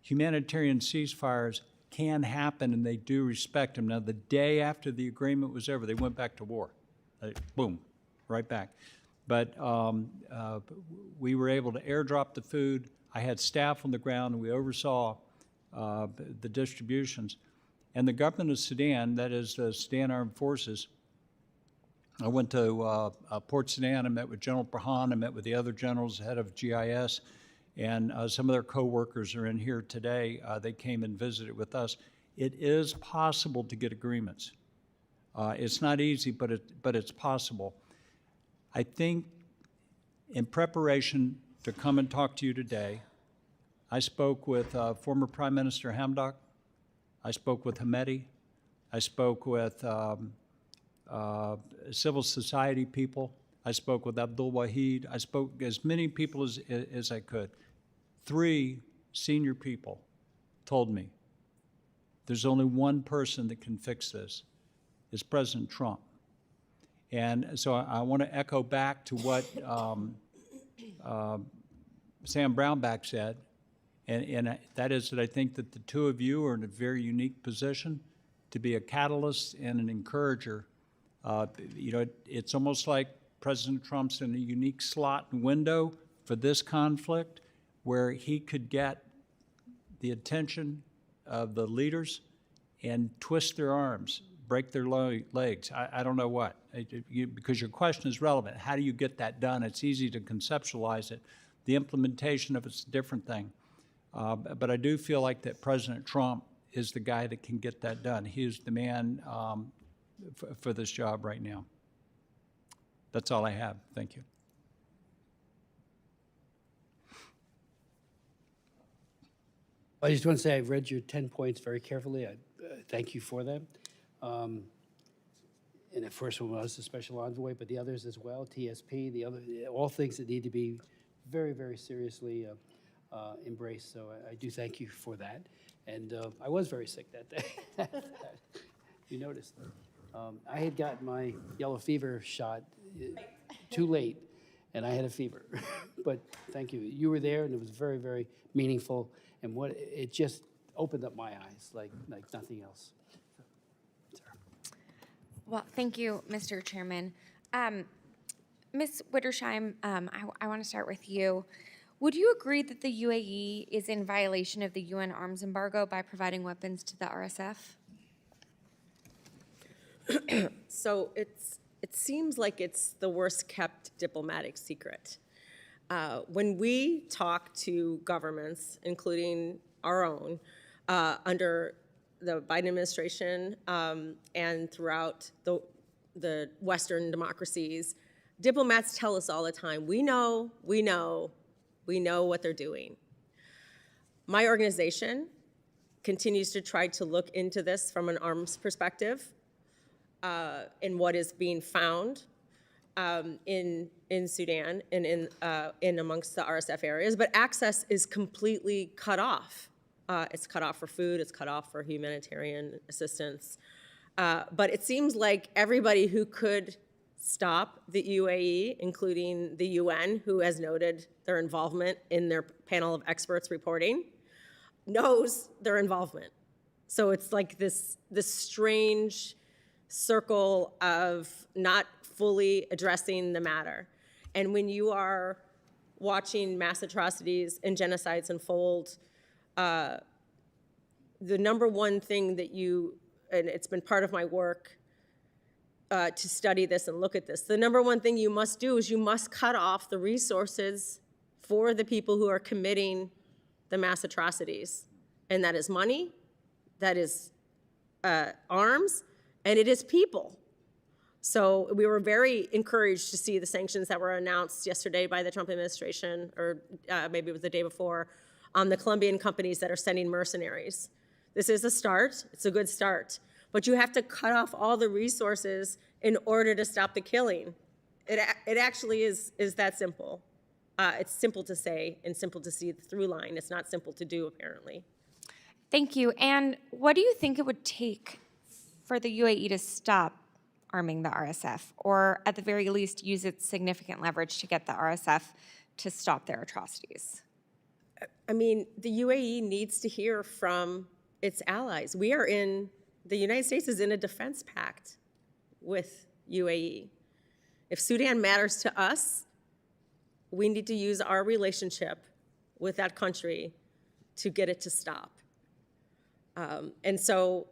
humanitarian ceasefires can happen, and they do respect them. Now, the day after the agreement was over, they went back to war. Boom, right back. But we were able to airdrop the food. I had staff on the ground, and we oversaw the distributions. And the government of Sudan, that is the Sudan Armed Forces, I went to Port Sudan. I met with General Burhan. I met with the other generals, head of GIS, and some of their co-workers are in here today. They came and visited with us. It is possible to get agreements. It's not easy, but it's possible. I think in preparation to come and talk to you today, I spoke with former Prime Minister Hamdok. I spoke with Hamedi. I spoke with civil society people. I spoke with Abdul Wahid. I spoke as many people as I could. 3 senior people told me there's only one person that can fix this. It's President Trump. And so I want to echo back to what Sam Brownback said, and that is that I think that the two of you are in a very unique position to be a catalyst and an encourager. You know, it's almost like President Trump's in a unique slot and window for this conflict where he could get the attention of the leaders and twist their arms, break their legs. I don't know what, because your question is relevant. How do you get that done? It's easy to conceptualize it. The implementation of it's a different thing. But I do feel like that President Trump is the guy that can get that done. He is the man for this job right now. That's all I have. Thank you. I just want to say I've read your 10 points very carefully. I thank you for them. And the first one was the special envoy, but the others as well, TSP, the other, all things that need to be very, very seriously embraced. So I do thank you for that. And I was very sick that day. You noticed. I had gotten my yellow fever shot too late, and I had a fever. But thank you. You were there, and it was very, very meaningful. And what it just opened up my eyes like nothing else. Well, thank you, Mr. Chairman. Ms. Widdersheim, I want to start with you. Would you agree that the UAE is in violation of the UN arms embargo by providing weapons to the RSF? So it seems like it's the worst kept diplomatic secret. When we talk to governments, including our own, under the Biden administration and throughout the Western democracies, diplomats tell us all the time, we know what they're doing. My organization continues to try to look into this from an arms perspective in what is being found in Sudan and in amongst the RSF areas, but access is completely cut off. It's cut off for food, it's cut off for humanitarian assistance. But it seems like everybody who could stop the UAE, including the UN, who has noted their involvement in their panel of experts reporting, knows their involvement. So it's like this strange circle of not fully addressing the matter. And when you are watching mass atrocities and genocides unfold, the number one thing that you and it's been part of my work to study this and look at this. The number one thing you must do is you must cut off the resources for the people who are committing the mass atrocities. And that is money, that is arms, and it is people. So we were very encouraged to see the sanctions that were announced yesterday by the Trump administration, or maybe it was the day before, on the Colombian companies that are sending mercenaries. This is a start. It's a good start. But you have to cut off all the resources in order to stop the killing. It actually is that simple. It's simple to say and simple to see the through line. It's not simple to do, apparently. Thank you. And what do you think it would take for the UAE to stop arming the RSF, or at the very least use its significant leverage to get the RSF to stop their atrocities? I mean, the UAE needs to hear from its allies. The United States is in a defense pact with UAE. If Sudan matters to us, we need to use our relationship with that country to get it to stop. And so,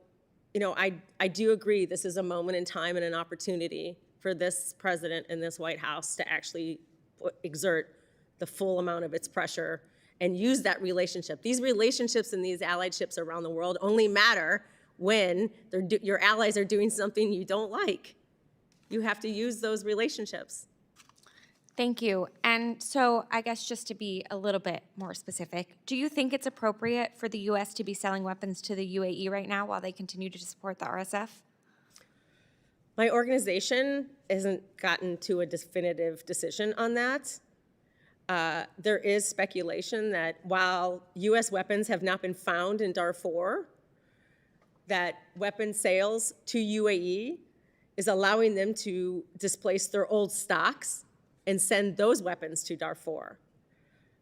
you know, I do agree this is a moment in time and an opportunity for this president and this White House to actually exert the full amount of its pressure and use that relationship. These relationships and these alliedships around the world only matter when your allies are doing something you don't like. You have to use those relationships. Thank you. And so I guess just to be a little bit more specific, do you think it's appropriate for the U.S. to be selling weapons to the UAE right now while they continue to support the RSF? My organization hasn't gotten to a definitive decision on that. There is speculation that while U.S. weapons have not been found in Darfur, that weapon sales to UAE is allowing them to displace their old stocks and send those weapons to Darfur.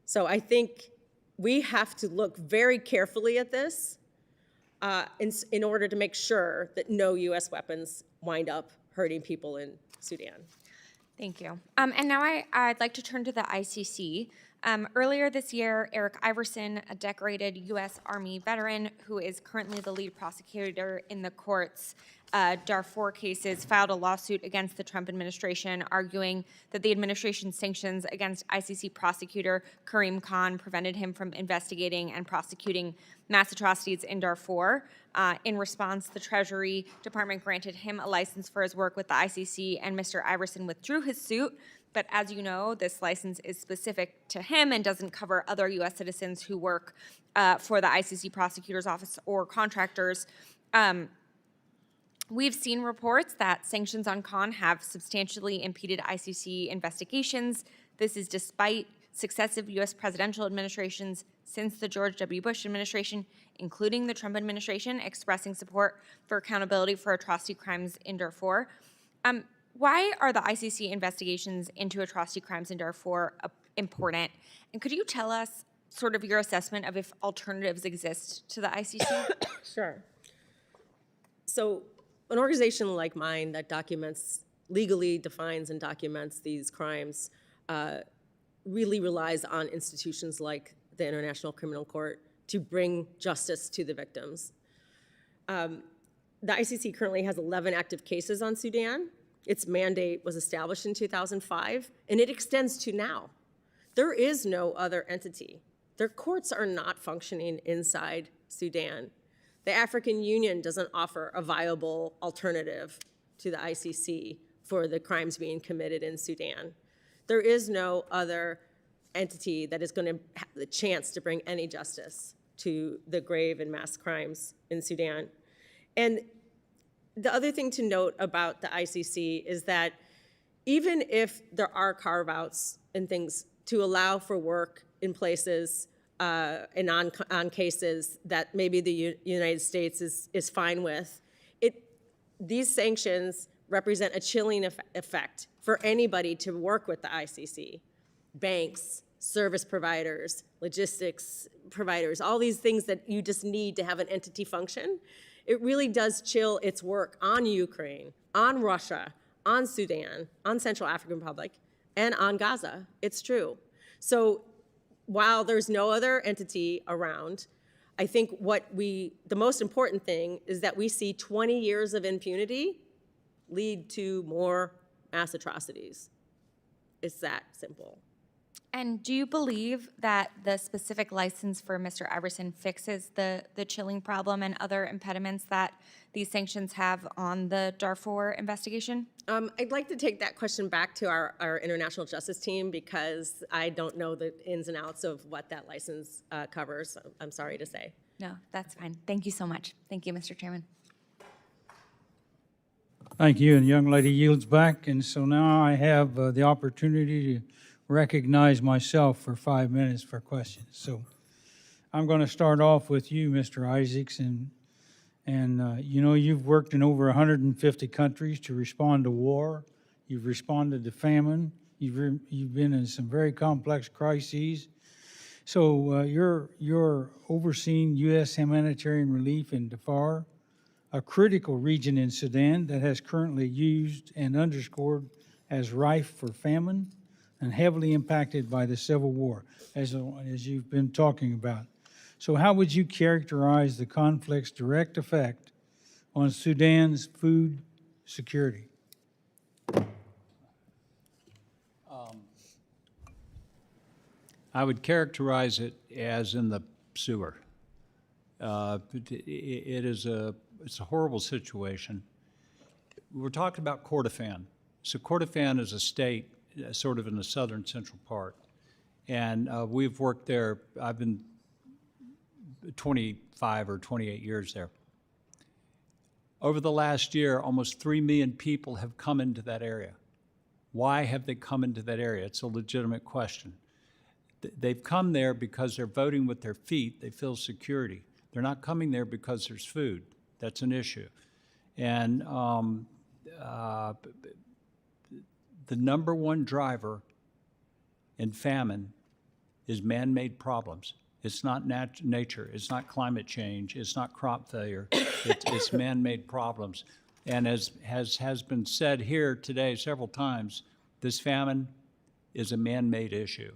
So I think we have to look very carefully at this in order to make sure that no U.S. weapons wind up hurting people in Sudan. Thank you. And now I'd like to turn to the ICC. Earlier this year, Eric Iverson, a decorated U.S. Army veteran who is currently the lead prosecutor in the court's Darfur cases, filed a lawsuit against the Trump administration, arguing that the administration's sanctions against ICC prosecutor Karim Khan prevented him from investigating and prosecuting mass atrocities in Darfur. In response, the Treasury Department granted him a license for his work with the ICC, and Mr. Iverson withdrew his suit. But as you know, this license is specific to him and doesn't cover other U.S. citizens who work for the ICC prosecutor's office or contractors. We've seen reports that sanctions on Khan have substantially impeded ICC investigations. This is despite successive U.S. presidential administrations since the George W. Bush administration, including the Trump administration, expressing support for accountability for atrocity crimes in Darfur. Why are the ICC investigations into atrocity crimes in Darfur important? And could you tell us sort of your assessment of if alternatives exist to the ICC? Sure. So an organization like mine that legally defines and documents these crimes really relies on institutions like the International Criminal Court to bring justice to the victims. The ICC currently has 11 active cases on Sudan. Its mandate was established in 2005, and it extends to now. There is no other entity. Their courts are not functioning inside Sudan. The African Union doesn't offer a viable alternative to the ICC for the crimes being committed in Sudan. There is no other entity that is going to have the chance to bring any justice to the grave and mass crimes in Sudan. And the other thing to note about the ICC is that even if there are carve-outs and things to allow for work in places and on cases that maybe the United States is fine with, these sanctions represent a chilling effect for anybody to work with the ICC. Banks, service providers, logistics providers, all these things that you just need to have an entity function. It really does chill its work on Ukraine, on Russia, on Sudan, on Central African Republic, and on Gaza. It's true. So while there's no other entity around, I think the most important thing is that we see 20 years of impunity lead to more mass atrocities. It's that simple. And do you believe that the specific license for Mr. Iverson fixes the chilling problem and other impediments that these sanctions have on the Darfur investigation? I'd like to take that question back to our international justice team because I don't know the ins and outs of what that license covers. I'm sorry to say. No, that's fine. Thank you so much. Thank you, Mr. Chairman. Thank you, and the young lady yields back. And so now I have the opportunity to recognize myself for 5 minutes for questions. So I'm going to start off with you, Mr. Isaacs, and you know, you've worked in over 150 countries to respond to war. You've responded to famine. You've been in some very complex crises. So you're overseeing U.S. humanitarian relief in Darfur, a critical region in Sudan that has currently used and underscored as rife for famine and heavily impacted by the civil war, as you've been talking about. So how would you characterize the conflict's direct effect on Sudan's food security? I would characterize it as in the sewer. It's a horrible situation. We're talking about Kordofan. So Kordofan is a state sort of in the southern central part. And we've worked there, I've been 25 or 28 years there. Over the last year, almost 3 million people have come into that area. Why have they come into that area? It's a legitimate question. They've come there because they're voting with their feet. They feel security. They're not coming there because there's food. That's an issue. And the number one driver in famine is man-made problems. It's not nature. It's not climate change. It's not crop failure. It's man-made problems. And as has been said here today several times, this famine is a man-made issue.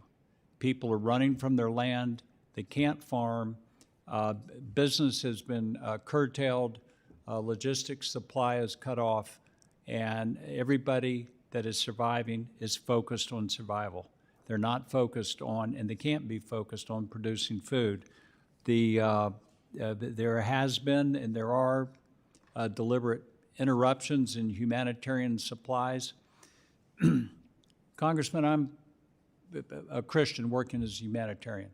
People are running from their land. They can't farm. Business has been curtailed. Logistics supply is cut off. And everybody that is surviving is focused on survival. They're not focused on, and they can't be focused on producing food. There has been and there are deliberate interruptions in humanitarian supplies. Congressman, I'm a Christian working as a humanitarian.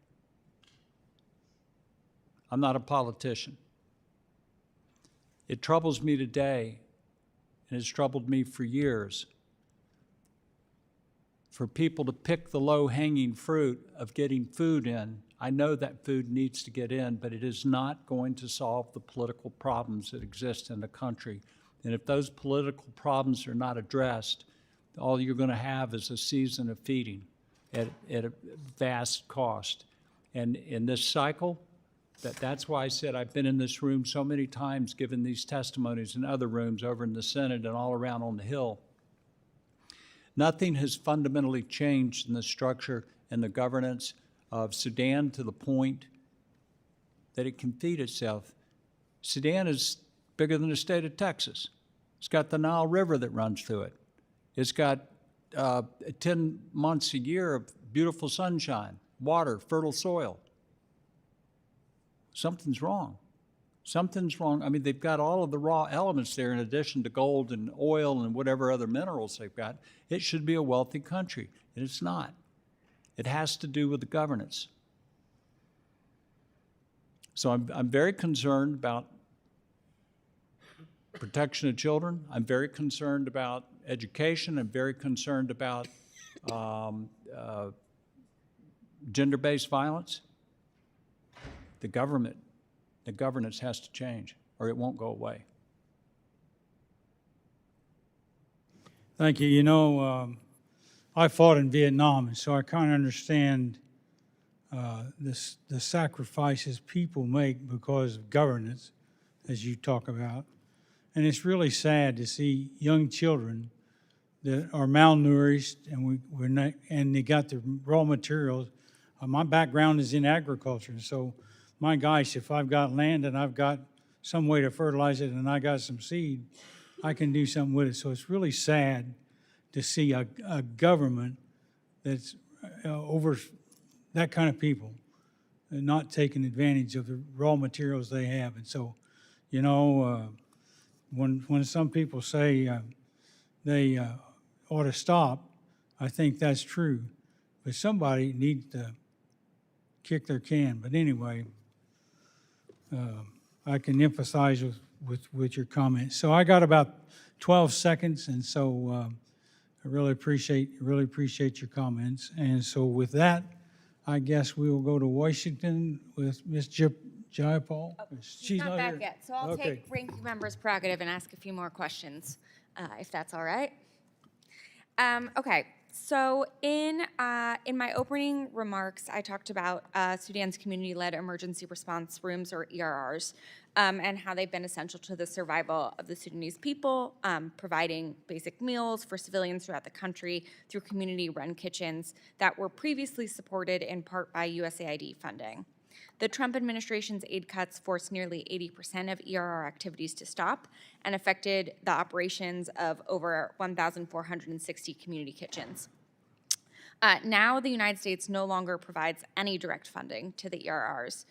I'm not a politician. It troubles me today, and it's troubled me for years, for people to pick the low-hanging fruit of getting food in. I know that food needs to get in, but it is not going to solve the political problems that exist in the country. And if those political problems are not addressed, all you're going to have is a season of feeding at a vast cost. And in this cycle, that's why I said I've been in this room so many times giving these testimonies in other rooms over in the Senate and all around on the Hill. Nothing has fundamentally changed in the structure and the governance of Sudan to the point that it can feed itself. Sudan is bigger than the state of Texas. It's got the Nile River that runs through it. It's got 10 months a year of beautiful sunshine, water, fertile soil. Something's wrong. Something's wrong. I mean, they've got all of the raw elements there in addition to gold and oil and whatever other minerals they've got. It should be a wealthy country, and it's not. It has to do with the governance. So I'm very concerned about protection of children. I'm very concerned about education. I'm very concerned about gender-based violence. The governance has to change, or it won't go away. Thank you. You know, I fought in Vietnam, and so I kind of understand the sacrifices people make because of governance, as you talk about. And it's really sad to see young children that are malnourished, and and they got the raw materials. My background is in agriculture, so my gosh, if I've got land and I've got some way to fertilize it and I got some seed, I can do something with it. So it's really sad to see a government that's over that kind of people and not taking advantage of the raw materials they have. And so, you know, when some people say they ought to stop, I think that's true. But somebody needs to kick their can. But anyway, I can empathize with your comments. So I got about 12 seconds, and so I really appreciate your comments. And so with that, I guess we will go to Washington with Ms. Jayapal. She's not back here. yet, so I'll Okay. take ranking member's prerogative and ask a few more questions, if that's all right. Okay, so in my opening remarks, I talked about Sudan's community-led emergency response rooms, or ERRs, and how they've been essential to the survival of the Sudanese people, providing basic meals for civilians throughout the country through community-run kitchens that were previously supported in part by USAID funding. The Trump administration's aid cuts forced nearly 80% of ERR activities to stop and affected the operations of over 1,460 community kitchens. Now, the United States no longer provides any direct funding to the ERRs.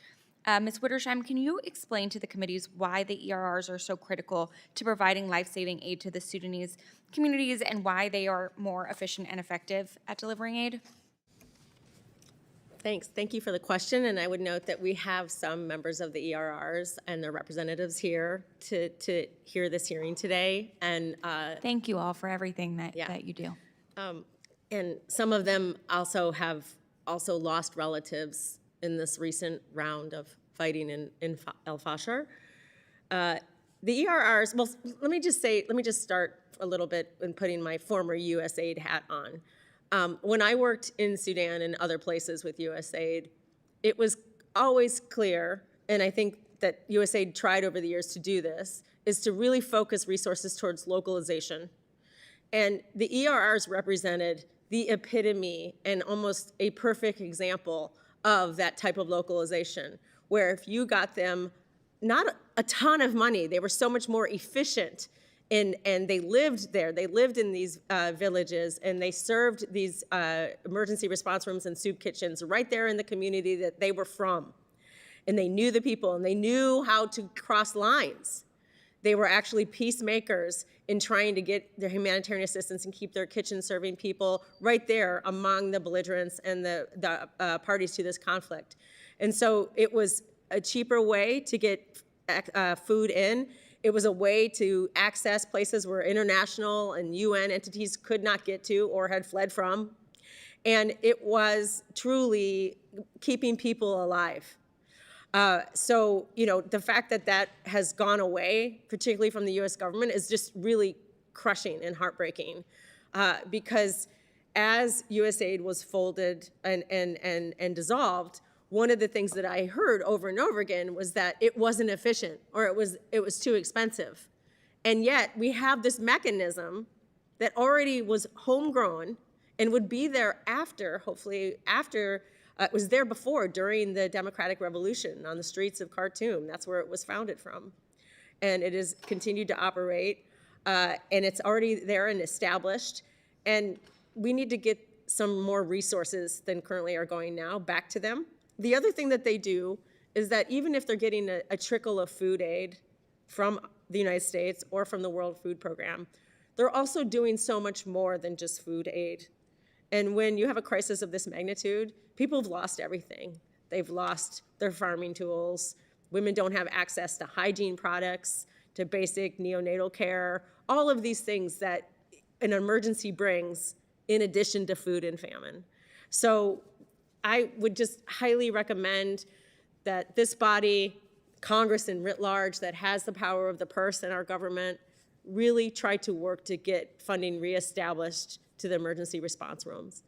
Ms. Widdersheim, can you explain to the committees why the ERRs are so critical to providing life-saving aid to the Sudanese communities and why they are more efficient and effective at delivering aid? Thanks. Thank you for the question. And I would note that we have some members of the ERRs and their representatives here to hear this hearing today. And Thank you all for everything that you do. and some of them also have lost relatives in this recent round of fighting in El Fasher. The ERRs, well, let me just start a little bit in putting my former USAID hat on. When I worked in Sudan and other places with USAID, it was always clear, and I think that USAID tried over the years to do this, is to really focus resources towards localization. And the ERRs represented the epitome and almost a perfect example of that type of localization, where if you got them not a ton of money, they were so much more efficient. And they lived there. They lived in these villages, and they served these emergency response rooms and soup kitchens right there in the community that they were from. And they knew the people, and they knew how to cross lines. They were actually peacemakers in trying to get their humanitarian assistance and keep their kitchen serving people right there among the belligerents and the parties to this conflict. And so it was a cheaper way to get food in. It was a way to access places where international and UN entities could not get to or had fled from. And it was truly keeping people alive. So, you know, the fact that that has gone away, particularly from the US government, is just really crushing and heartbreaking. Because as USAID was folded and dissolved, one of the things that I heard over and over again was that it wasn't efficient, or it was too expensive. And yet we have this mechanism that already was homegrown and would be there after, hopefully after, it was there before, during the democratic revolution on the streets of Khartoum. That's where it was founded from. And it has continued to operate, and it's already there and established. And we need to get some more resources than currently are going now back to them. The other thing that they do is that even if they're getting a trickle of food aid from the United States or from the World Food Program, they're also doing so much more than just food aid. And when you have a crisis of this magnitude, people have lost everything. They've lost their farming tools. Women don't have access to hygiene products, to basic neonatal care, all of these things that an emergency brings in addition to food and famine. So I would just highly recommend that this body, Congress and writ large, that has the power of the purse in our government, really try to work to get funding reestablished to the emergency response rooms.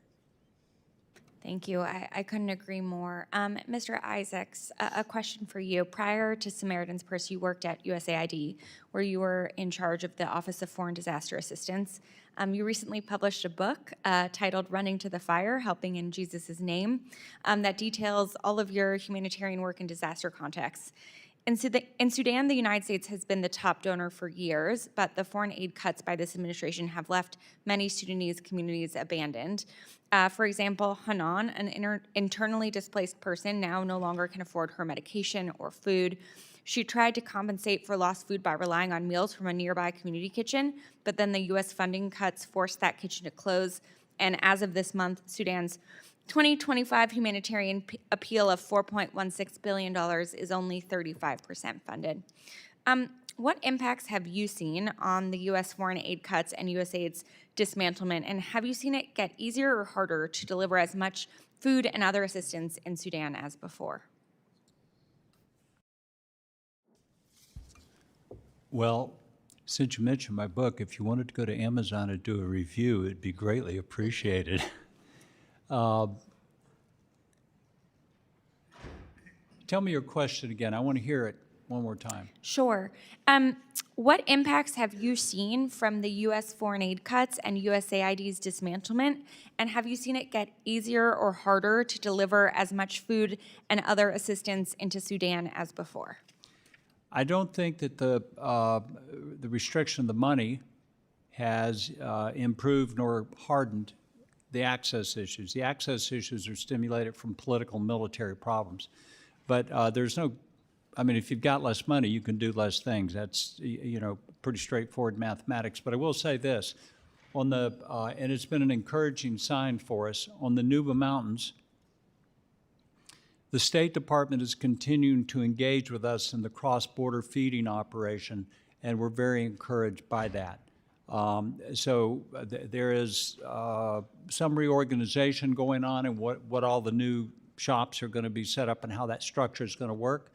Thank you. I couldn't agree more. Mr. Isaacs, a question for you. Prior to Samaritan's Purse, you worked at USAID, where you were in charge of the Office of Foreign Disaster Assistance. You recently published a book titled Running to the Fire, Helping in Jesus' Name, that details all of your humanitarian work in disaster contexts. In Sudan, the United States has been the top donor for years, but the foreign aid cuts by this administration have left many Sudanese communities abandoned. For example, Hanan, an internally displaced person, now no longer can afford her medication or food. She tried to compensate for lost food by relying on meals from a nearby community kitchen, but then the U.S. funding cuts forced that kitchen to close. And as of this month, Sudan's 2025 humanitarian appeal of $4.16 billion is only 35% funded. What impacts have you seen on the U.S. foreign aid cuts and USAID's dismantlement, and have you seen it get easier or harder to deliver as much food and other assistance in Sudan as before? Well, since you mentioned my book, if you wanted to go to Amazon and do a review, it'd be greatly appreciated. Tell me your question again. I want to hear it one more time. Sure. What impacts have you seen from the U.S. foreign aid cuts and USAID's dismantlement? And have you seen it get easier or harder to deliver as much food and other assistance into Sudan as before? I don't think that the restriction of the money has improved nor hardened the access issues. The access issues are stimulated from political and military problems. But there's no, I mean, if you've got less money, you can do less things. That's, you know, pretty straightforward mathematics. But I will say this, on the, and it's been an encouraging sign for us, on the Nuba Mountains, the State Department is continuing to engage with us in the cross-border feeding operation, and we're very encouraged by that. There is some reorganization going on and what all the new shops are going to be set up and how that structure is going to work.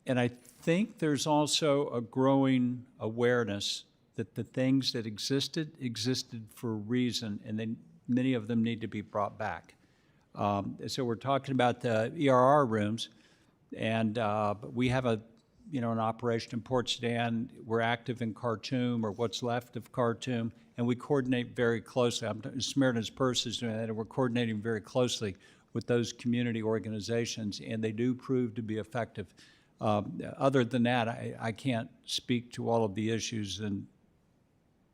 And I think there's also a growing awareness that the things that existed for a reason, and then many of them need to be brought back. So we're talking about the ERR rooms, and we have an operation in Port Sudan. We're active in Khartoum, or what's left of Khartoum, and we coordinate very closely. Samaritan's Purse is doing that, and we're coordinating very closely with those community organizations, and they do prove to be effective. Other than that, I can't speak to all of the issues, and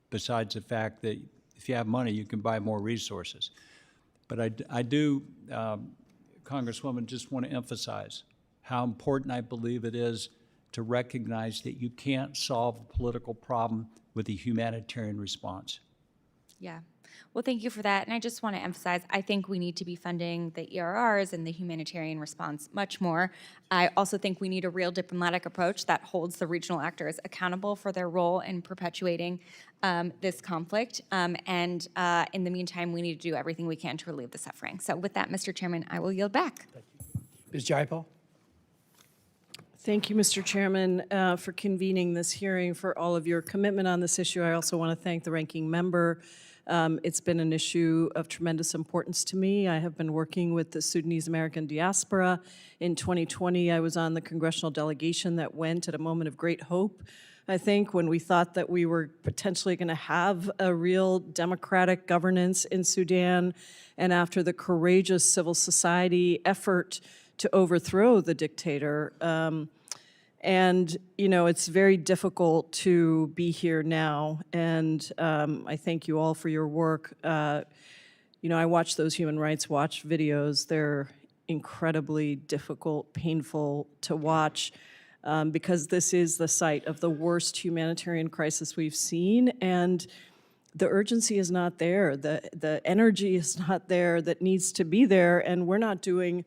besides the fact that if you have money, you can buy more resources. But I do, Congresswoman, just want to emphasize how important I believe it is to recognize that you can't solve a political problem with a humanitarian response. Yeah. Well, thank you for that. And I just want to emphasize, I think we need to be funding the ERRs and the humanitarian response much more. I also think we need a real diplomatic approach that holds the regional actors accountable for their role in perpetuating this conflict. And in the meantime, we need to do everything we can to relieve the suffering. So with that, Mr. Chairman, I will yield back. Ms. Jaipal? Thank you, Mr. Chairman, for convening this hearing, for all of your commitment on this issue. I also want to thank the ranking member. It's been an issue of tremendous importance to me. I have been working with the Sudanese American diaspora. In 2020, I was on the congressional delegation that went at a moment of great hope, I think, when we thought that we were potentially going to have a real democratic governance in Sudan, and after the courageous civil society effort to overthrow the dictator. And, it's very difficult to be here now, and I thank you all for your work. I watch those Human Rights Watch videos. They're incredibly difficult, painful to watch, because this is the site of the worst humanitarian crisis we've seen, and the urgency is not there. The energy is not there that needs to be there, and we're not doing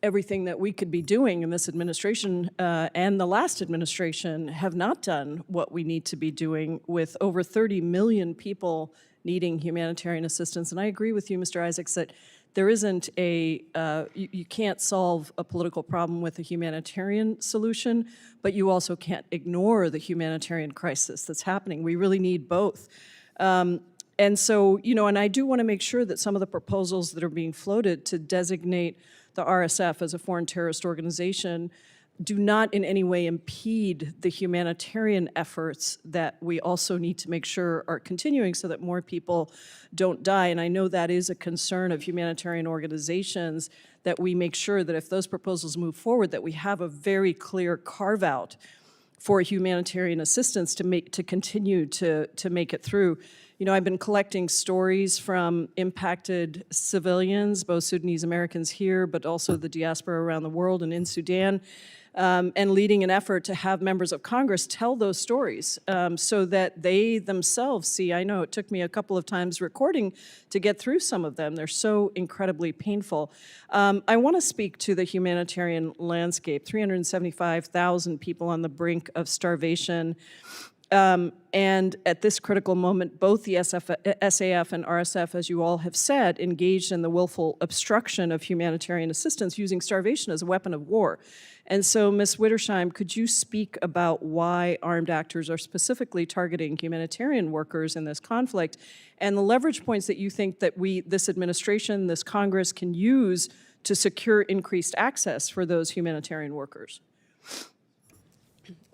everything that we could be doing in this administration, and the last administration have not done what we need to be doing, with over 30 million people needing humanitarian assistance. And I agree with you, Mr. Isaacs, that there isn't you can't solve a political problem with a humanitarian solution, but you also can't ignore the humanitarian crisis that's happening. We really need both. And so, and I do want to make sure that some of the proposals that are being floated to designate the RSF as a foreign terrorist organization do not in any way impede the humanitarian efforts that we also need to make sure are continuing so that more people don't die. And I know that is a concern of humanitarian organizations, that we make sure that if those proposals move forward, that we have a very clear carve-out for humanitarian assistance to continue to make it through. I've been collecting stories from impacted civilians, both Sudanese Americans here, but also the diaspora around the world and in Sudan, and leading an effort to have members of Congress tell those stories so that they themselves see. I know it took me a couple of times recording to get through some of them. They're so incredibly painful. I want to speak to the humanitarian landscape. 375,000 people on the brink of starvation. And at this critical moment, both the SAF and RSF, as you all have said, engaged in the willful obstruction of humanitarian assistance using starvation as a weapon of war. And so, Ms. Widdersheim, could you speak about why armed actors are specifically targeting humanitarian workers in this conflict, and the leverage points that you think that this administration, this Congress, can use to secure increased access for those humanitarian workers?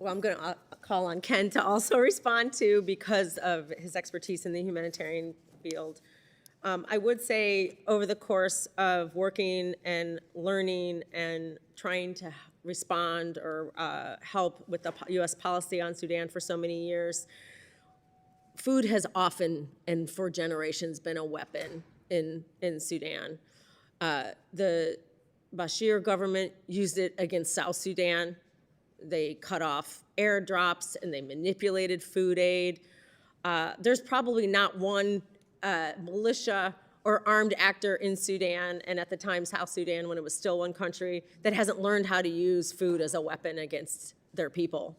Well, I'm going to call on Ken to also respond to, because of his expertise in the humanitarian field. I would say over the course of working and learning and trying to respond or help with the U.S. policy on Sudan for so many years, food has often and for generations been a weapon in Sudan. The Bashir government used it against South Sudan. They cut off airdrops and they manipulated food aid. There's probably not one militia or armed actor in Sudan, and at the time South Sudan, when it was still one country, that hasn't learned how to use food as a weapon against their people.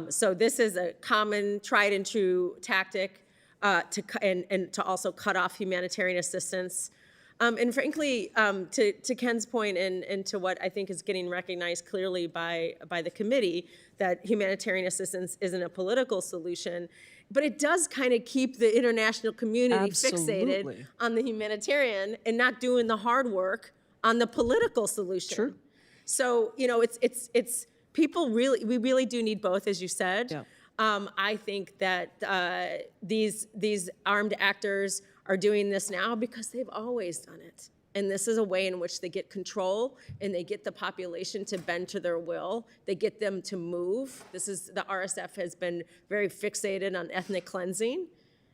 So this is a common, tried and true tactic to also cut off humanitarian assistance. And frankly, to Ken's point and to what I think is getting recognized clearly by the committee, that humanitarian assistance isn't a political solution, but it does kind of keep the international community fixated on the humanitarian and not doing the hard work on the political solution. Sure. So, it's people we really do need both, as you said. Yeah. I think that these armed actors are doing this now because they've always done it. And this is a way in which they get control and they get the population to bend to their will. They get them to move. The RSF has been very fixated on ethnic cleansing.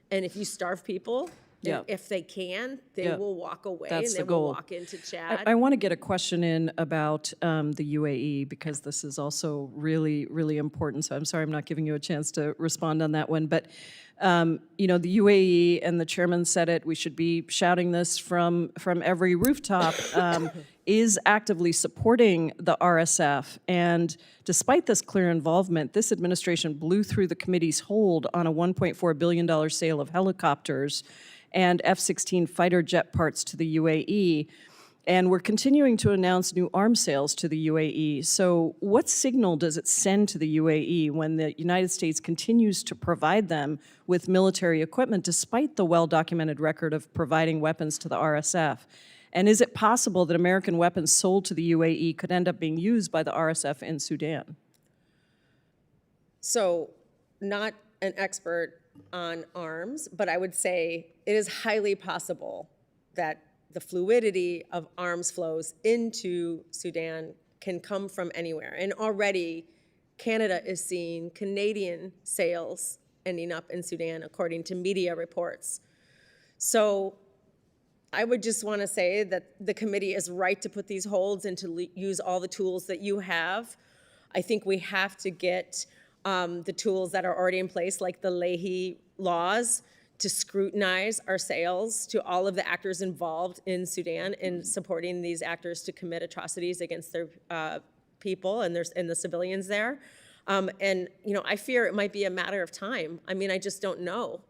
And if you starve people, if they can, they will walk away. That's and they the goal. will walk into Chad. I want to get a question in about the UAE, because this is also really, really important. So I'm sorry I'm not giving you a chance to respond on that one. But, the UAE, and the chairman said it, we should be shouting this from every rooftop, is actively supporting the RSF. And despite this clear involvement, this administration blew through the committee's hold on a $1.4 billion sale of helicopters and F-16 fighter jet parts to the UAE. And we're continuing to announce new arms sales to the UAE. So what signal does it send to the UAE when the United States continues to provide them with military equipment, despite the well-documented record of providing weapons to the RSF? And is it possible that American weapons sold to the UAE could end up being used by the RSF in Sudan? So, not an expert on arms, but I would say it is highly possible that the fluidity of arms flows into Sudan can come from anywhere. And already Canada is seeing Canadian sales ending up in Sudan, according to media reports. So I would just want to say that the committee is right to put these holds and to use all the tools that you have. I think we have to get the tools that are already in place, like the Leahy laws, to scrutinize our sales to all of the actors involved in Sudan in supporting these actors to commit atrocities against their people and the civilians there. And I fear it might be a matter of time. I mean, I just don't know.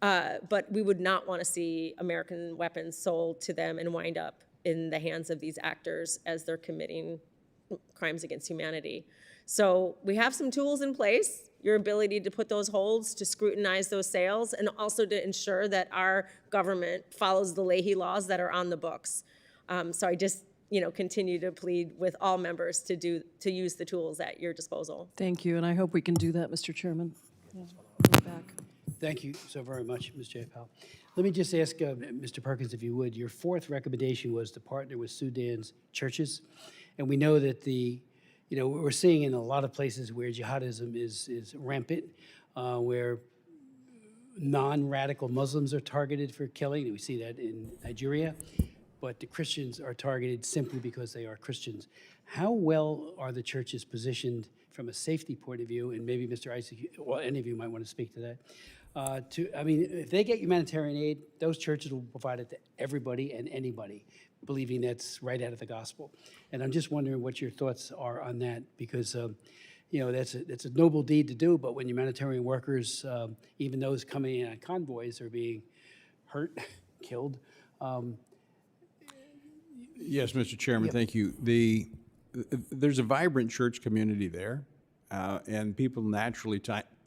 But we would not want to see American weapons sold to them and wind up in the hands of these actors as they're committing crimes against humanity. So we have some tools in place, your ability to put those holds, to scrutinize those sales, and also to ensure that our government follows the Leahy laws that are on the books. So I just, continue to plead with all members to use the tools at your disposal. Thank you, and I hope we can do that, Mr. Chairman. Yeah, back. Thank you so very much, Ms. J. Powell. Let me just ask Mr. Perkins, if you would, your fourth recommendation was to partner with Sudan's churches. And we know that we're seeing in a lot of places where jihadism is rampant, where non-radical Muslims are targeted for killing. We see that in Nigeria. But the Christians are targeted simply because they are Christians. How well are the churches positioned from a safety point of view? And maybe Mr. Isaac, well, any of you might want to speak to that. If they get humanitarian aid, those churches will provide it to everybody and anybody, believing that's right out of the gospel. And I'm just wondering what your thoughts are on that, because that's a noble deed to do. But when humanitarian workers, even those coming in on convoys, are being hurt, killed. Yes, Mr. Chairman, Yep. thank you. There's a vibrant church community there, and people naturally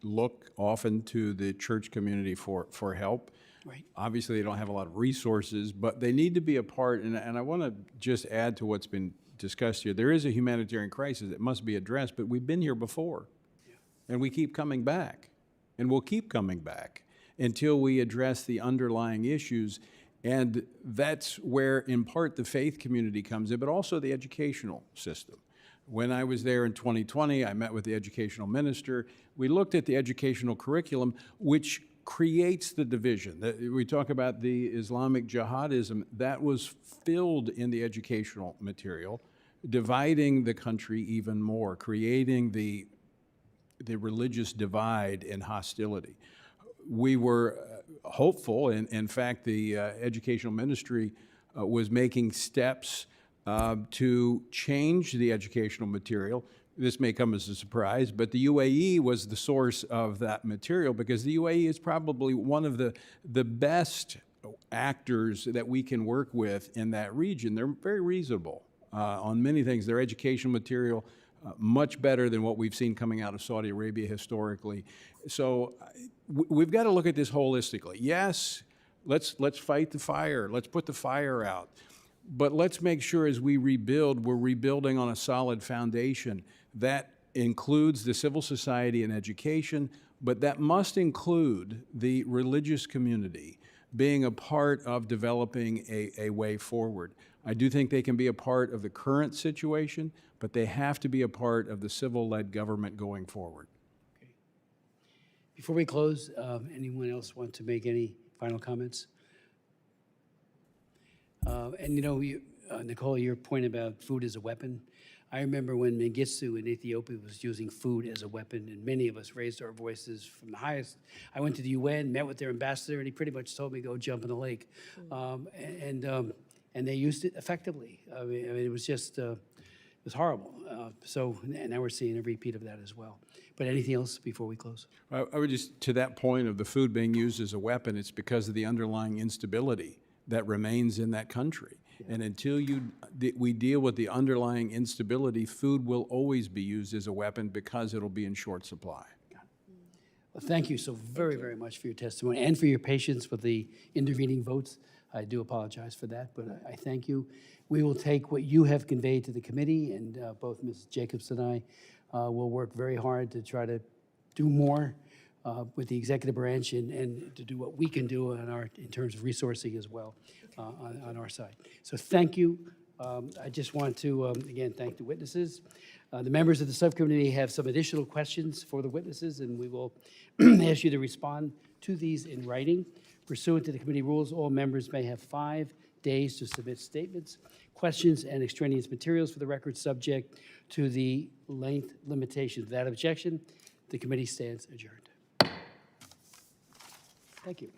look often to the church community for help. Right. Obviously, they don't have a lot of resources, but they need to be a part, and I want to just add to what's been discussed here. There is a humanitarian crisis that must be addressed, but we've been here before, and we keep coming back, and we'll keep coming back until we address the underlying issues. And that's where, in part, the faith community comes in, but also the educational system. When I was there in 2020, I met with the educational minister. We looked at the educational curriculum, which creates the division. We talk about the Islamic jihadism. That was filled in the educational material, dividing the country even more, creating the religious divide and hostility. We were hopeful, and in fact, the educational ministry was making steps to change the educational material. This may come as a surprise, but the UAE was the source of that material, because the UAE is probably one of the best actors that we can work with in that region. They're very reasonable on many things. Their educational material, much better than what we've seen coming out of Saudi Arabia historically. So we've got to look at this holistically. Yes, let's fight the fire. Let's put the fire out. But let's make sure as we rebuild, we're rebuilding on a solid foundation. That includes the civil society and education, but that must include the religious community being a part of developing a way forward. I do think they can be a part of the current situation, but they have to be a part of the civil-led government going forward. Okay. Before we close, anyone else want to make any final comments? Nicole, your point about food as a weapon, I remember when Mengistu in Ethiopia was using food as a weapon, and many of us raised our voices from the highest. I went to the UN, met with their ambassador, and he pretty much told me, go jump in the lake. And they used it effectively. I mean it was just, it was horrible. And now we're seeing a repeat of that as well. But anything else before we close? I would just, to that point of the food being used as a weapon, it's because of the underlying instability that remains in that country. Yeah. And until we deal with the underlying instability, food will always be used as a weapon because it'll be in short supply. Well, thank you so very, very much for your testimony and for your patience with the intervening votes. I do apologize for that, but I thank you. We will take what you have conveyed to the committee, and both Ms. Jacobs and I will work very hard to try to do more with the executive branch and to do what we can do in terms of resourcing as well on our side. So thank you. I just want to, again, thank the witnesses. The members of the subcommittee have some additional questions for the witnesses, and we will ask you to respond to these in writing. Pursuant to the committee rules, all members may have 5 days to submit statements, questions, and extraneous materials for the record, subject to the length limitation. Without objection, the committee stands adjourned. Thank you.